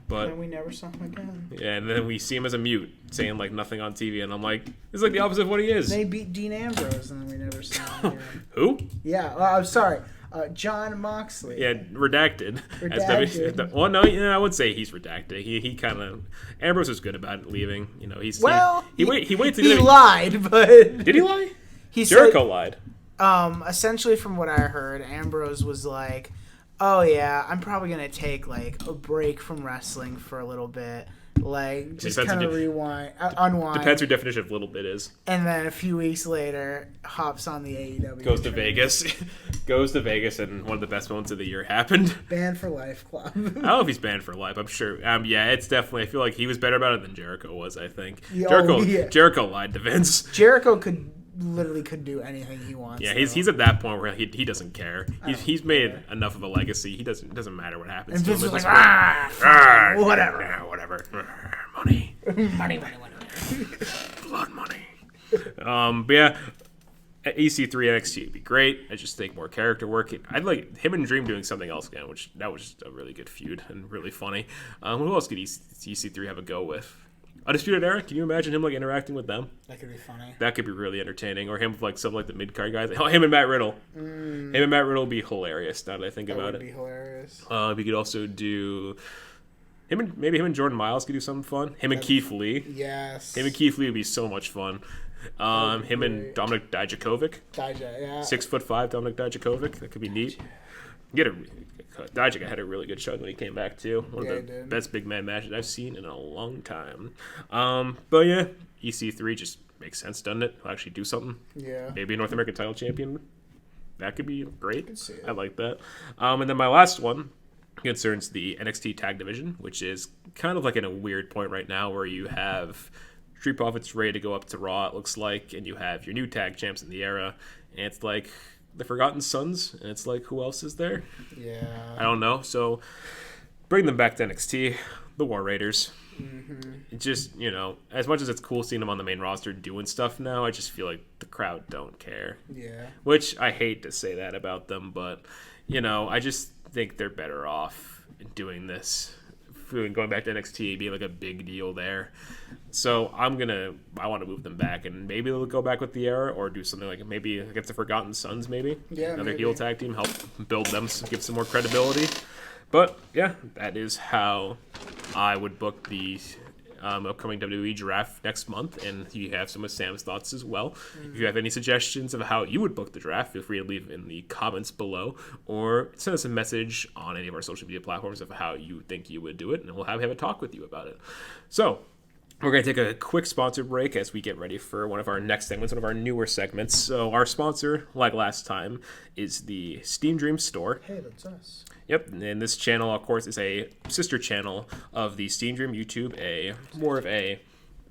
But
and we never saw him again.
Yeah, and then we see him as a mute, saying like nothing on TV, and I'm like, it's like the opposite of what he is.
They beat Dean Ambrose, and then we never saw him again.
Who?
Yeah, I'm sorry. John Moxley.
Yeah, redacted.
Redacted.
Well, no, I would say he's redacted. He kind of Ambrose was good about it leaving. You know, he waited.
He lied, but
did he lie? Jericho lied.
Essentially, from what I heard, Ambrose was like, "Oh yeah, I'm probably gonna take like a break from wrestling for a little bit." Like, just kind of unwind.
Depends your definition of little bit is.
And then a few weeks later, hops on the AEW.
Goes to Vegas. Goes to Vegas, and one of the best moments of the year happened.
Banned for life club.
I don't know if he's banned for life. I'm sure. Yeah, it's definitely. I feel like he was better about it than Jericho was, I think. Jericho lied to Vince.
Jericho could do anything he wants.
Yeah, he's at that point where he doesn't care. He's made enough of a legacy. It doesn't matter what happens
and
to him.
Vince was like, whatever.
Yeah, whatever. Money.
money.
Blood money. But yeah, EC3 NXT would be great. I just think more character work. I'd like him and Dream doing something else again, which that was just a really good feud and really funny. Who else could EC3 have a go with? Undisputed Era, can you imagine him like interacting with them? That could be funny. That could be really entertaining. Or him with like some like the mid card guys. Oh, him and Matt Riddle. Him and Matt Riddle would be hilarious. Now that I think about it, that would be hilarious. We could also do him and Jordan Miles could do something fun. Him and Keith Lee. Yes. Him and Keith Lee would be so much fun. Him and Dominic Dijakovic. 6'5" Dominic Dijakovic. That could be neat. Dijak had a really good show when he came back too. One of the best big man matches I've seen in a long time. But yeah, EC3 just makes sense, doesn't it? He'll actually do something. Yeah. Maybe a North American title champion. That could be great. I like that. And then my last one concerns the NXT tag division, which is kind of like in a weird point right now where you have Street Profits ready to go up to Raw, it looks like, and you have your new tag champs in the era, and it's like the Forgotten Sons, and it's like, who else is there? Yeah. I don't know. So bring them back to NXT, the War Raiders. It just, as much as it's cool seeing him on the main roster doing stuff now, I just feel like the crowd don't care.
Yeah.
Which I hate to say that about them, but, I just think they're better off doing this. Going back to NXT, being like a big deal there. So I want to move them back, and maybe they'll go back with the era or do something like maybe against the Forgotten Sons, maybe.
Yeah,
another
maybe.
heel tag team, help build them, give some more credibility. But yeah, that is how I would book the upcoming WWE draft next month, and you have some of Sam's thoughts as well. If you have any suggestions of how you would book the draft, feel free to leave in the comments below, or send us a message on any of our social media platforms of how you think you would do it, and we'll have a talk with you about it. So we're going to take a quick sponsor break as we get ready for one of our next segments, one of our newer segments. So our sponsor, like last time, is the Steam Dream Store.
Hey, that's us.
Yep, and this channel, of course, is a sister channel of the Steam Dream YouTube, more of a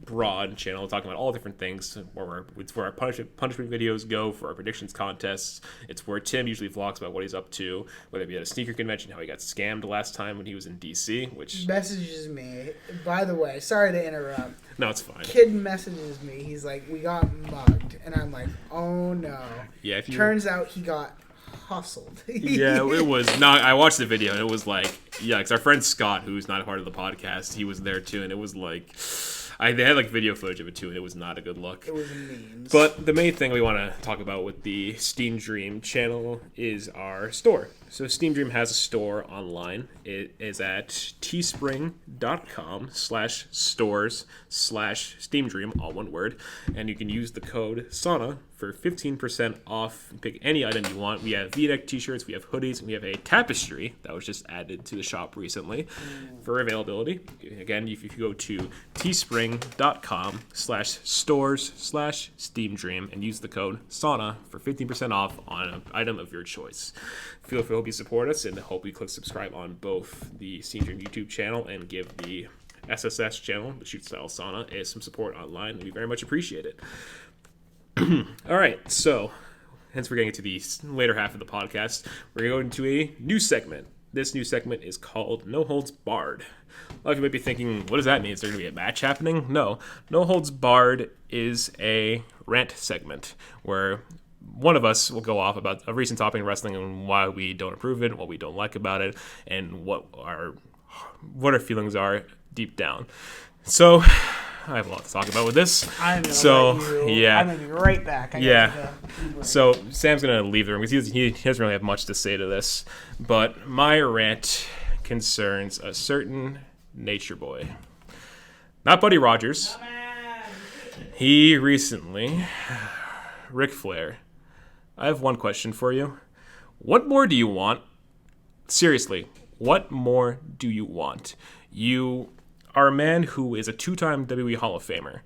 broad channel talking about all different things. It's where our punishment videos go for our predictions contests. It's where Tim usually vlogs about what he's up to, whether it be at a sneaker convention, how he got scammed last time when he was in DC, which
messages me. By the way, sorry to interrupt.
No, it's fine.
Kid messages me. He's like, "We got mugged," and I'm like, "Oh no!"
Yeah.
Turns out he got hustled.
Yeah, it was not. I watched the video and it was like, yeah, because our friend Scott, who's not a part of the podcast, he was there too, and it was like, they had like video footage of it too, and it was not a good look.
It was memes.
But the main thing we want to talk about with the Steam Dream channel is our store. So Steam Dream has a store online. It is at teespring.com/stores/Steam Dream, all one word. And you can use the code Sauna for 15% off. Pick any item you want. We have V-neck t-shirts, we have hoodies, and we have a tapestry that was just added to the shop recently for availability. Again, if you go to teespring.com/stores/Steam Dream and use the code Sauna for 15% off on an item of your choice. Hope you support us, and hope you click subscribe on both the Steam Dream YouTube channel and give the SSS channel, the Shoot Style Sauna, some support online. We very much appreciate it. All right, so hence we're getting into the later half of the podcast. We're going to a new segment. This new segment is called No Holds Barred. A lot of you might be thinking, what does that mean? Is there going to be a match happening? No. No Holds Barred is a rant segment where one of us will go off about a recent topic in wrestling and why we don't approve it, what we don't like about it, and what our feelings are deep down. So I have a lot to talk about with this.
I'm gonna
yeah,
I'm gonna be right back.
So Sam's gonna leave the room because he doesn't really have much to say to this. But my rant concerns a certain nature boy, not Buddy Rogers. He recently, Ric Flair. I have one question for you. What more do you want? Seriously, what more do you want? You are a man who is a 2-time WWE Hall of Famer,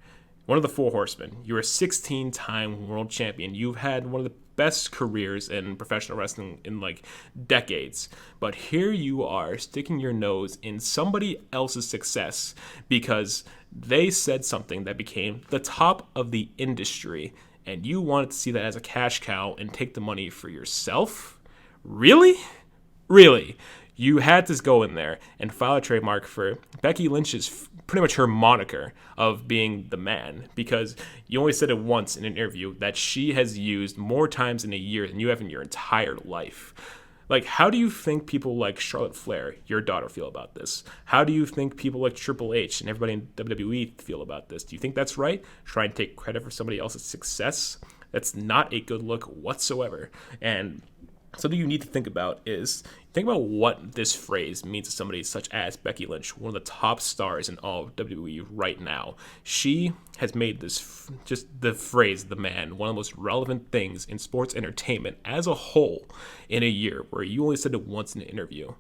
one of the Four Horsemen. You're a 16-time world champion. You've had one of the best careers in professional wrestling in like decades. But here you are sticking your nose in somebody else's success because they said something that became the top of the industry, and you wanted to see that as a cash cow and take the money for yourself? Really? Really? You had to go in there and file a trademark for Becky Lynch's, pretty much her moniker of being the man, because you only said it once in an interview that she has used more times in a year than you have in your entire life. Like, how do you think people like Charlotte Flair, your daughter, feel about this? How do you think people like Triple H and everybody in WWE feel about this? Do you think that's right? Try and take credit for somebody else's success? That's not a good look whatsoever. And something you need to think about is, think about what this phrase means to somebody such as Becky Lynch, one of the top stars in all of WWE right now. She has made this, just the phrase, the man, one of the most relevant things in sports entertainment as a whole in a year, where you only said it once in an interview.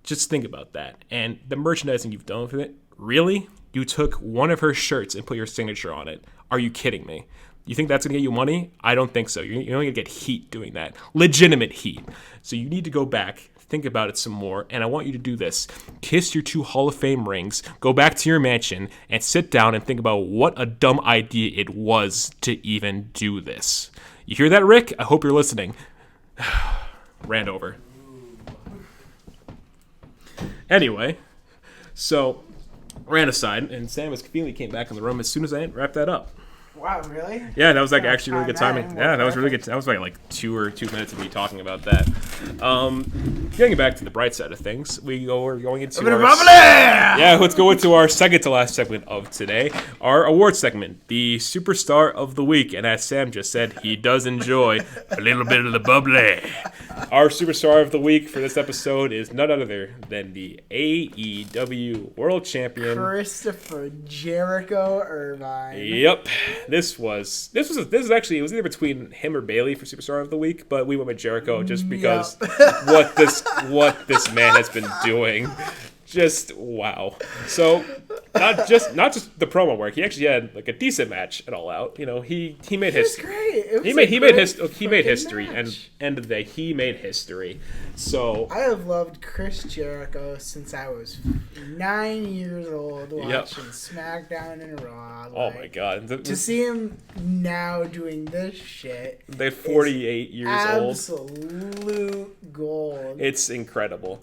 Just think about that. And the merchandising you've done with it, really? You took one of her shirts and put your signature on it. Are you kidding me? You think that's going to get you money? I don't think so. You're only going to get heat doing that. Legitimate heat. So you need to go back, think about it some more, and I want you to do this. Kiss your 2 Hall of Fame rings, go back to your mansion, and sit down and think about what a dumb idea it was to even do this. You hear that, Rick? I hope you're listening. Ran over. Anyway, so ran aside, and Sam was conveniently came back in the room as soon as I wrapped that up.
Wow, really?
Yeah, that was like actually really good timing. Yeah, that was really good. That was like 2 minutes of me talking about that. Getting back to the bright side of things, we're going into let's go into our second to last segment of today, our award segment, the Superstar of the Week. And as Sam just said, he does enjoy a little bit of the bubbly. Our Superstar of the Week for this episode is none other than the AEW World Champion
Christopher Jericho Irvine.
Yep. This was actually, it was either between him or Bailey for Superstar of the Week, but we went with Jericho just because what this man has been doing. Just wow. So not just the promo work. He actually had like a decent match at All Out. You know, he made history. He made history, and he made history. So
I have loved Chris Jericho since I was 9 years old watching SmackDown and Raw.
Oh my God!
To see him now doing this shit.
They're 48 years old.
Absolute gold.
It's incredible.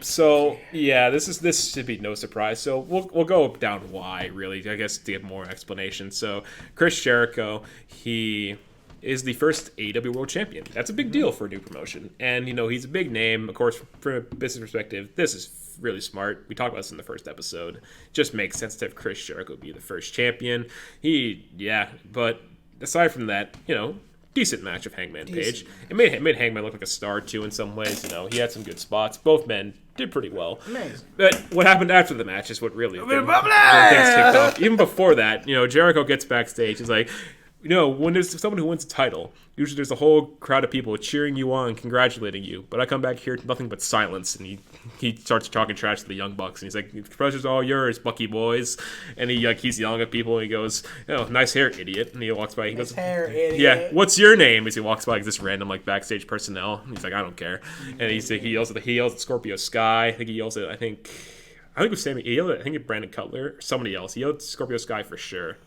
So yeah, this should be no surprise. So we'll go down why, really, I guess, to get more explanation. So Chris Jericho, he is the first AEW World Champion. That's a big deal for a new promotion. And, you know, he's a big name. Of course, from a business perspective, this is really smart. We talked about this in the first episode. Just makes sense to have Chris Jericho be the first champion. But aside from that, you know, decent match of Hangman Page. It made Hangman look like a star, too, in some ways. You know, he had some good spots. Both men did pretty well.
Amazing.
But what happened after the match is what really things kicked off. Even before that, you know, Jericho gets backstage. He's like, you know, when there's someone who wins a title, usually there's a whole crowd of people cheering you on, congratulating you. But I come back here, nothing but silence. And he starts talking trash to the Young Bucks. And he's like, the pressure's all yours, Bucky boys. And he's yelling at people. And he goes, oh, nice hair, idiot. And he walks by. He goes,
idiot.
Yeah, what's your name? As he walks by, this random backstage personnel. And he's like, I don't care. And he yells at Scorpio Sky. I think he yells at, I think it was Sammy. He yelled at, I think it's Brandon Cutler or somebody else. He yelled at Scorpio Sky for sure.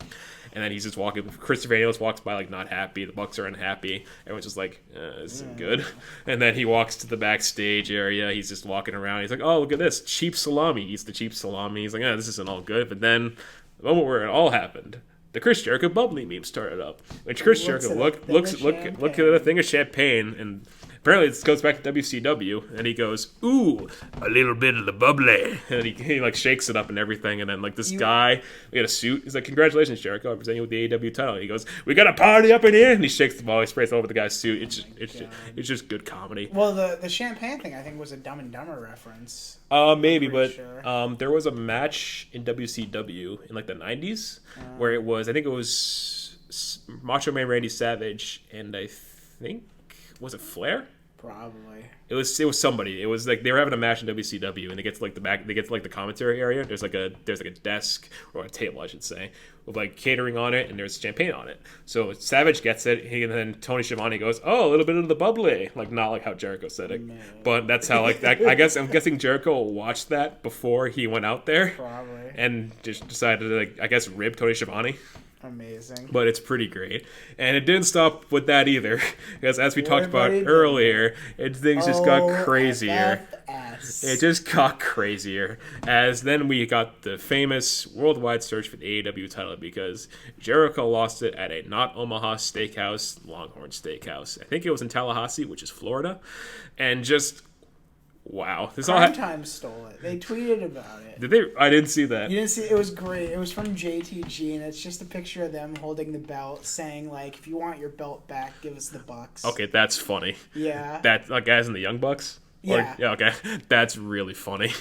And then he's just walking. Christopher Daniels walks by not happy. The Bucks are unhappy. Everyone's just like, this isn't good. And then he walks to the backstage area. He's just walking around. He's like, oh, look at this. Cheap salami. He eats the cheap salami. He's like, this isn't all good. But then the moment where it all happened, the Chris Jericho bubbly meme started up. Which Chris Jericho looks at a thing of champagne, and apparently it goes back to WCW, and he goes, ooh, a little bit of the bubbly. And he shakes it up and everything, and then this guy, we got a suit. He's like, congratulations, Jericho, I'm presenting you with the AEW title. And he goes, we got a party up in here, and he shakes the ball, he sprays it over the guy's suit. It's just good comedy.
Well, the champagne thing, I think, was a Dumb and Dumber reference.
Maybe, but sure. There was a match in WCW in the 90s where I think it was Macho Man Randy Savage, and I think, was it Flair?
Probably.
It was somebody. It was they were having a match in WCW, and they get to the back. They get to the commentary area. There's a desk or a table, I should say, with catering on it, and there's champagne on it. So Savage gets it, and then Tony Schiavone goes, "Oh, a little bit of the bubbly," not like how Jericho said it, but that's how that. I'm guessing Jericho watched that before he went out there,
probably,
and just decided to rib Tony Schiavone.
Amazing.
But it's pretty great. And it didn't stop with that either. Because as we talked about earlier, things just got crazier. It just got crazier. As then we got the famous worldwide search for the AEW title because Jericho lost it at a not Omaha steakhouse, Longhorn Steakhouse. I think it was in Tallahassee, which is Florida. And just... wow.
Prime Time stole it. They tweeted about it.
Did they? I didn't see that.
You didn't see it? It was great. It was from JTG, and it's just a picture of them holding the belt, saying, if you want your belt back, give us the bucks.
Okay, that's funny.
Yeah.
That, guys in the Young Bucks?
Yeah.
Okay. That's really funny.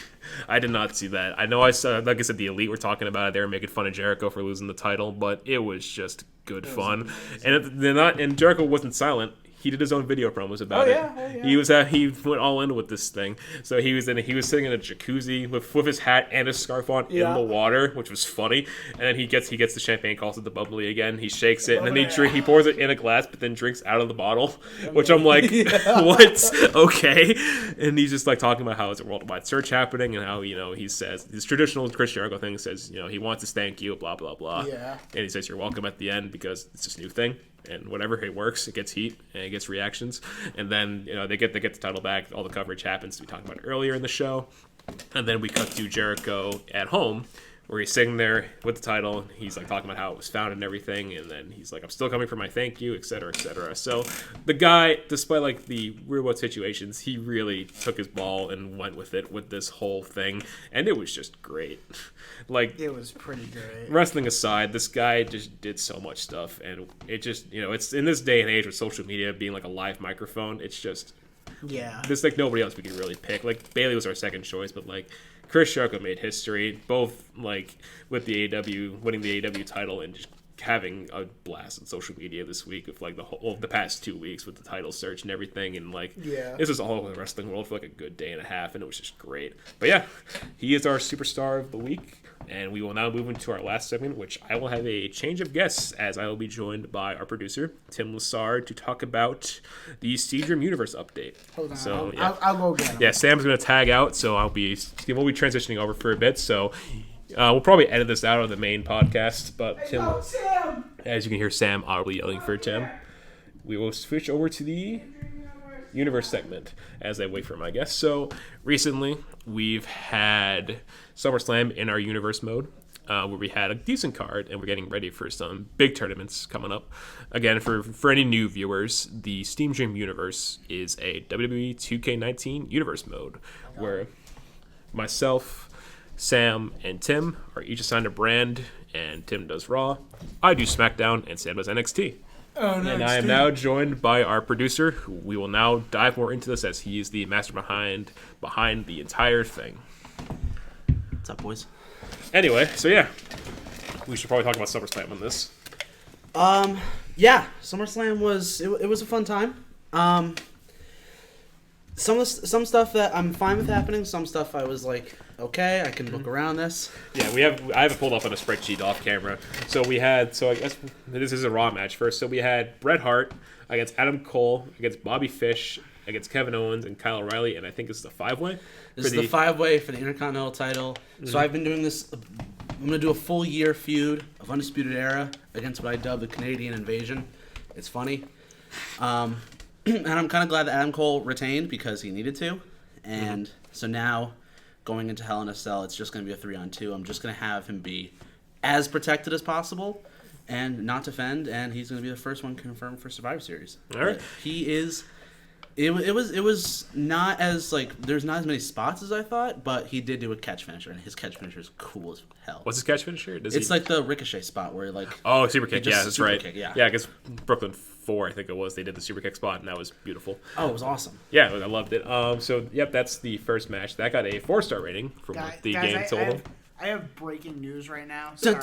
I did not see that. I know I saw, like I said, the Elite were talking about it. They were making fun of Jericho for losing the title, but it was just good fun. And Jericho wasn't silent. He did his own video promos about it. Yeah. He went all in with this thing. So he was sitting in a jacuzzi with his hat and his scarf on in the water, which was funny. And then he gets the champagne, calls it the bubbly again. He shakes it, and then he pours it in a glass, but then drinks out of the bottle, which I'm like, what? Okay. And he's just talking about how it's a worldwide search happening, and how he says this traditional Chris Jericho thing says he wants to thank you, blah blah blah.
Yeah.
And he says you're welcome at the end because it's this new thing. and whatever, it works. It gets heat and it gets reactions, and then they get the title back. All the coverage happens we talked about earlier in the show, and then we cut to Jericho at home, where he's sitting there with the title. He's like talking about how it was found and everything, and then he's like, "I'm still coming for my thank you," etc., etc. So the guy, despite like the real world situations, he really took his ball and went with it with this whole thing, and it was just great. Like,
it was pretty great.
Wrestling aside, this guy just did so much stuff, and it just it's in this day and age with social media being like a live microphone. It's just there's like nobody else we could really pick. Like Bayley was our second choice, but like Chris Jericho made history, both like with the AEW winning the AEW title and just having a blast on social media this week of like the past 2 weeks with the title search and everything, and like this was all over the wrestling world for like a good day and a half, and it was just great. But yeah, he is our superstar of the week. And we will now move into our last segment, which I will have a change of guests, as I will be joined by our producer, Tim Lassard, to talk about the Steam Dream Universe update.
Hold on, so, I'll go get him.
Yeah, Sam's going to tag out, so we'll be transitioning over for a bit. So we'll probably edit this out of the main podcast. But Tim,
Sam!
As you can hear Sam audibly yelling for Tim, we will switch over to the Universe segment as I wait for my guest. So recently we've had SummerSlam in our Universe mode, where we had a decent card, and we're getting ready for some big tournaments coming up. Again, for any new viewers, the Steam Dream Universe is a WWE 2K19 Universe mode, where myself, Sam, and Tim are each assigned a brand, and Tim does Raw, I do SmackDown, and Sam does NXT.
Oh, no,
and I am now joined by our producer, who we will now dive more into this, as he is the master behind the entire thing.
What's up, boys?
Anyway, so yeah, we should probably talk about SummerSlam on this.
Yeah, SummerSlam was a fun time. Some stuff that I'm fine with happening. Some stuff I was like, okay, I can look around this.
Yeah, I have it pulled up on a spreadsheet off camera. So I guess this is a Raw match first. So we had Bret Hart against Adam Cole, against Bobby Fish, against Kevin Owens and Kyle O'Reilly, and I think it's the 5-way.
This is the 5-way for the Intercontinental title. Mm-hmm. So I've been doing this. I'm going to do a full year feud of Undisputed Era against what I dub the Canadian Invasion. It's funny. And I'm kind of glad that Adam Cole retained because he needed to. And so now, going into Hell in a Cell, it's just going to be a 3-on-2. I'm just going to have him be as protected as possible and not defend, and he's going to be the first one confirmed for Survivor Series.
All right.
But he is... It was not as, like, there's not as many spots as I thought, but he did do a catch finisher, and his catch finisher is cool as hell.
What's his catch finisher?
It's like the Ricochet spot where, like...
Oh, super kick. Yeah, that's right.
Kick, yeah,
I guess Brooklyn 4, I think it was. They did the super kick spot, and that was beautiful.
Oh, it was awesome.
Yeah, I loved it. So, yep, that's the first match. That got a 4-star rating from what the game told them.
I have breaking news right now. Sorry,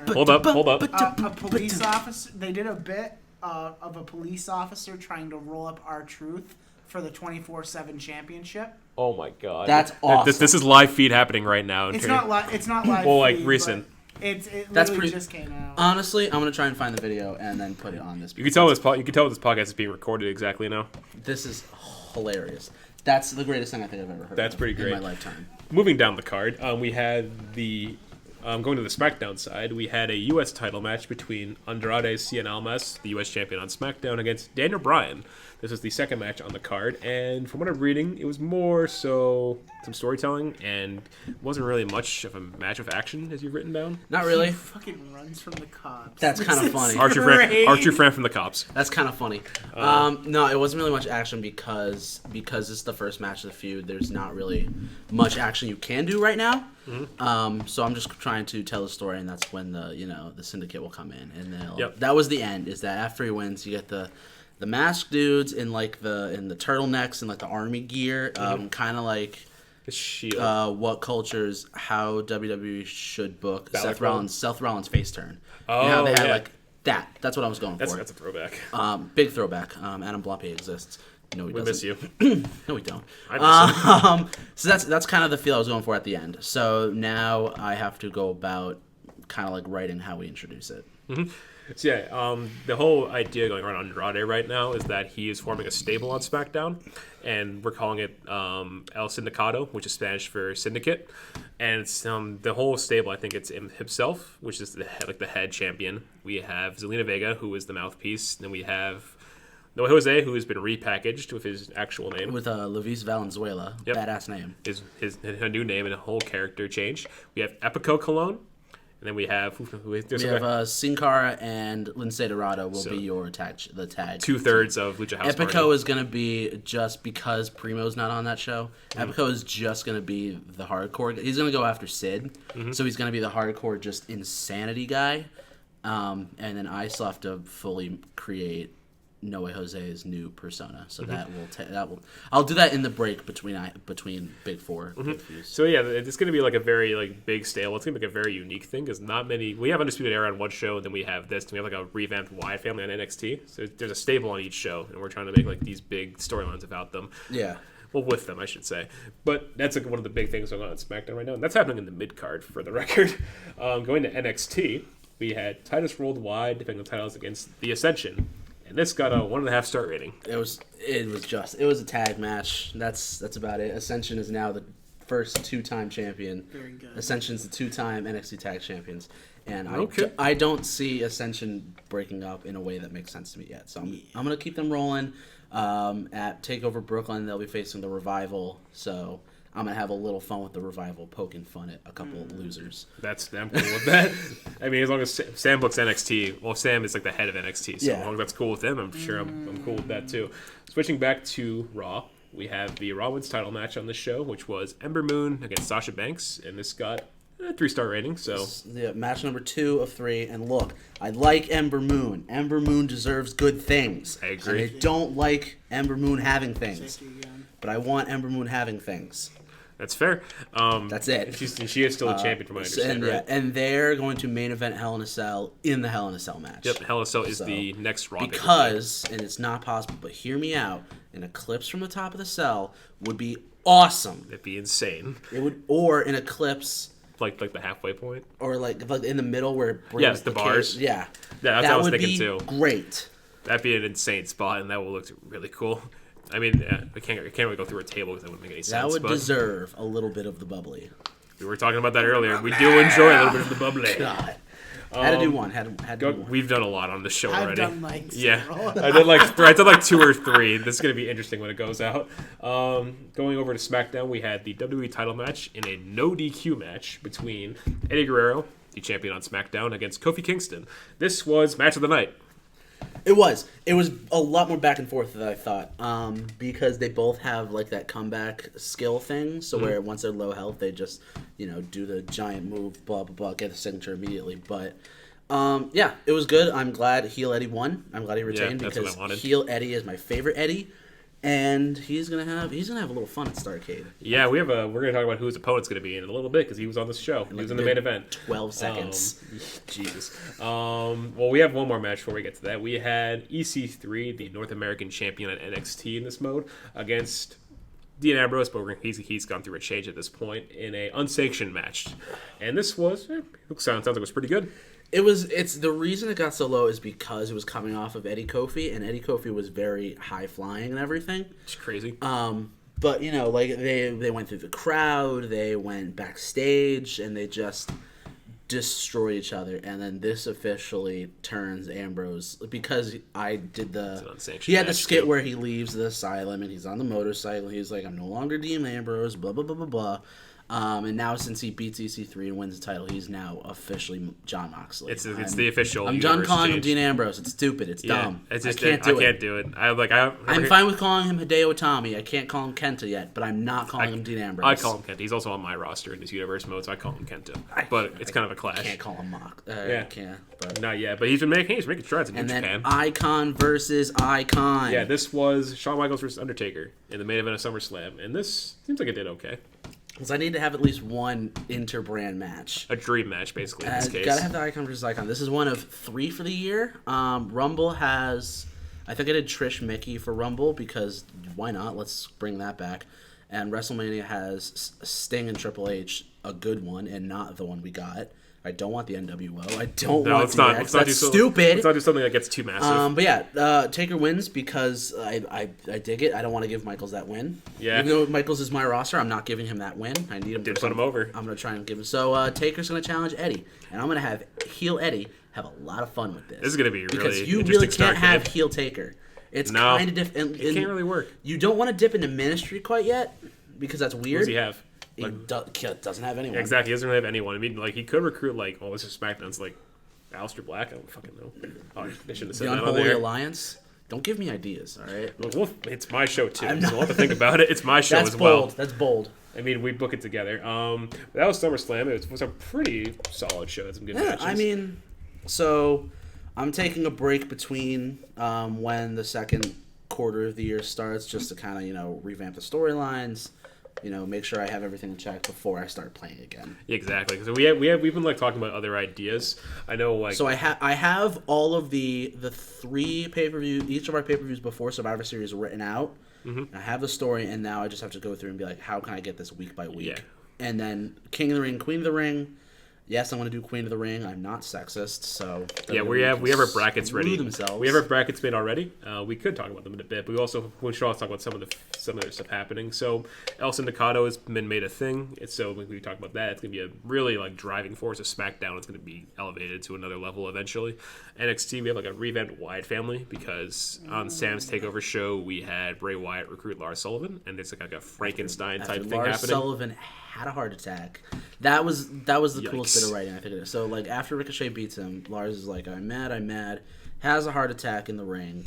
hold up.
A police officer... They did a bit of a police officer trying to roll up R-Truth for the 24/7 championship.
Oh my god,
that's awesome!
This is live feed happening right now.
It's not live. It's not live.
Well, like
feed,
recent.
It
that's
literally
pretty,
just came out.
Honestly, I'm gonna try and find the video and then put it on this.
You can tell this podcast is being recorded exactly now.
This is hilarious. That's the greatest thing I think I've ever heard.
That's pretty great
in my lifetime.
Moving down the card, we had the. Going to the SmackDown side, we had a U.S. title match between Andrade Cien Almas, the U.S. champion on SmackDown, against Daniel Bryan. This was the second match on the card, and from what I'm reading, it was more so some storytelling, and wasn't really much of a match of action, as you've written down.
Not really.
He fucking runs from the cops.
That's kind of funny.
Archer Fran from the cops.
That's kind of funny. No, it wasn't really much action because it's the first match of the feud. There's not really much action you can do right now. Mm-hmm. So I'm just trying to tell the story, and that's when the syndicate will come in, and that was the end. Is that after he wins, you get the masked dudes in like in the turtlenecks and like the army gear, kind of like
the Shield.
What cultures how WWE should book
Seth
Rollins face turn.
Oh,
you know how they had like that. That's what I was going for.
That's a throwback.
Big throwback. Adam Blampied exists. No, he doesn't.
Miss you.
No, we don't.
I miss him.
So that's kind of the feel I was going for at the end. So now I have to go about kind of like writing how we introduce it.
Mm-hmm. So yeah, the whole idea going around Andrade right now is that he is forming a stable on SmackDown, and we're calling it El Sindicato, which is Spanish for syndicate. And it's the whole stable. I think it's him himself, which is the head champion. We have Zelina Vega, who is the mouthpiece. Then we have Noah Jose, who has been repackaged with his actual name.
With Luis Valenzuela.
Yep.
Badass name.
His new name and a whole character change. We have Epico Cologne. And then we have
Sin Cara and Lince Dorado will be your tag.
2/3 of Lucha House
Epico
Party.
is going to be, just because Primo's not on that show, Epico is just going to be the hardcore. He's going to go after Sid. So he's going to be the hardcore, just insanity guy. And then I still have to fully create Noe Jose's new persona. So that will I'll do that in the break between Big Four.
So yeah, it's going to be like a very big stable. It's going to be like a very unique thing because not many. We have Undisputed Era on one show, and then we have this. And we have like a revamped Wyatt family on NXT. So there's a stable on each show, and we're trying to make like these big storylines about them.
Yeah.
Well, with them, I should say. But that's like one of the big things going on SmackDown right now. And that's happening in the mid card, for the record. Going to NXT, we had Titus Worldwide defending the titles against The Ascension. And this got a 1.5 star rating.
It was a tag match. That's about it. Ascension is now the first 2-time champion.
Very good.
Ascension's the 2-time NXT tag champions. And
Okay.
I don't see Ascension breaking up in a way that makes sense to me yet. So I'm going to keep them rolling. At TakeOver Brooklyn, they'll be facing the Revival. So I'm going to have a little fun with the Revival, poking fun at a couple of losers.
I'm cool with that. I mean, as long as Sam books NXT, well, Sam is like the head of NXT, so as long as that's cool with him, I'm sure I'm cool with that too. Switching back to Raw, we have the Raw Women's title match on the show, which was Ember Moon against Sasha Banks, and this got a 3-star rating. So
yeah, match number 2 of 3, and look, I like Ember Moon. Ember Moon deserves good things.
I agree.
And I don't like Ember Moon having things, but I want Ember Moon having things.
That's fair.
That's it.
She is still a champion, from what I understand, right?
And they're going to main event Hell in a Cell in the Hell in a Cell match.
Yep, Hell in a Cell is the next Raw.
Because, and it's not possible, but hear me out, an eclipse from the top of the cell would be awesome.
It'd be insane.
It would, or an eclipse,
like the halfway point,
or like in the middle where it brings
the bars.
Yeah,
that's what I was thinking too.
Great.
That'd be an insane spot, and that will look really cool. I mean, I can't really go through a table because that wouldn't make any sense.
That would deserve a little bit of the bubbly.
We were talking about that earlier. We do enjoy a little bit of the bubbly.
God. Had to do one. Had to do one.
We've done a lot on this show already.
I've done
several. I did 2 or 3. This is going to be interesting when it goes out. Going over to SmackDown, we had the WWE title match in a no DQ match between Eddie Guerrero, the champion on SmackDown, against Kofi Kingston. This was match of the night.
It was a lot more back and forth than I thought, because they both have like that comeback skill thing. So where once they're low health, they just do the giant move, blah blah blah, get the signature immediately. But yeah, it was good. I'm glad heel Eddie won. I'm glad he retained because heel Eddie is my favorite Eddie, and he's gonna have a little fun at Starrcade.
Yeah, we're gonna talk about who his opponent's gonna be in a little bit because he was on this show. He was in the main event.
12 seconds.
Jesus. Well, we have one more match before we get to that. We had EC3, the North American champion at NXT in this mode, against Dean Ambrose, but he's gone through a change at this point in a unsanctioned match, and this was sounds like it was pretty good.
It's the reason it got so low is because it was coming off of Eddie Kofi, and Eddie Kofi was very high flying and everything.
It's crazy.
But they went through the crowd, they went backstage, and they just destroyed each other. And then this officially turns Ambrose, because I did he had the skit where he leaves the asylum and he's on the motorcycle. He's like, I'm no longer Dean Ambrose, blah blah blah blah blah. And now since he beats EC3 and wins the title, he's now officially Jon Moxley.
It's the official.
I'm done calling him Dean Ambrose. It's stupid. It's dumb.
It's just, I can't do it.
I'm fine with calling him Hideo Itami. I can't call him Kenta yet, but I'm not calling him Dean Ambrose.
I call him Kenta. He's also on my roster in this universe mode, so I call him Kenta. But it's kind of a clash.
I can't call him Mox.
But not yet. But he's making strides in New Japan.
And then Icon versus Icon.
Yeah, this was Shawn Michaels versus Undertaker in the main event of SummerSlam, and this seems like it did okay.
Because I need to have at least one inter-brand match.
A dream match, basically, in this case.
Gotta have the Icon versus Icon. This is one of 3 for the year. Rumble has... I think I did Trish Mickey for Rumble, because why not? Let's bring that back. And WrestleMania has Sting and Triple H a good one and not the one we got. I don't want the NWO. I don't want
let's not, let's not
That's
do
stupid.
Let's not do something that gets too massive.
But yeah, Taker wins because I dig it. I don't want to give Michaels that win.
Yeah.
Even though Michaels is my roster, I'm not giving him that win. I need him
Did
to
put him over.
I'm going to try and give him. So Taker's going to challenge Eddie. And I'm going to have heel Eddie have a lot of fun with this.
This is going to be
because
really
you
interesting
really can't
start,
have
kid.
heel Taker. It's
No,
kind of different.
It can't really work.
You don't want to dip into ministry quite yet because that's weird.
What does he have?
He doesn't have anyone.
Yeah, exactly. He doesn't really have anyone. I mean, like, he could recruit, like, oh, this is SmackDown's, like, Aleister Black. I don't fucking know. Oh, they shouldn't have said
The
that on
Unholy
there.
Alliance. Don't give me ideas, all right?
Well, it's my show, too. So we'll have to think about it. It's my show
That's
as
bold.
well.
That's bold.
I mean, we book it together. That was SummerSlam. It was a pretty solid show. Had some good matches.
I mean, so I'm taking a break between when the second quarter of the year starts just to kind of, revamp the storylines, make sure I have everything in check before I start playing again.
Exactly. So we've been like talking about other ideas. I know, like,
so I have all of the 3 pay-per-views, each of our pay-per-views before Survivor Series written out. Mm-hmm. I have the story, and now I just have to go through and be like, how can I get this week by week?
Yeah.
And then King of the Ring, Queen of the Ring. Yes, I'm going to do Queen of the Ring. I'm not sexist, so
yeah, we have our brackets ready.
Themselves.
We have our brackets made already. We could talk about them in a bit, but we should also talk about some of the stuff happening. So, El Sindicato has been made a thing. So when we talk about that, it's going to be a really like driving force of SmackDown. It's going to be elevated to another level eventually. NXT, we have like a revamped Wyatt family because on Sam's Takeover show we had Bray Wyatt recruit Lars Sullivan, and it's like a Frankenstein type thing
Lars
happening.
Sullivan had a heart attack. That was the
Yikes.
coolest bit of writing I think it is. So like after Ricochet beats him, Lars is like, I'm mad, has a heart attack in the ring,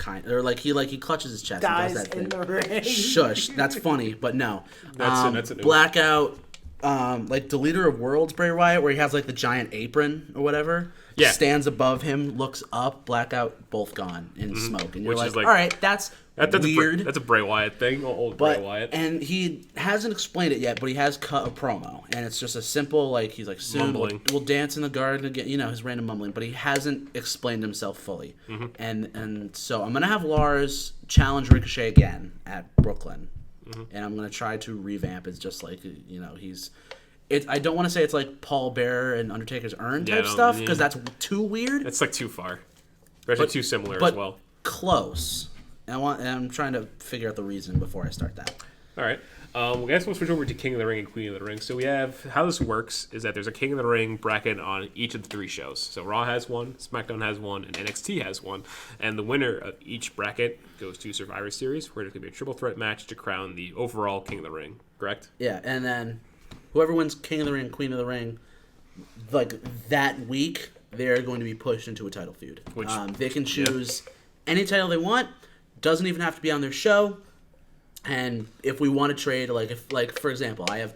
he clutches his chest
Dies
and does that
in
thing.
the ring.
Shush, that's funny, but no.
That's it.
Blackout, like Deleter of Worlds Bray Wyatt, where he has like the giant apron or whatever.
Yeah.
Stands above him, looks up, Blackout, both gone in smoke, and you're
Which is
like,
like-
all right, that's weird.
That's a Bray Wyatt thing, old
But,
Bray Wyatt.
and he hasn't explained it yet, but he has cut a promo, and it's just a simple he's like, soon
Mumbling.
we'll dance in the garden again, his random mumbling, but he hasn't explained himself fully.
Mm-hmm.
And so I'm gonna have Lars challenge Ricochet again at Brooklyn, and I'm gonna try to revamp it just like he's. I don't want to say it's like Paul Bearer and Undertaker's urn type stuff because that's too weird.
It's like too far. They're actually too similar
but
as well.
Close. And I'm trying to figure out the reason before I start that.
All right. I guess we'll switch over to King of the Ring and Queen of the Ring. So we have how this works is that there's a King of the Ring bracket on each of the 3 shows. So Raw has one, SmackDown has one, and NXT has one. And the winner of each bracket goes to Survivor Series, where there's going to be a triple threat match to crown the overall King of the Ring. Correct?
Yeah, and then whoever wins King of the Ring, Queen of the Ring, like that week, they're going to be pushed into a title feud. They can choose any title they want. Doesn't even have to be on their show. And if we want to trade, for example, I have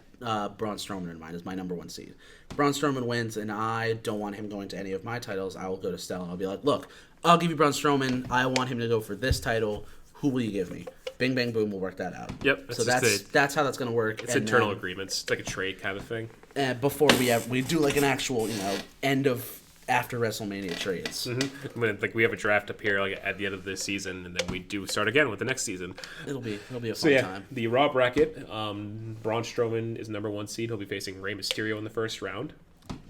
Braun Strowman in mind as my number 1 seed. Braun Strowman wins, and I don't want him going to any of my titles. I will go to Stel, and I'll be like, look, I'll give you Braun Strowman. I want him to go for this title. Who will you give me? Bing, bang, boom, we'll work that out.
Yep.
So that's how that's going to work.
It's internal agreements. It's like a trade kind of thing.
Before we do like an actual, end of after WrestleMania trades.
Mm-hmm. We have a draft up here like at the end of this season, and then we do start again with the next season.
It'll be a fun time.
The Raw bracket, Braun Strowman is number 1 seed. He'll be facing Rey Mysterio in the first round.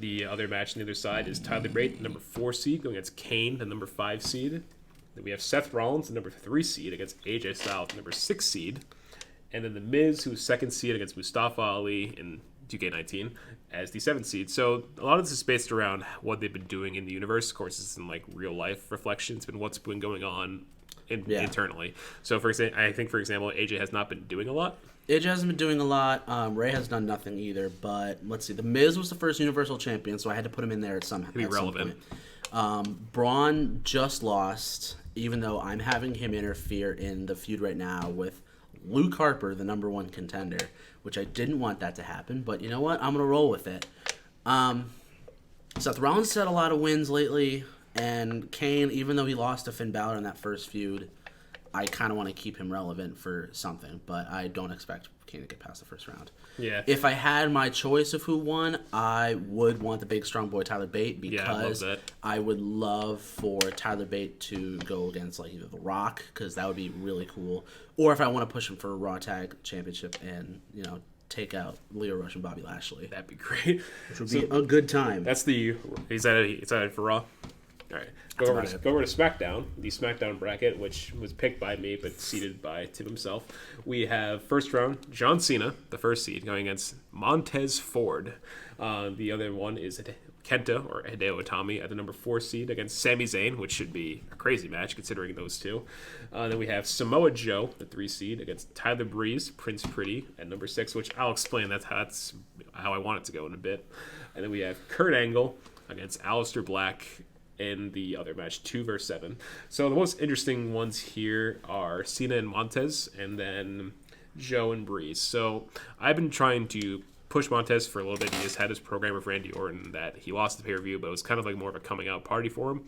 The other match on the other side is Tyler Bate, the number 4 seed, going against Kane, the number 5 seed. Then we have Seth Rollins, the number 3 seed, against AJ Styles, the number 6 seed. And then The Miz, who's 2nd seed, against Mustafa Ali in 2K19 as the 7th seed. So a lot of this is based around what they've been doing in the universe. Of course, it's in like real life reflection. It's been what's been going on internally. So I think, for example, AJ has not been doing a lot.
AJ hasn't been doing a lot. Ray has done nothing either. But let's see. The Miz was the first Universal Champion, so I had to put him in there at some
relevant.
Braun just lost, even though I'm having him interfere in the feud right now with Luke Harper, the number 1 contender, which I didn't want that to happen, but you know what? I'm going to roll with it. Seth Rollins had a lot of wins lately, and Kane, even though he lost to Finn Balor in that first feud, I kind of want to keep him relevant for something, but I don't expect Kane to get past the first round.
Yeah.
If I had my choice of who won, I would want the big strong boy Tyler Bate because I would love for Tyler Bate to go against like either The Rock because that would be really cool, or if I want to push him for a Raw Tag Championship and take out Leo Rush and Bobby Lashley.
That'd be great.
Which would be a good time.
That's the. Is that it for Raw? All right. Go over to SmackDown, the SmackDown bracket, which was picked by me but seeded by Tim himself. We have first round John Cena, the first seed, going against Montez Ford. The other one is Kenta or Hideo Itami at the number 4 seed against Sami Zayn, which should be a crazy match considering those two. Then we have Samoa Joe, the 3 seed, against Tyler Breeze, Prince Pretty at number 6, which I'll explain. That's how I want it to go in a bit. And then we have Kurt Angle against Aleister Black in the other match, 2 versus 7. So the most interesting ones here are Cena and Montez, and then Joe and Breeze. So I've been trying to push Montez for a little bit. He just had his program with Randy Orton that he lost the pay-per-view, but it was kind of like more of a coming out party for him.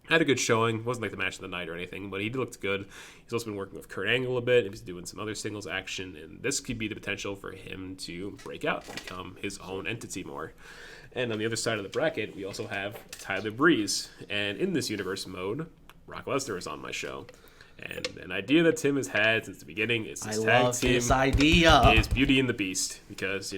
Had a good showing. Wasn't like the match of the night or anything, but he looked good. He's also been working with Kurt Angle a bit. He's doing some other singles action, and this could be the potential for him to break out, become his own entity more. And on the other side of the bracket, we also have Tyler Breeze. And in this universe mode, Brock Lesnar is on my show. And an idea that Tim has had since the beginning is this tag team
this idea.
is Beauty and the Beast. Because,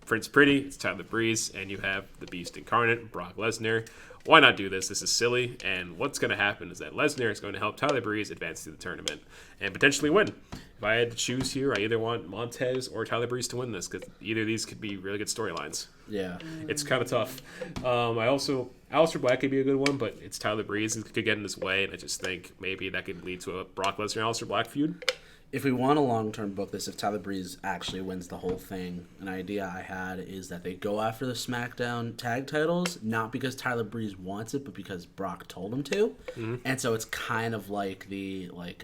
Prince Pretty, it's Tyler Breeze, and you have the Beast incarnate, Brock Lesnar. Why not do this? This is silly. And what's going to happen is that Lesnar is going to help Tyler Breeze advance to the tournament and potentially win. If I had to choose here, I either want Montez or Tyler Breeze to win this because either of these could be really good storylines.
Yeah.
It's kind of tough. Aleister Black could be a good one, but it's Tyler Breeze and could get in his way, and I just think maybe that could lead to a Brock Lesnar and Aleister Black feud.
If we want a long-term book this, if Tyler Breeze actually wins the whole thing, an idea I had is that they go after the SmackDown tag titles, not because Tyler Breeze wants it, but because Brock told him to. Mm-hmm. And so it's kind of like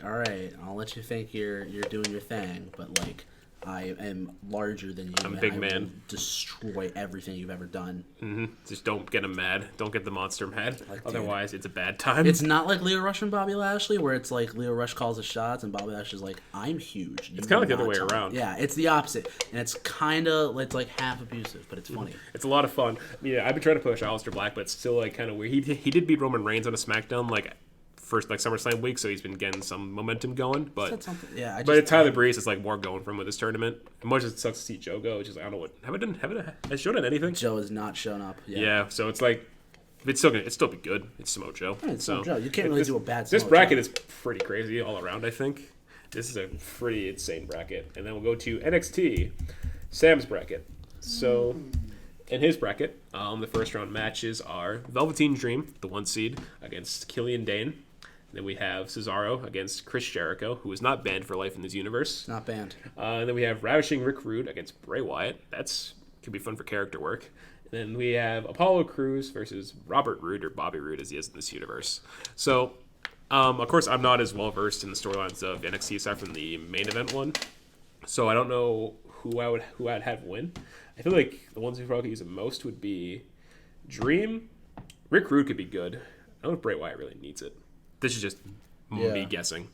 all right, I'll let you think you're doing your thing, but I am larger than you.
I'm a big man.
Will destroy everything you've ever done.
Mm-hmm. Just don't get him mad. Don't get the monster mad. Otherwise, it's a bad time.
It's not like Leo Rush and Bobby Lashley, where it's like Leo Rush calls the shots and Bobby Lashley's like, I'm huge.
It's kind of like the other way around.
Yeah, it's the opposite. And it's kind of, it's like half abusive, but it's funny.
It's a lot of fun. Yeah, I've been trying to push Aleister Black, but it's still kind of weird. He did beat Roman Reigns on a SmackDown first SummerSlam week, so he's been getting some momentum going. But but Tyler Breeze is more going from with this tournament. As much as it sucks to see Joe go, it's just I don't know what has Joe done anything?
Joe has not shown up.
Yeah, so it's still be good. It's Samoa Joe.
Yeah, it's Samoa Joe. You can't really do a bad.
This bracket is pretty crazy all around. I think this is a pretty insane bracket, and then we'll go to NXT, Sam's bracket. So. In his bracket, the first round matches are Velveteen Dream, the 1 seed, against Killian Dane. Then we have Cesaro against Chris Jericho, who is not banned for life in this universe.
Not banned.
And then we have Ravishing Rick Rude against Bray Wyatt. Could be fun for character work. And then we have Apollo Crews versus Robert Roode, or Bobby Roode as he is in this universe. So, of course, I'm not as well versed in the storylines of NXT aside from the main event one. So I don't know who I'd have win. I feel like the ones who probably use the most would be Dream. Rick Rude could be good. I don't know if Bray Wyatt really needs it. This is just me guessing.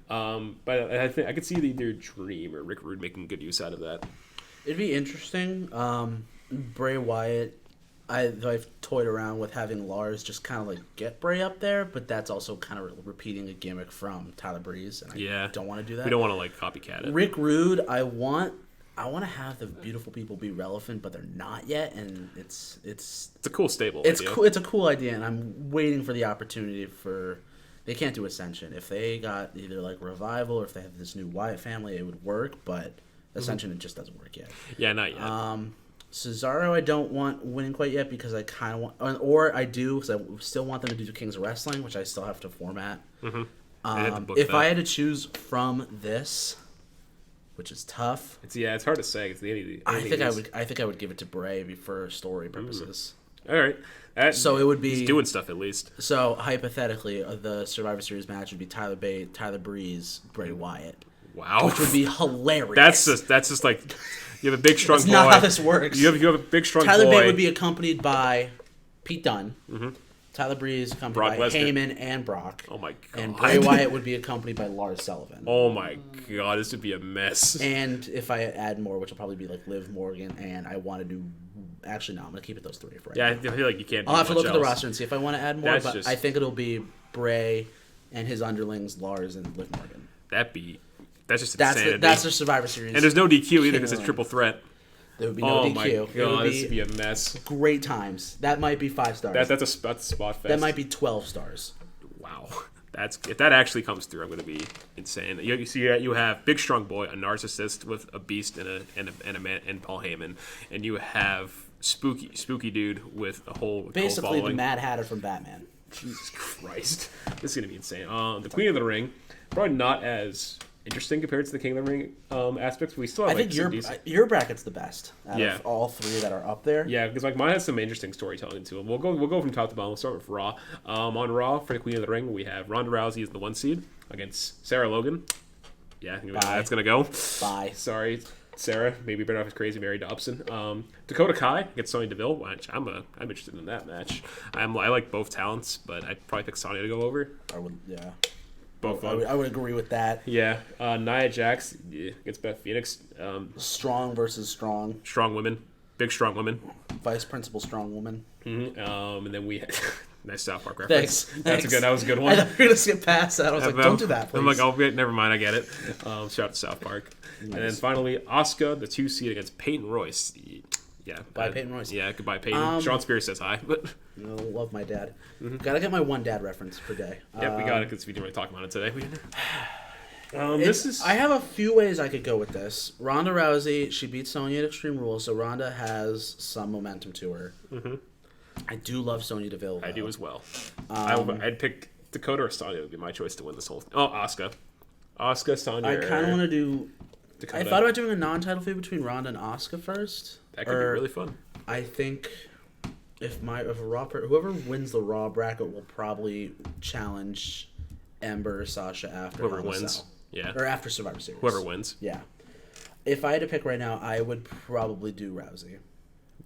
But I think I could see either Dream or Rick Rude making good use out of that.
It'd be interesting. Bray Wyatt, I've toyed around with having Lars just kind of get Bray up there, but that's also kind of repeating a gimmick from Tyler Breeze, and I don't want to do that.
We don't want to copycat it.
Rick Rude, I want to have the beautiful people be relevant, but they're not yet, and it's
a cool stable.
It's cool. It's a cool idea, and I'm waiting for the opportunity for. They can't do Ascension. If they got either Revival or if they have this new Wyatt family, it would work, but Ascension it just doesn't work yet.
Yeah, not yet.
Cesaro, I don't want winning quite yet because I kind of want, or I do because I still want them to do the Kings of Wrestling, which I still have to format.
Mm-hmm.
If I had to choose from this, which is tough.
It's hard to say.
I think I would give it to Bray for story purposes.
All right.
So it would be
he's doing stuff at least.
So hypothetically, the Survivor Series match would be Tyler Breeze, Bray Wyatt.
Wow,
which would be hilarious.
That's just you have a big strong. That's boy.
Not how this works.
You have a big strong.
Tyler
boy.
Bate would be accompanied by Pete Dunne.
Mm-hmm.
Tyler Breeze accompanied
Brock
by
Lesnar.
Heyman and Brock.
Oh my god.
And Bray Wyatt would be accompanied by Lars Sullivan.
Oh my god, this would be a mess.
And if I add more, which will probably be Liv Morgan, and I want to do. Actually, no, I'm going to keep it those 3 for right now.
I feel like you can't.
I'll have to look at the roster and see if I want to add more.
That's
I think it'll be Bray and his underlings, Lars and Liv Morgan.
That's just insanity.
That's the Survivor Series.
And there's no DQ either because it's triple threat.
There would be no DQ.
My
It
God, this would be a mess.
great times. That might be 5 stars.
That's a spot fest.
That might be 12 stars.
Wow. If that actually comes through, I'm going to be insane. You have big strong boy, a narcissist with a beast and a man, and Paul Heyman, and you have spooky dude with a whole
Basically
following.
the Mad Hatter from Batman.
Jesus Christ, this is going to be insane. The Queen of the Ring, probably not as interesting compared to the King of the Ring aspects. But we still have.
I think your bracket's the best out of all 3 that are up there.
Yeah, because like mine has some interesting storytelling to it. We'll go from top to bottom. We'll start with Raw. On Raw for the Queen of the Ring, we have Ronda Rousey as the 1 seed against Sarah Logan. Yeah, I think that's gonna go.
Bye.
Sorry, Sarah. Maybe better off as Crazy Mary Dobson. Dakota Kai against Sonya Deville. Which I'm interested in that match. I like both talents, but I'd probably pick Sonya to go over.
I would, yeah.
Both
I would agree with that.
Yeah, Nia Jax against Beth Phoenix.
Strong versus strong.
Strong women, big strong women.
Vice Principal Strong Woman.
Mm-hmm. And then we nice South Park reference.
Thanks.
That was a good one.
I thought you were gonna skip past that. I was like, don't do that, please.
I'm like, oh, never mind, I get it. Shout out to South Park. Nice. And then finally, Asuka, the 2 seed against Peyton Royce. Yeah,
bye Peyton Royce.
Yeah, goodbye Peyton. Sean Spears says hi, but
love my dad. Mm-hmm. Gotta get my one dad reference per day.
Yeah, we got it because we didn't really talk about it today.
I have a few ways I could go with this. Ronda Rousey, she beat Sonya at Extreme Rules, so Ronda has some momentum to her. Mm-hmm. I do love Sonya Deville, though.
I do as well. I'd pick Dakota or Sonya would be my choice to win this whole thing. Oh, Asuka, Sonya.
I kind of want to do...
Dakota.
I thought about doing a non-title feud between Ronda and Asuka first.
That could be really fun.
I think whoever wins the Raw bracket will probably challenge Ember or Sasha after
whoever wins. Yeah.
Or after Survivor Series.
Whoever wins.
Yeah. If I had to pick right now, I would probably do Rousey.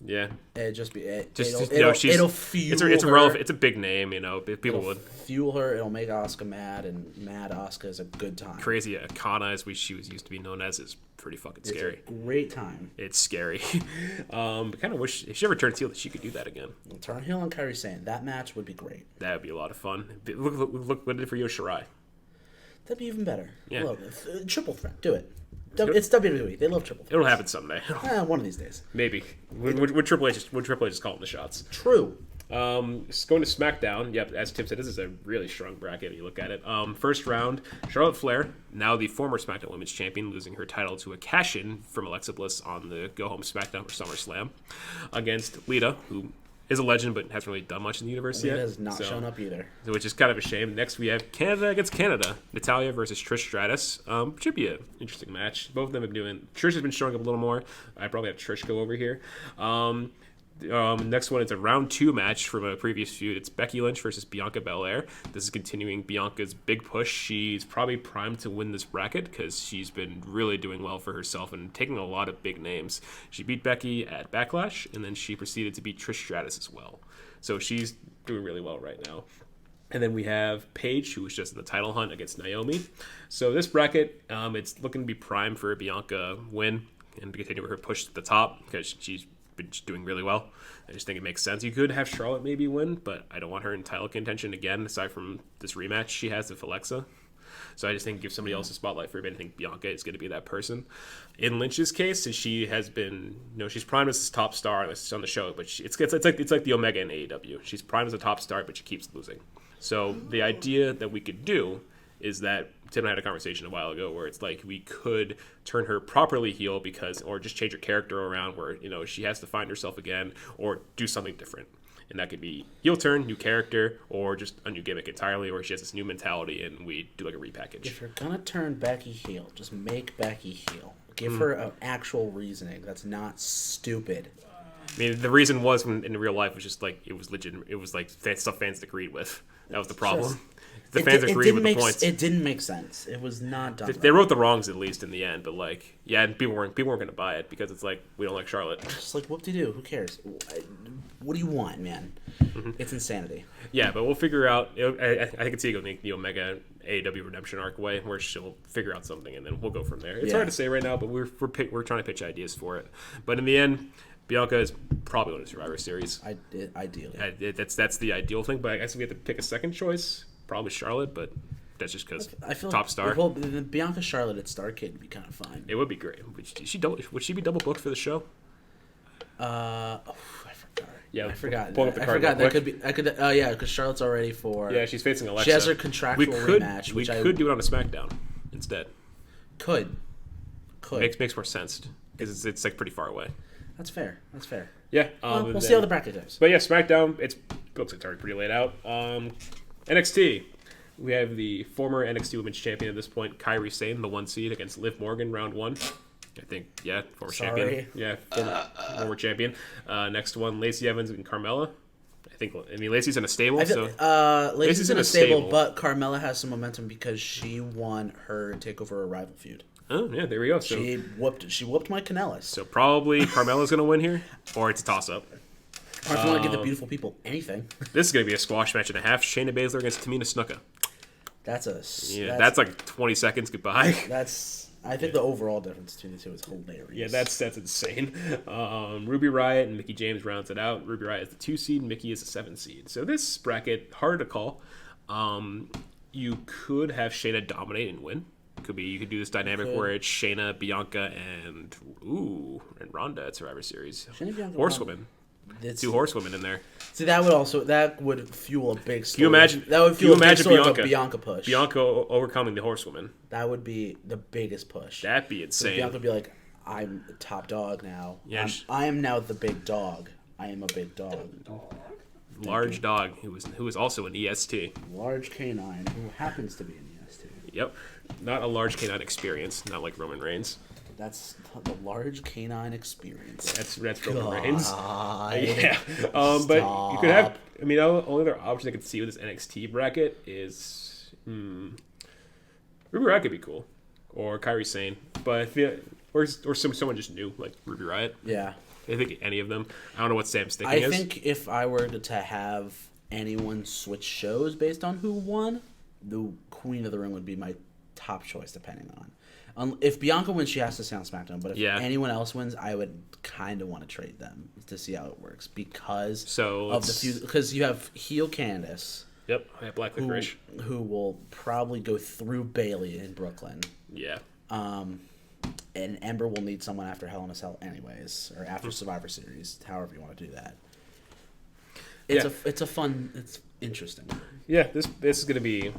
Yeah.
It'd just be
it'll fuel it's
her.
It's a big name, people would
fuel her. It'll make Asuka mad, and mad Asuka is a good time.
Crazy Kana, as she was used to be known as, is pretty fucking scary.
It's a great time.
It's scary. Kind of wish if she ever turns heel that she could do that again.
Turn heel on Kairi Sane. That match would be great.
That would be a lot of fun. Look what it did for Io Shirai.
That'd be even better.
Yeah.
Look, triple threat. Do it. It's WWE. They love triple threats.
It'll happen someday.
One of these days.
Maybe. Would Triple H just calling the shots?
True.
Going to SmackDown. Yep, as Tim said, this is a really strong bracket if you look at it. First round, Charlotte Flair, now the former SmackDown Women's Champion, losing her title to a cash-in from Alexa Bliss on the go-home SmackDown for SummerSlam, against Lita, who is a legend but hasn't really done much in the universe yet.
Lita has not shown up either.
Which is kind of a shame. Next, we have Canada against Canada. Natalya versus Trish Stratus. Should be an interesting match. Both of them have been doing... Trish has been showing up a little more. I probably have Trish go over here. Next one is a round 2 match from a previous feud. It's Becky Lynch versus Bianca Belair. This is continuing Bianca's big push. She's probably primed to win this bracket because she's been really doing well for herself and taking a lot of big names. She beat Becky at Backlash, and then she proceeded to beat Trish Stratus as well. So she's doing really well right now. And then we have Paige, who was just in the title hunt against Naomi. So this bracket, it's looking to be prime for a Bianca win and to continue her push to the top because she's been doing really well. I just think it makes sense. You could have Charlotte maybe win, but I don't want her in title contention again, aside from this rematch she has with Alexa. So I just think give somebody else a spotlight for it. I think Bianca is going to be that person. In Lynch's case, she has been, she's primed as this top star on the show, but it's like the Omega in AEW. She's primed as a top star, but she keeps losing. So the idea that we could do is that Tim and I had a conversation a while ago where it's like we could turn her properly heel or just change her character around where, she has to find herself again or do something different. And that could be heel turn, new character, or just a new gimmick entirely, or she has this new mentality and we do like a repackage.
If you're going to turn Becky heel, just make Becky heel. Give her an actual reasoning that's not stupid.
I mean, the reason was in real life was just like, it was legit. It was like stuff fans agreed with. That was the problem. The fans agreed with the points.
It didn't make sense. It was not done.
They wrote the wrongs at least in the end, but and people weren't going to buy it because it's like we don't like Charlotte.
Just like whoop-de-doo. Who cares? What do you want, man? Mm-hmm. It's insanity.
Yeah, but we'll figure out. I can see it going the Omega AEW Redemption arc way, where she'll figure out something, and then we'll go from there. It's hard to say right now, but we're trying to pitch ideas for it. But in the end, Bianca is probably going to Survivor Series.
Ideally,
that's the ideal thing. But I guess we have to pick a second choice. Probably Charlotte, but that's just because top star.
The Bianca Charlotte at Starrcade would be kind of fun.
It would be great. Would she be double booked for the show?
I forgot.
Yeah,
I forgot.
pull up the
I
card
forgot
real
that could be. I could. Yeah, because Charlotte's already for.
Yeah, she's facing Alexa.
She has her contractual rematch.
We could do it on a SmackDown instead.
Could.
Makes more sense because it's like pretty far away.
That's fair.
Yeah,
we'll see how the bracket goes.
But yeah, SmackDown. It looks like it's already pretty laid out. NXT. We have the former NXT Women's Champion at this point, Kairi Sane, the 1 seed against Liv Morgan, round 1. I think, yeah, former champion. Yeah, former champion. Next one, Lacey Evans and Carmella. Lacey's in a stable.
Lacey's in a stable, but Carmella has some momentum because she won her Takeover Rival feud.
Oh yeah, there we go. So
she whooped Mike Kanellis.
So probably Carmella's going to win here, or it's a toss-up.
Or if you want to give the beautiful people anything.
This is going to be a squash match and a half. Shayna Baszler against Tamina Snuka.
That's
like 20 seconds goodbye.
I think the overall difference between the two is hilarious.
Yeah, that's insane. Ruby Riott and Mickie James rounds it out. Ruby Riott is the 2 seed, Mickie is the 7 seed. So this bracket, hard to call. You could have Shayna dominate and win. You could do this dynamic where it's Shayna, Bianca, and Ronda at Survivor Series.
Shayna, Bianca,
Horsewomen. 2 horsewomen in there.
See, that would fuel a big story.
Can you imagine?
That would fuel a big story
Bianca,
of a Bianca push.
Bianca overcoming the horsewoman.
That would be the biggest push.
That'd be insane.
So Bianca would be like, "I'm the top dog now.
Yeah,
I am now the big dog. I am a big dog."
Large dog who is also an EST.
Large canine who happens to be an EST.
Yep, not a large canine experience, not like Roman Reigns.
That's the large canine experience.
That's Roman Reigns. Yeah. But you could have. The only other option I could see with this NXT bracket is Ruby Riott could be cool, or Kairi Sane, but I feel or someone just new like Ruby Riott.
Yeah.
I think any of them. I don't know what Sam's thinking is.
I think if I were to have anyone switch shows based on who won, the Queen of the Ring would be my top choice, depending on. If Bianca wins, she has to stay on SmackDown. But if anyone else wins, I would kind of want to trade them to see how it works because of the feud. Because you have heel Candice.
Yep, I have Black Licorice.
Who will probably go through Bayley in Brooklyn.
Yeah.
And Ember will need someone after Hell in a Cell anyways, or after Survivor Series, however you want to do that. It's interesting.
Yeah, this is going to be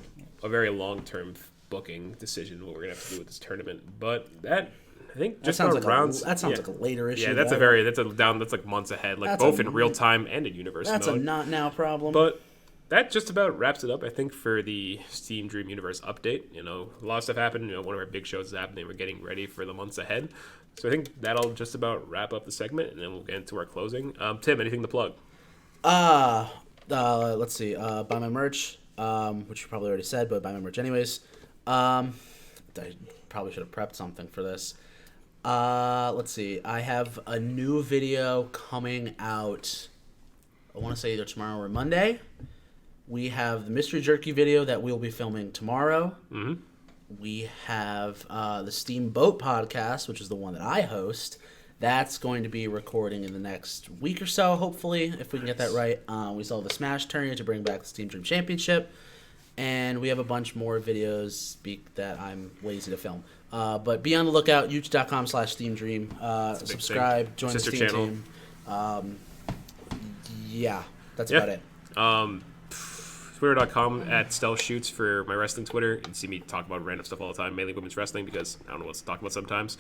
a very long-term booking decision what we're gonna have to do with this tournament, but that I think just
sounds like
rounds.
That sounds like a later issue.
Yeah, that's like months ahead, like both in real time and in universe mode.
That's a not now problem.
But that just about wraps it up, I think, for the Steam Dream Universe update. A lot of stuff happened. One of our big shows is happening. We're getting ready for the months ahead, so I think that'll just about wrap up the segment, and then we'll get into our closing. Tim, anything to plug?
Let's see. Buy my merch, which you probably already said, but buy my merch anyways. I probably should have prepped something for this. Let's see. I have a new video coming out, I want to say either tomorrow or Monday. We have the Mystery Jerky video that we'll be filming tomorrow. Mm-hmm. We have the Steamboat podcast, which is the one that I host. That's going to be recording in the next week or so, hopefully, if we can get that right. We still have the Smash tournament to bring back the Steam Dream Championship. And we have a bunch more videos that I'm lazy to film. But be on the lookout, youtube.com/SteamDream. Subscribe, join the Steam channel. Team. That's about it.
Twitter.com @StelShoots for my wrestling Twitter. You can see me talk about random stuff all the time, mainly women's wrestling because I don't know what to talk about sometimes.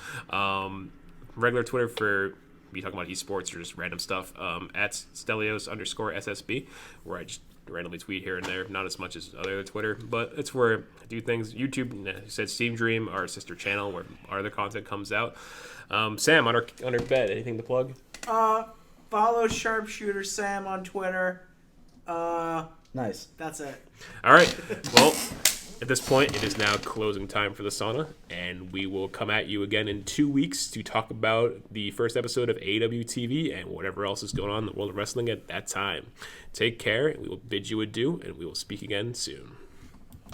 Regular Twitter for me talking about esports or just random stuff. @Stelios_SSB, where I just randomly tweet here and there, not as much as other Twitter, but it's where I do things. YouTube, you said Steam Dream, our sister channel, where our other content comes out. Sam, on our bed, anything to plug?
Follow Sharpshooter Sam on Twitter.
Nice.
That's it.
All right. Well, at this point, it is now closing time for the sauna, and we will come at you again in 2 weeks to talk about the first episode of AEW TV and whatever else is going on in the world of wrestling at that time. Take care, and we will bid you adieu, and we will speak again soon.